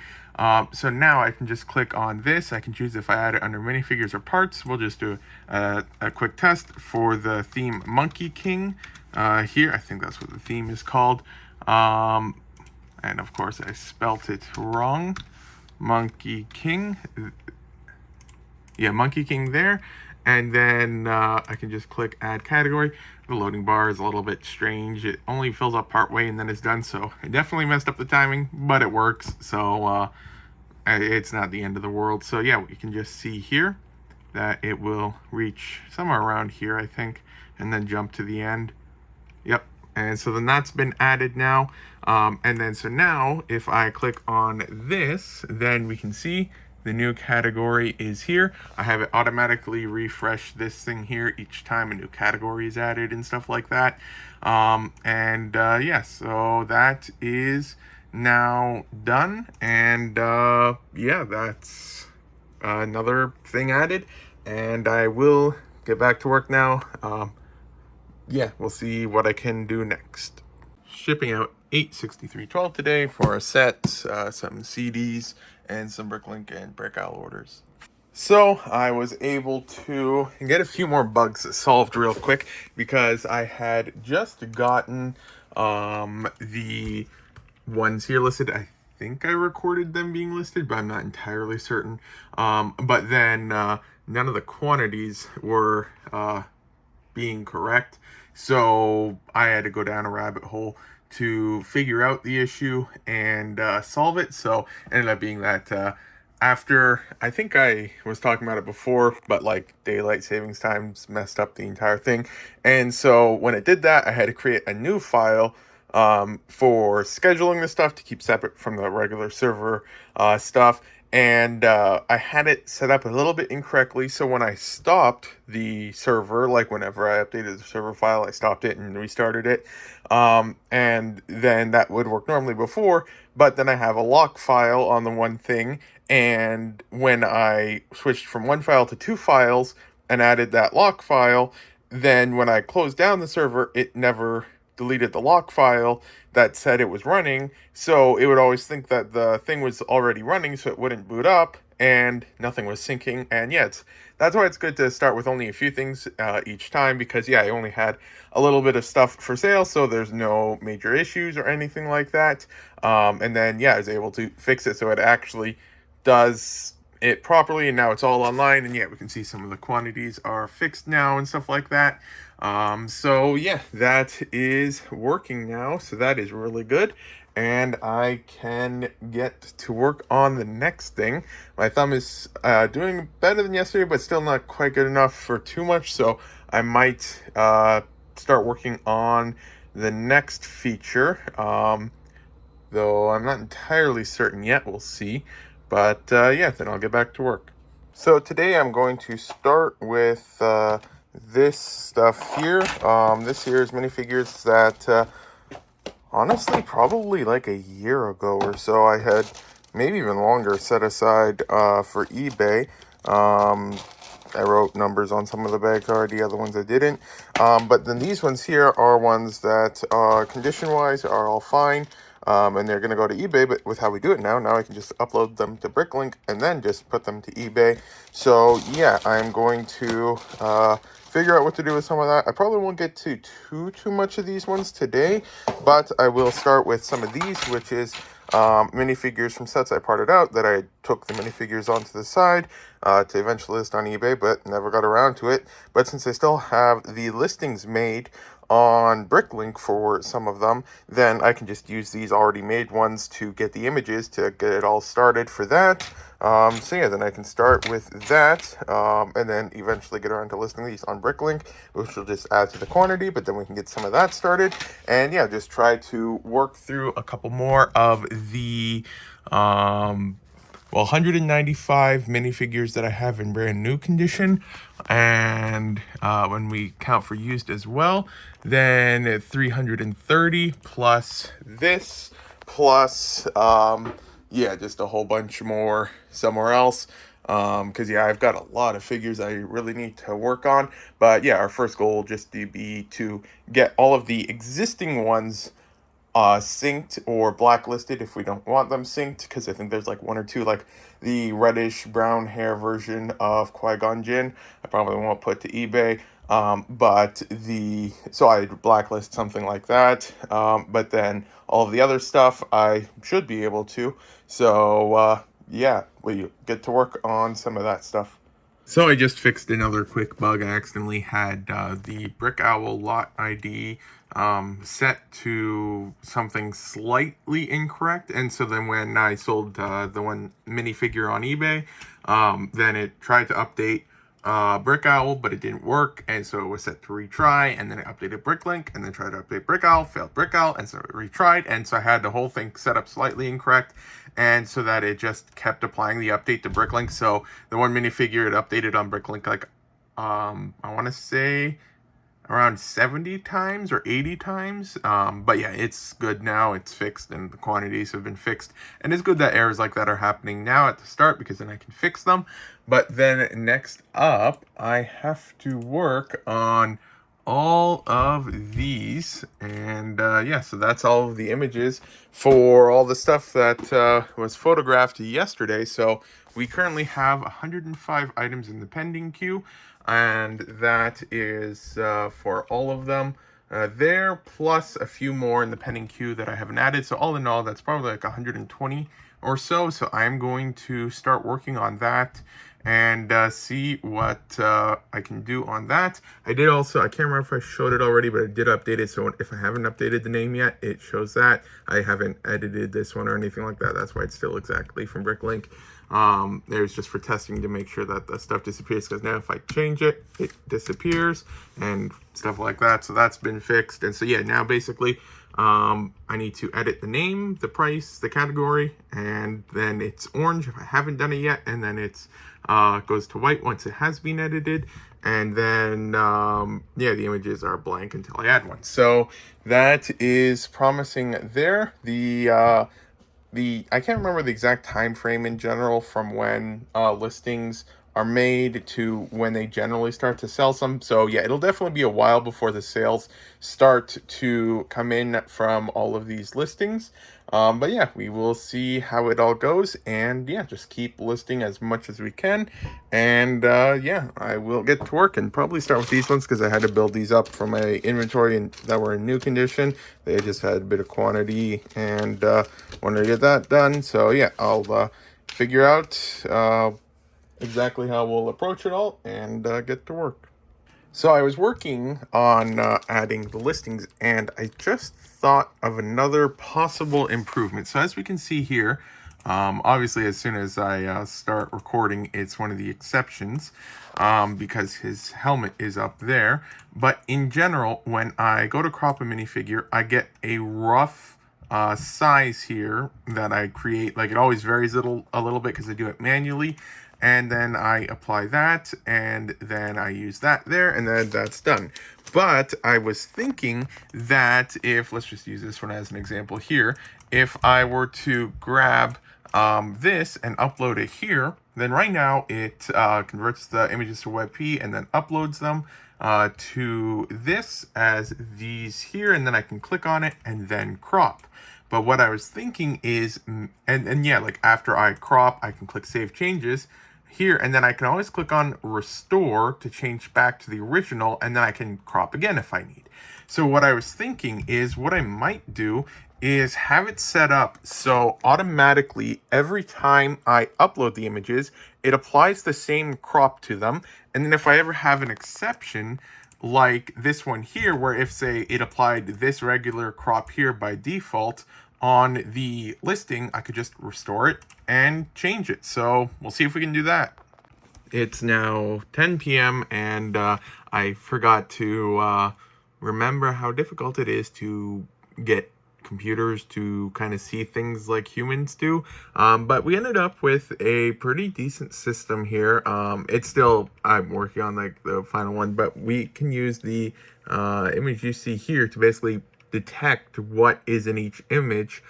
So now I can just click on this. I can choose if I add it under minifigures or parts. We'll just do a quick test for the theme Monkey King here. I think that's what the theme is called. And of course I spelt it wrong. Monkey King. Yeah, Monkey King there. And then I can just click add category. The loading bar is a little bit strange. It only fills up part way and then it's done. So it definitely messed up the timing, but it works. So it's not the end of the world. So yeah, we can just see here that it will reach somewhere around here, I think, and then jump to the end. Yep. And so then that's been added now. And then so now if I click on this, then we can see the new category is here. I have it automatically refresh this thing here each time a new category is added and stuff like that. Yeah, so that is now done. And yeah, that's another thing added. And I will get back to work now. Yeah, we'll see what I can do next. Shipping out 86312 today for a set, some CDs, and some Bricklink and Brick Owl orders. So I was able to get a few more bugs solved real quick, because I had just gotten the ones here listed. I think I recorded them being listed, but I'm not entirely certain. But then none of the quantities were being correct. So I had to go down a rabbit hole to figure out the issue and solve it. So it ended up being that after, I think I was talking about it before, but like daylight savings times messed up the entire thing. And so when it did that, I had to create a new file for scheduling the stuff to keep separate from the regular server stuff. And I had it set up a little bit incorrectly. So when I stopped the server, like whenever I updated the server file, I stopped it and restarted it. And then that would work normally before, but then I have a lock file on the one thing. And when I switched from one file to two files and added that lock file, then when I closed down the server, it never deleted the lock file that said it was running. So it would always think that the thing was already running, so it wouldn't boot up and nothing was syncing. And yeah, that's why it's good to start with only a few things each time, because yeah, I only had a little bit of stuff for sale, so there's no major issues or anything like that. And then yeah, I was able to fix it so it actually does it properly, and now it's all online. And yeah, we can see some of the quantities are fixed now and stuff like that. So yeah, that is working now, so that is really good, and I can get to work on the next thing. My thumb is doing better than yesterday, but still not quite good enough for too much, so I might start working on the next feature, though I'm not entirely certain yet. We'll see. But yeah, then I'll get back to work. So today I'm going to start with this stuff here. This here is minifigures that honestly probably like a year ago or so I had, maybe even longer, set aside for eBay. I wrote numbers on some of the bags already, other ones I didn't. But then these ones here are ones that condition-wise are all fine. And they're going to go to eBay, but with how we do it now I can just upload them to Bricklink and then just put them to eBay. So yeah, I'm going to figure out what to do with some of that. I probably won't get to too much of these ones today, but I will start with some of these, which is minifigures from sets I parted out that I took the minifigures onto the side to eventually list on eBay, but never got around to it. But since I still have the listings made on Bricklink for some of them, then I can just use these already made ones to get the images to get it all started for that. So yeah, then I can start with that, and then eventually get around to listing these on Bricklink, which will just add to the quantity, but then we can get some of that started. And yeah, just try to work through a couple more of the 195 minifigures that I have in brand new condition, and when we count for used as well, then 330 plus this, plus yeah, just a whole bunch more somewhere else, because yeah, I've got a lot of figures I really need to work on. But yeah, our first goal will just to be to get all of the existing ones synced or blacklisted if we don't want them synced, because I think there's like one or two, like the reddish brown hair version of Qui-Gon Jinn I probably won't put to eBay, but so I'd blacklist something like that, but then all of the other stuff I should be able to. So yeah, we get to work on some of that stuff. So I just fixed another quick bug. I accidentally had the Brick Owl lot ID set to something slightly incorrect, and so then when I sold the one minifigure on eBay, then it tried to update Brick Owl, but it didn't work, and so it was set to retry, and then it updated Bricklink, and then tried to update Brick Owl, failed Brick Owl, and so it retried, and so I had the whole thing set up slightly incorrect, and so that it just kept applying the update to Bricklink. So the one minifigure, it updated on Bricklink like I want to say around 70 times or 80 times, but yeah, it's good now. It's fixed and the quantities have been fixed, and it's good that errors like that are happening now at the start, because then I can fix them. But then next up, I have to work on all of these, and yeah, so that's all of the images for all the stuff that was photographed yesterday. So we currently have 105 items in the pending queue, and that is for all of them there, plus a few more in the pending queue that I haven't added. So all in all, that's probably like 120 or so. So I'm going to start working on that and see what I can do on that. I did also, I can't remember if I showed it already, but I did update it. So if I haven't updated the name yet, it shows that. I haven't edited this one or anything like that. That's why it's still exactly from Bricklink. There's just for testing to make sure that the stuff disappears, because now if I change it, it disappears and stuff like that. So that's been fixed. And so yeah, now basically I need to edit the name, the price, the category, and then it's orange if I haven't done it yet, and then it's goes to white once it has been edited, and then yeah, the images are blank until I add one. So that is promising there. The I can't remember the exact time frame in general from when listings are made to when they generally start to sell some. So yeah, it'll definitely be a while before the sales start to come in from all of these listings. But yeah, we will see how it all goes, and yeah, just keep listing as much as we can. And yeah, I will get to work and probably start with these ones because I had to build these up from my inventory and that were in new condition. They just had a bit of quantity and wanted to get that done. So yeah, I'll figure out exactly how we'll approach it all and get to work. So I was working on adding the listings, and I just thought of another possible improvement. So as we can see here, obviously as soon as I start recording, it's one of the exceptions because his helmet is up there. But in general, when I go to crop a minifigure, I get a rough size here that I create. Like, it always varies a little bit because I do it manually, and then I apply that, and then I use that there, and then that's done. But I was thinking that if, let's just use this one as an example here, if I were to grab this and upload it here, then right now it converts the images to WebP and then uploads them to this as these here, and then I can click on it and then crop. But what I was thinking is, and yeah, like after I crop, I can click Save Changes here, and then I can always click on Restore to change back to the original, and then I can crop again if I need. So what I was thinking is, what I might do is have it set up so automatically every time I upload the images, it applies the same crop to them. And then if I ever have an exception, like this one here, where if, say, it applied this regular crop here by default on the listing, I could just restore it and change it. So we'll see if we can do that. It's now 10 p.m. and I forgot to remember how difficult it is to get computers to kind of see things like humans do. But we ended up with a pretty decent system here. It's still, I'm working on like the final one, but we can use the image you see here to basically detect what is in each image.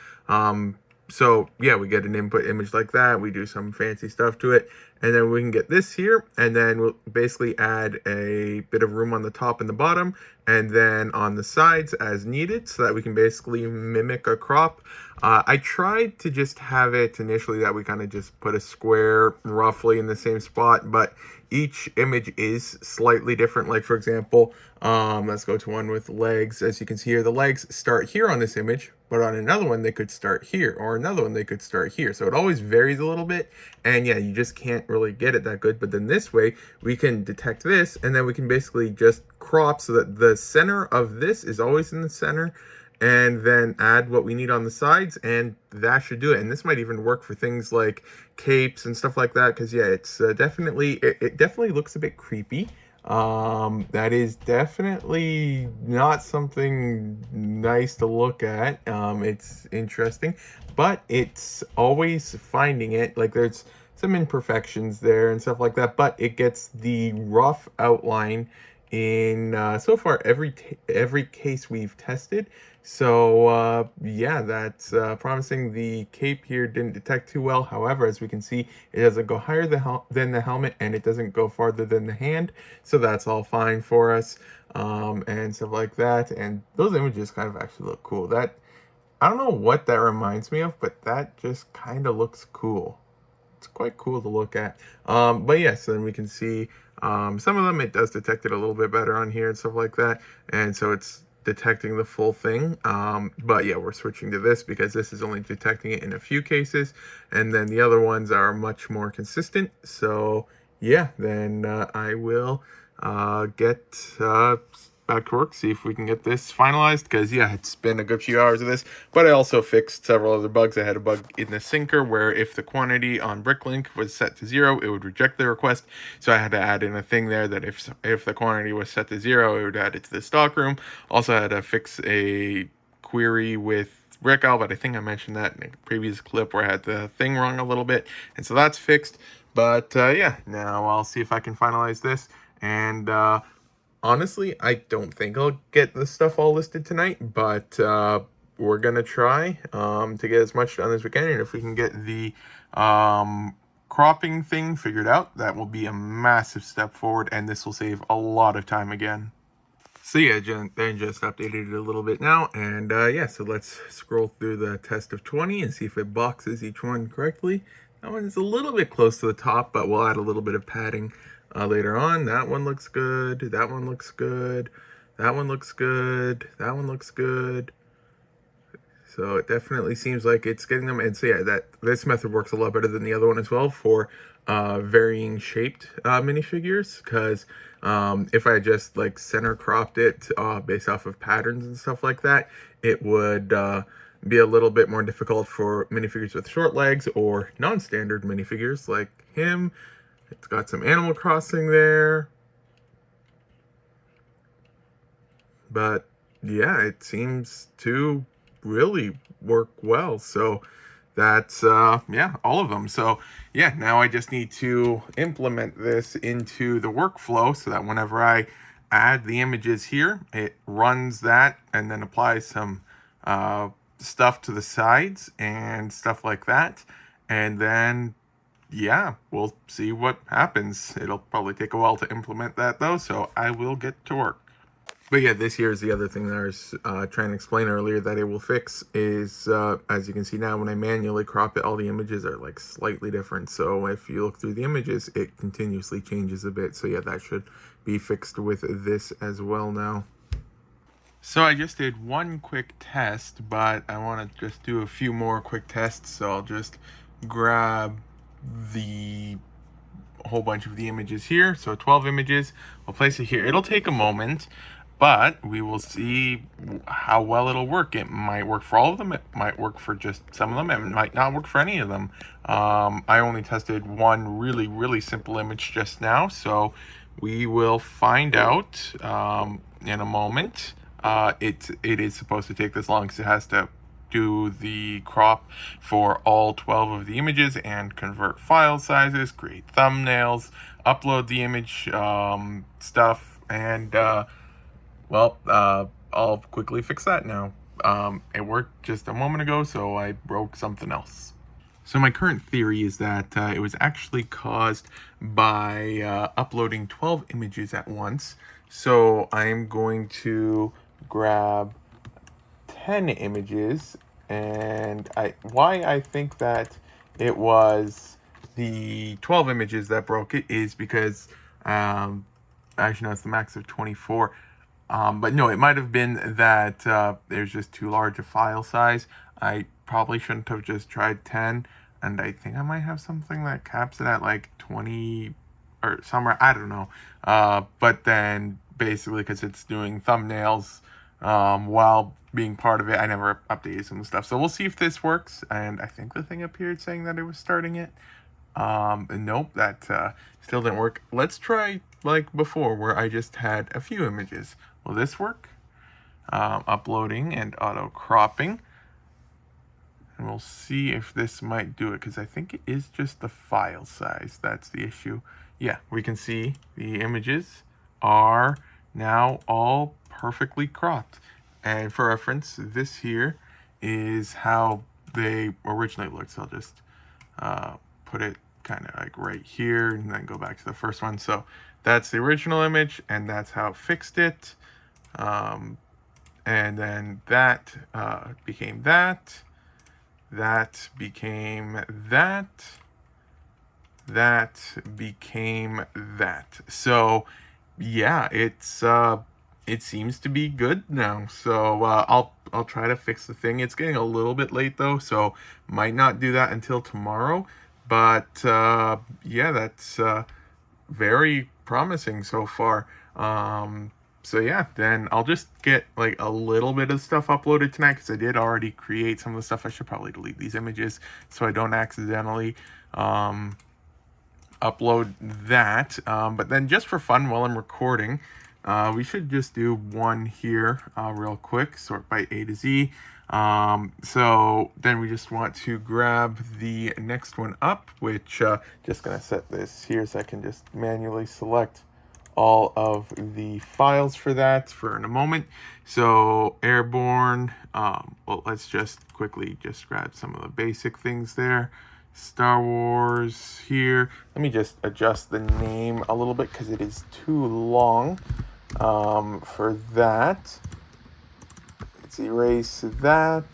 So yeah, we get an input image like that, we do some fancy stuff to it, and then we can get this here, and then we'll basically add a bit of room on the top and the bottom, and then on the sides as needed, so that we can basically mimic a crop. I tried to just have it initially that we kind of just put a square roughly in the same spot, but each image is slightly different. Like, for example, let's go to one with legs. As you can see here, the legs start here on this image, but on another one they could start here, or another one they could start here. So it always varies a little bit, and yeah, you just can't really get it that good. But then this way we can detect this, and then we can basically just crop so that the center of this is always in the center, and then add what we need on the sides, and that should do it. And this might even work for things like capes and stuff like that, because yeah, it's definitely, it definitely looks a bit creepy. That is definitely not something nice to look at. It's interesting, but it's always finding it. Like, there's some imperfections there and stuff like that, but it gets the rough outline in so far every case we've tested. So yeah, that's promising. The cape here didn't detect too well. However, as we can see, it doesn't go higher than the helmet, and it doesn't go farther than the hand. So that's all fine for us, and stuff like that. And those images kind of actually look cool. That, I don't know what that reminds me of, but that just kind of looks cool. It's quite cool to look at. But yes, then we can see some of them, it does detect it a little bit better on here and stuff like that. And so it's detecting the full thing. But yeah, we're switching to this because this is only detecting it in a few cases. And then the other ones are much more consistent. So yeah, then I will get back to work, see if we can get this finalized, because yeah, it's been a good few hours of this. But I also fixed several other bugs. I had a bug in the sinker where if the quantity on Bricklink was set to 0, it would reject the request. So I had to add in a thing there that if the quantity was set to 0, it would add it to the stock room. Also had to fix a query with Rick but I think I mentioned that in a previous clip where I had the thing wrong a little bit, and so that's fixed. But yeah, now I'll see if I can finalize this, and honestly, I don't think I'll get this stuff all listed tonight, but we're gonna try to get as much done as we can, and if we can get the cropping thing figured out, that will be a massive step forward, and this will save a lot of time again. So yeah, then just updated it a little bit now, and yeah, so let's scroll through the test of 20 and see if it boxes each one correctly. That one's a little bit close to the top, but we'll add a little bit of padding later on. That one looks good, that one looks good, that one looks good, that one looks good. So it definitely seems like it's getting them, and so yeah, this method works a lot better than the other one as well for varying shaped minifigures, because if I just like center cropped it based off of patterns and stuff like that, it would be a little bit more difficult for minifigures with short legs or non-standard minifigures like him. It's got some Animal Crossing there, but yeah, it seems to really work well. So that's yeah, all of them. So yeah, now I just need to implement this into the workflow so that whenever I add the images here, it runs that and then applies some stuff to the sides and stuff like that, and then yeah, we'll see what happens. It'll probably take a while to implement that though, so I will get to work. But yeah, this here is the other thing that I was trying to explain earlier that it will fix is, as you can see now, when I manually crop it, all the images are like slightly different. So if you look through the images, it continuously changes a bit. So yeah, that should be fixed with this as well now. So I just did one quick test, but I want to just do a few more quick tests. So I'll just grab the whole bunch of the images here. So 12 images, we'll place it here. It'll take a moment, but we will see how well it'll work. It might work for all of them. It might work for just some of them. It might not work for any of them. I only tested one really simple image just now, so we will find out in a moment. It is supposed to take this long because it has to do the crop for all 12 of the images and convert file sizes, create thumbnails, upload the image stuff, and well, I'll quickly fix that now. It worked just a moment ago, so I broke something else. So my current theory is that it was actually caused by uploading 12 images at once. So I'm going to grab 10 images, and why I think that it was the 12 images that broke it is because actually no, it's the max of 24. But no, it might have been that there's just too large a file size. I probably shouldn't have just tried 10, and I think I might have something that caps it at like 20 or somewhere, I don't know. But then basically because it's doing thumbnails while being part of it, I never updated some stuff. So we'll see if this works, and I think the thing appeared saying that it was starting it. Nope, that still didn't work. Let's try like before where I just had a few images. Will this work? Uploading and auto cropping, and we'll see if this might do it, because I think it is just the file size that's the issue. Yeah, we can see the images are now all perfectly cropped, and for reference, this here is how they originally looked. So I'll just put it kind of like right here and then go back to the first one. So that's the original image, and that's how it fixed it. And then that became that, that became that, that became that. So yeah, it seems to be good now. So I'll try to fix the thing. It's getting a little bit late though, so might not do that until tomorrow. But yeah, that's very promising so far. So yeah, then I'll just get like a little bit of stuff uploaded tonight, because I did already create some of the stuff. I should probably delete these images so I don't accidentally upload that. But then just for fun while I'm recording, We should just do one here real quick, sort by A to Z. So then we just want to grab the next one up, which just gonna set this here so I can just manually select all of the files for that for in a moment. So airborne, well, let's just quickly just grab some of the basic things there. Star Wars here. Let me just adjust the name a little bit because it is too long for that. Let's erase that.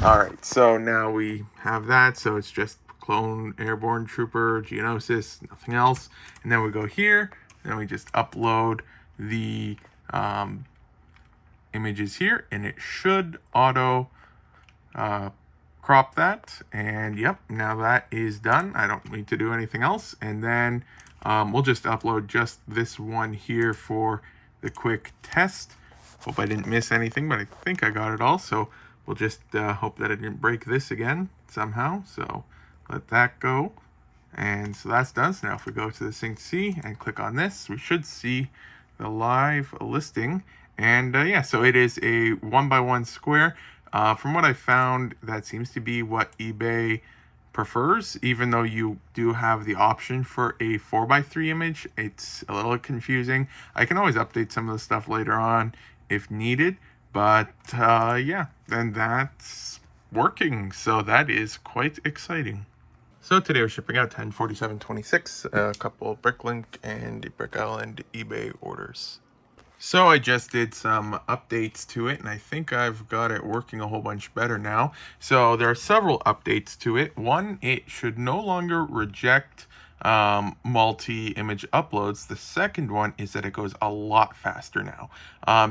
All right, so now we have that. So it's just clone airborne trooper, Geonosis, nothing else. And then we go here, and we just upload the images here, and it should auto crop that. And yep, now that is done. I don't need to do anything else. And then we'll just upload just this one here for the quick test. Hope I didn't miss anything, but I think I got it all. So we'll just hope that I didn't break this again somehow. So let that go. And so that's done. So now if we go to the Sync C and click on this, we should see the live listing. And yeah, so it is a 1x1 square. From what I found, that seems to be what eBay prefers, even though you do have the option for a 4x3 image. It's a little confusing. I can always update some of the stuff later on if needed, but yeah, then that's working. So that is quite exciting. So today we're shipping out 104726, a couple Bricklink and Brick Island eBay orders. So I just did some updates to it, and I think I've got it working a whole bunch better now. So there are several updates to it. One, it should no longer reject multi-image uploads. The second one is that it goes a lot faster now.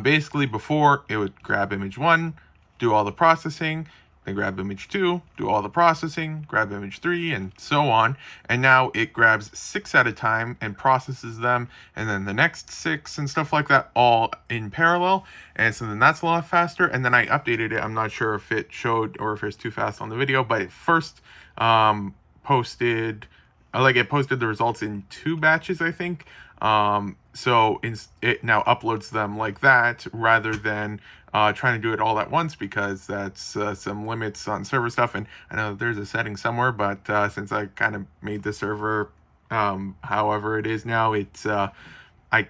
Basically, before it would grab image 1, do all the processing, then grab image 2, do all the processing, grab image 3, and so on. And now it grabs 6 at a time and processes them, and then the next 6 and stuff like that, all in parallel. And so then that's a lot faster. And then I updated it. I'm not sure if it showed or if it's too fast on the video, but it first posted the results in 2 batches, I think. So it now uploads them like that rather than trying to do it all at once, because that's some limits on server stuff. And I know there's a setting somewhere, but since I kind of made the server however it is now, it's I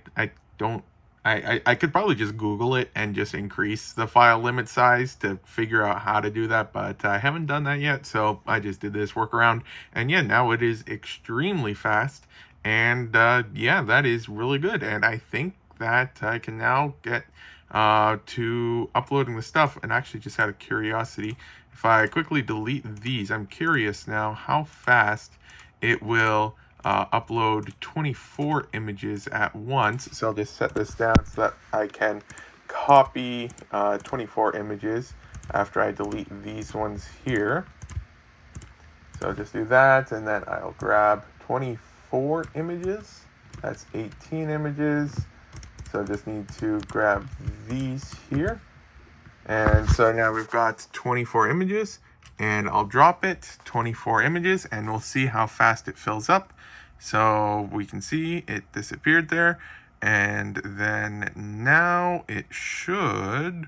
could probably just Google it and just increase the file limit size to figure out how to do that, but I haven't done that yet, so I just did this workaround. And yeah, now it is extremely fast, and yeah, that is really good. And I think that I can now get to uploading the stuff. And actually, just out of curiosity, if I quickly delete these, I'm curious now how fast it will upload 24 images at once. So I'll just set this down so that I can copy 24 images after I delete these ones here. So I'll just do that, and then I'll grab 24 images. That's 18 images. So I just need to grab these here. And so now we've got 24 images, and I'll drop it, 24 images, and we'll see how fast it fills up. So we can see it disappeared there, and then now it should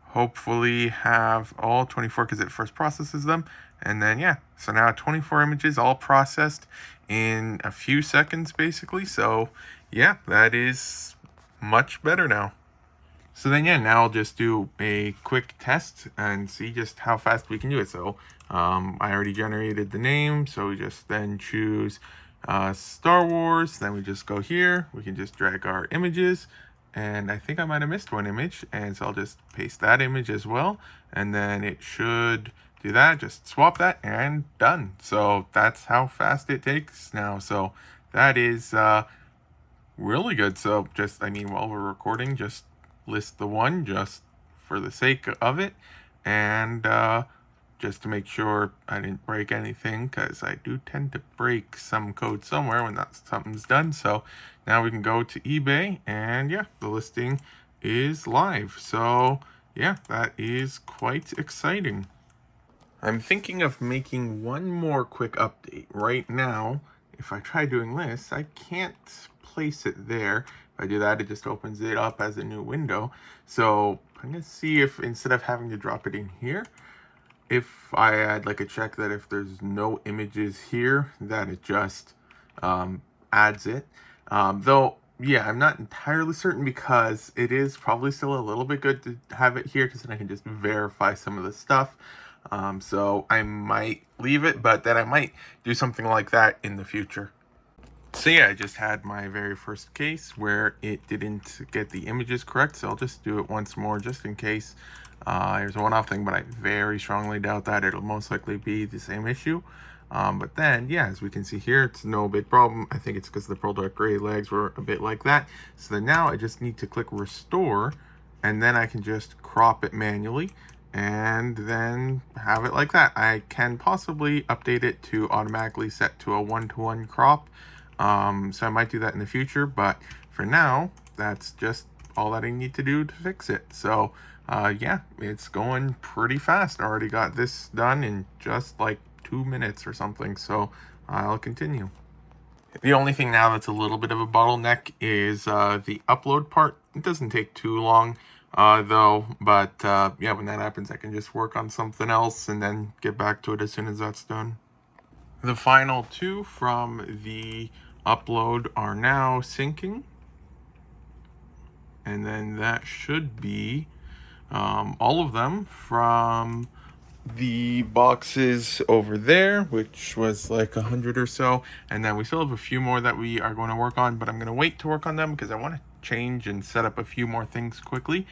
hopefully have all 24 because it first processes them. And then yeah, so now 24 images all processed in a few seconds basically. So yeah, that is much better now. So then yeah, now I'll just do a quick test and see just how fast we can do it. So I already generated the name, so we just then choose Star Wars. Then we just go here, we can just drag our images, and I think I might have missed one image, and so I'll just paste that image as well, and then it should do that. Just swap that and done. So that's how fast it takes now. So that is really good. So just, I mean, while we're recording, just list the one just for the sake of it, and just to make sure I didn't break anything, because I do tend to break some code somewhere when something's done. So now we can go to eBay, and yeah, the listing is live. So yeah, that is quite exciting. I'm thinking of making one more quick update. Right now, if I try doing this, I can't place it there. If I do that, it just opens it up as a new window. So I'm gonna see if instead of having to drop it in here, if I add like a check that if there's no images here, that it just adds it. Though, yeah, I'm not entirely certain because it is probably still a little bit good to have it here because then I can just verify some of the stuff. So I might leave it, but then I might do something like that in the future. So yeah, I just had my very first case where it didn't get the images correct, so I'll just do it once more just in case. Here's a one-off thing, but I very strongly doubt that it'll most likely be the same issue. But then, yeah, as we can see here, it's no big problem. I think it's because the Pearl Dark Gray legs were a bit like that. So then now I just need to click Restore, and then I can just crop it manually, and then have it like that. I can possibly update it to automatically set to a 1-to-1 crop. So I might do that in the future, but for now, that's just all that I need to do to fix it. So yeah, it's going pretty fast. I already got this done in just like 2 minutes or something, so I'll continue. The only thing now that's a little bit of a bottleneck is the upload part. It doesn't take too long though, but yeah, when that happens, I can just work on something else and then get back to it as soon as that's done. The final two from the upload are now syncing, and then that should be all of them from the boxes over there, which was like 100 or so, and then we still have a few more that we are going to work on, but I'm going to wait to work on them because I want to change and set up a few more things quickly.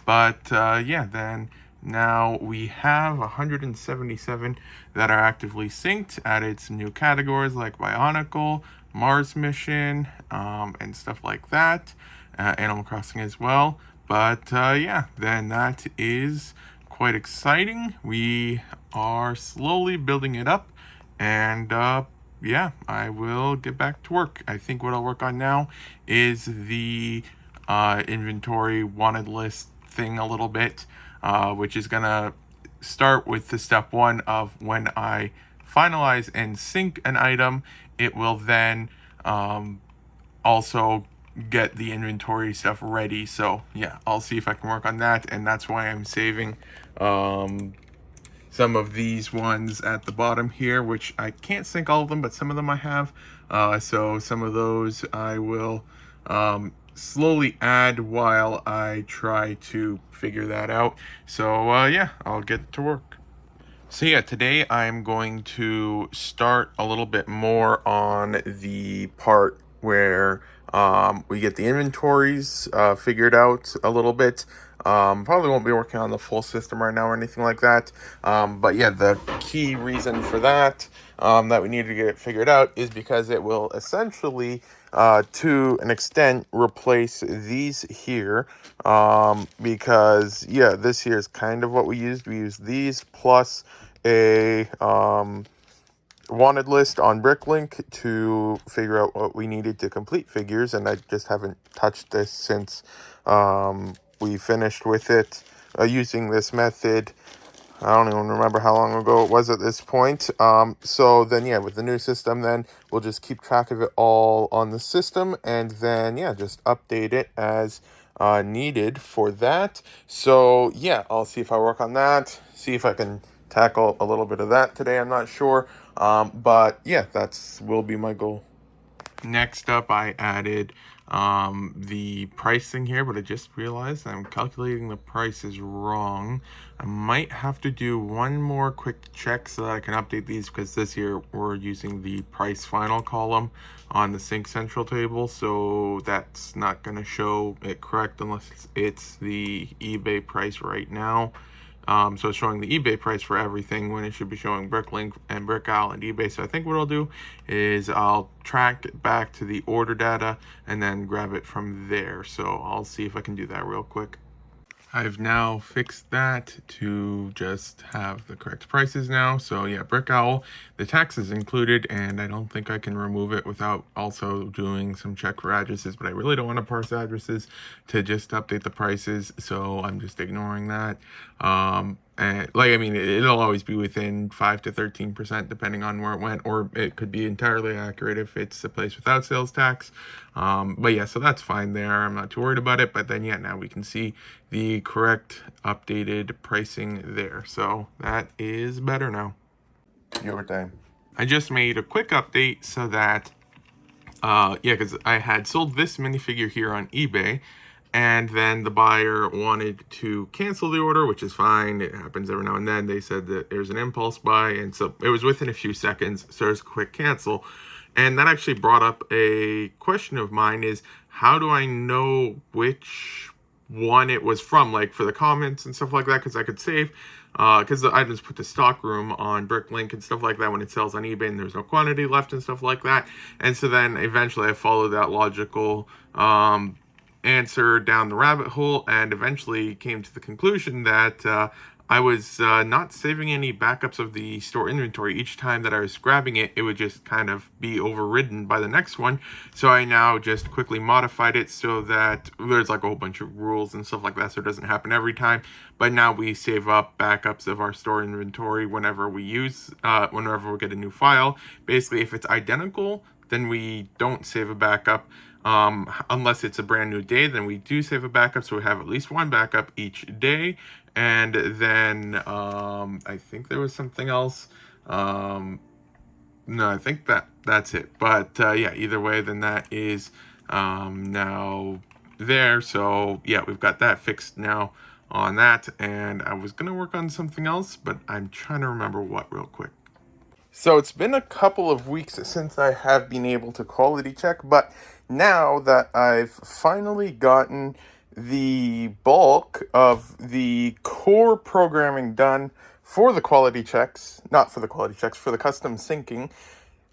But yeah, then now we have 177 that are actively synced, added some new categories like Bionicle, Mars mission, and stuff like that, Animal Crossing as well. But yeah, then that is quite exciting. We are slowly building it up, and yeah, I will get back to work. I think what I'll work on now is the inventory wanted list thing a little bit, which is gonna start with the step 1 of when I finalize and sync an item, it will then also get the inventory stuff ready. So yeah, I'll see if I can work on that, and that's why I'm saving some of these ones at the bottom here, which I can't sync all of them, but some of them I have. So some of those I will slowly add while I try to figure that out. So yeah, I'll get to work. So yeah, today I'm going to start a little bit more on the part where we get the inventories figured out a little bit. Probably won't be working on the full system right now or anything like that. But yeah, the key reason for that, that we need to get it figured out is because it will essentially, to an extent, replace these here. Because yeah, this here is kind of what we used. We used these plus a wanted list on Bricklink to figure out what we needed to complete figures, and I just haven't touched this since we finished with it using this method. I don't even remember how long ago it was at this point. So then, yeah, with the new system, then we'll just keep track of it all on the system, and then, yeah, just update it as needed for that. So, yeah, I'll see if I work on that, see if I can tackle a little bit of that today. I'm not sure. But, yeah, that's will be my goal. Next up, I added the pricing here, but I just realized I'm calculating the prices wrong. I might have to do one more quick check so that I can update these, because this year we're using the price final column on the Sync Central table, so that's not going to show it correct unless it's the eBay price right now. So it's showing the eBay price for everything when it should be showing Bricklink and Brickowl and eBay. So I think what I'll do is I'll track it back to the order data and then grab it from there. So I'll see if I can do that real quick. I've now fixed that to just have the correct prices now. So yeah, Brickowl, the tax is included, and I don't think I can remove it without also doing some check for addresses, but I really don't want to parse addresses to just update the prices, so I'm just ignoring that. like, I mean, it'll always be within 5 to 13% depending on where it went, or it could be entirely accurate if it's a place without sales tax. But yeah, so that's fine there. I'm not too worried about it. But then, yeah, now we can see the correct updated pricing there. So that is better now. Your time. I just made a quick update so that, yeah, because I had sold this minifigure here on eBay, and then the buyer wanted to cancel the order, which is fine. It happens every now and then. They said that there's an impulse buy, and so it was within a few seconds, so there's a quick cancel. And that actually brought up a question of mine is, how do I know which one it was from, like for the comments and stuff like that, because I could save, because the items put to stock room on Bricklink and stuff like that when it sells on eBay and there's no quantity left and stuff like that. And so then eventually I followed that logical answer down the rabbit hole and eventually came to the conclusion that I was not saving any backups of the store inventory. Each time that I was grabbing it, it would just kind of be overridden by the next one. So I now just quickly modified it so that there's like a whole bunch of rules and stuff like that, so it doesn't happen every time. But now we save up backups of our store inventory whenever we use, whenever we get a new file. Basically, if it's identical, then we don't save a backup. Unless it's a brand new day, then we do save a backup, so we have at least one backup each day. And then I think there was something else. No, I think that's it. But yeah, either way, then that is now there. So yeah, we've got that fixed now on that. And I was gonna work on something else, but I'm trying to remember what real quick. So it's been a couple of weeks since I have been able to quality check, but now that I've finally gotten the bulk of the core programming done for the quality checks, not for the quality checks, for the custom syncing,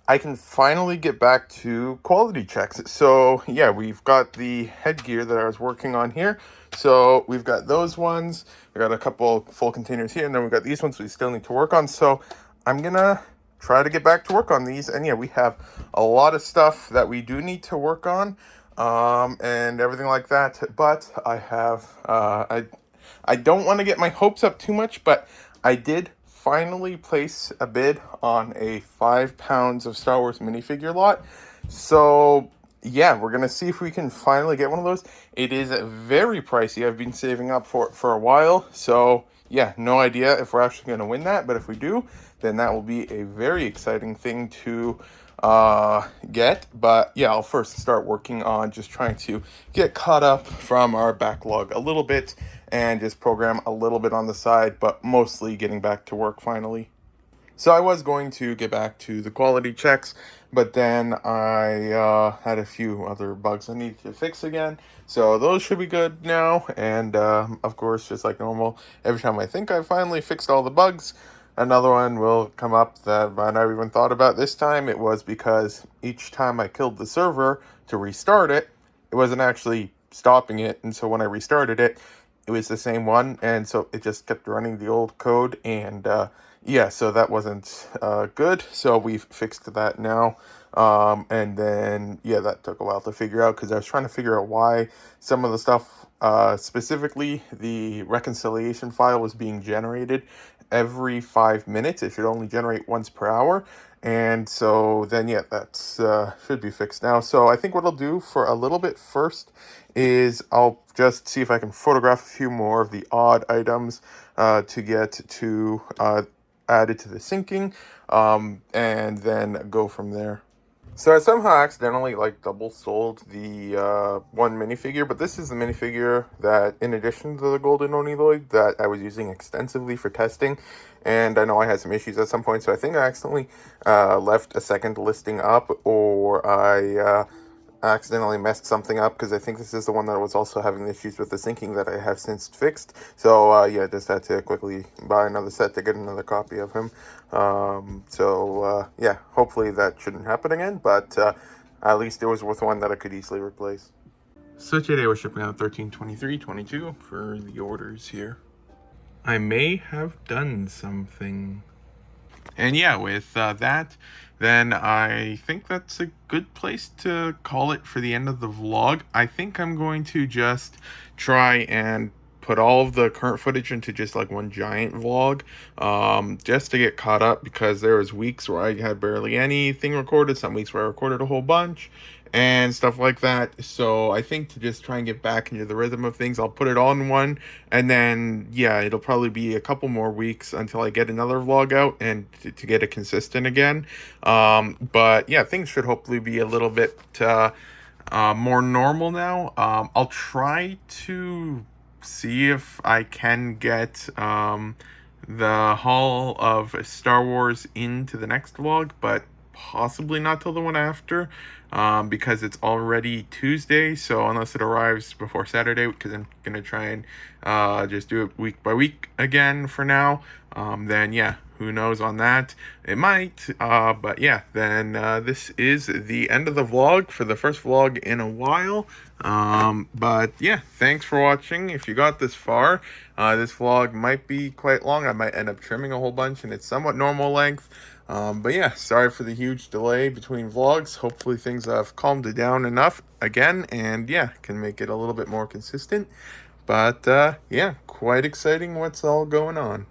I can finally get back to quality checks. So yeah, we've got the headgear that I was working on here. So we've got those ones, we got a couple full containers here, and then we've got these ones we still need to work on. So I'm gonna try to get back to work on these. And yeah, we have a lot of stuff that we do need to work on, and everything like that. But I have, I don't want to get my hopes up too much, but I did finally place a bid on a 5 pounds of Star Wars minifigure lot. So yeah, we're gonna see if we can finally get one of those. It is very pricey. I've been saving up for it for a while. So yeah, no idea if we're actually gonna win that, but if we do, then that will be a very exciting thing to get. But yeah, I'll first start working on just trying to get caught up from our backlog a little bit and just program a little bit on the side, but mostly getting back to work finally. So I was going to get back to the quality checks, but then I had a few other bugs I needed to fix again. So those should be good now. And of course, just like normal, every time I think I finally fixed all the bugs, another one will come up that I never even thought about. This time it was because each time I killed the server to restart it, it wasn't actually stopping it. And so when I restarted it, it was the same one. And so it just kept running the old code. And yeah, so that wasn't good. So we've fixed that now. And then, yeah, that took a while to figure out because I was trying to figure out why some of the stuff, specifically the reconciliation file, was being generated every 5 minutes. It should only generate once per hour. And so then, yeah, that's should be fixed now. So I think what I'll do for a little bit first is I'll just see if I can photograph a few more of the odd items to get to added to the syncing, and then go from there. So I somehow accidentally double sold the one minifigure, but this is the minifigure that, in addition to the golden Oniloid, that I was using extensively for testing, and I know I had some issues at some point, so I think I accidentally left a second listing up, or I accidentally messed something up, because I think this is the one that was also having issues with the syncing that I have since fixed. So yeah, just had to quickly buy another set to get another copy of him. Yeah, hopefully that shouldn't happen again, but at least it was with one that I could easily replace. So today we're shipping out 13/23/22 for the orders here. I may have done something. And yeah, with that, then I think that's a good place to call it for the end of the vlog. I think I'm going to just try and put all of the current footage into just like one giant vlog, just to get caught up, because there was weeks where I had barely anything recorded, some weeks where I recorded a whole bunch and stuff like that. So I think to just try and get back into the rhythm of things, I'll put it all in one, and then yeah, it'll probably be a couple more weeks until I get another vlog out and to get it consistent again. But yeah, things should hopefully be a little bit more normal now. I'll try to see if I can get the Hall of Star Wars into the next vlog, but possibly not till the one after, because it's already Tuesday. So unless it arrives before Saturday, because I'm gonna try and just do it week by week again for now, then yeah, who knows on that? It might, but yeah, then this is the end of the vlog for the first vlog in a while. But yeah, thanks for watching. If you got this far, this vlog might be quite long. I might end up trimming a whole bunch, and it's somewhat normal length. But yeah, sorry for the huge delay between vlogs. Hopefully things have calmed down enough again, and yeah, can make it a little bit more consistent. But yeah, quite exciting what's all going on.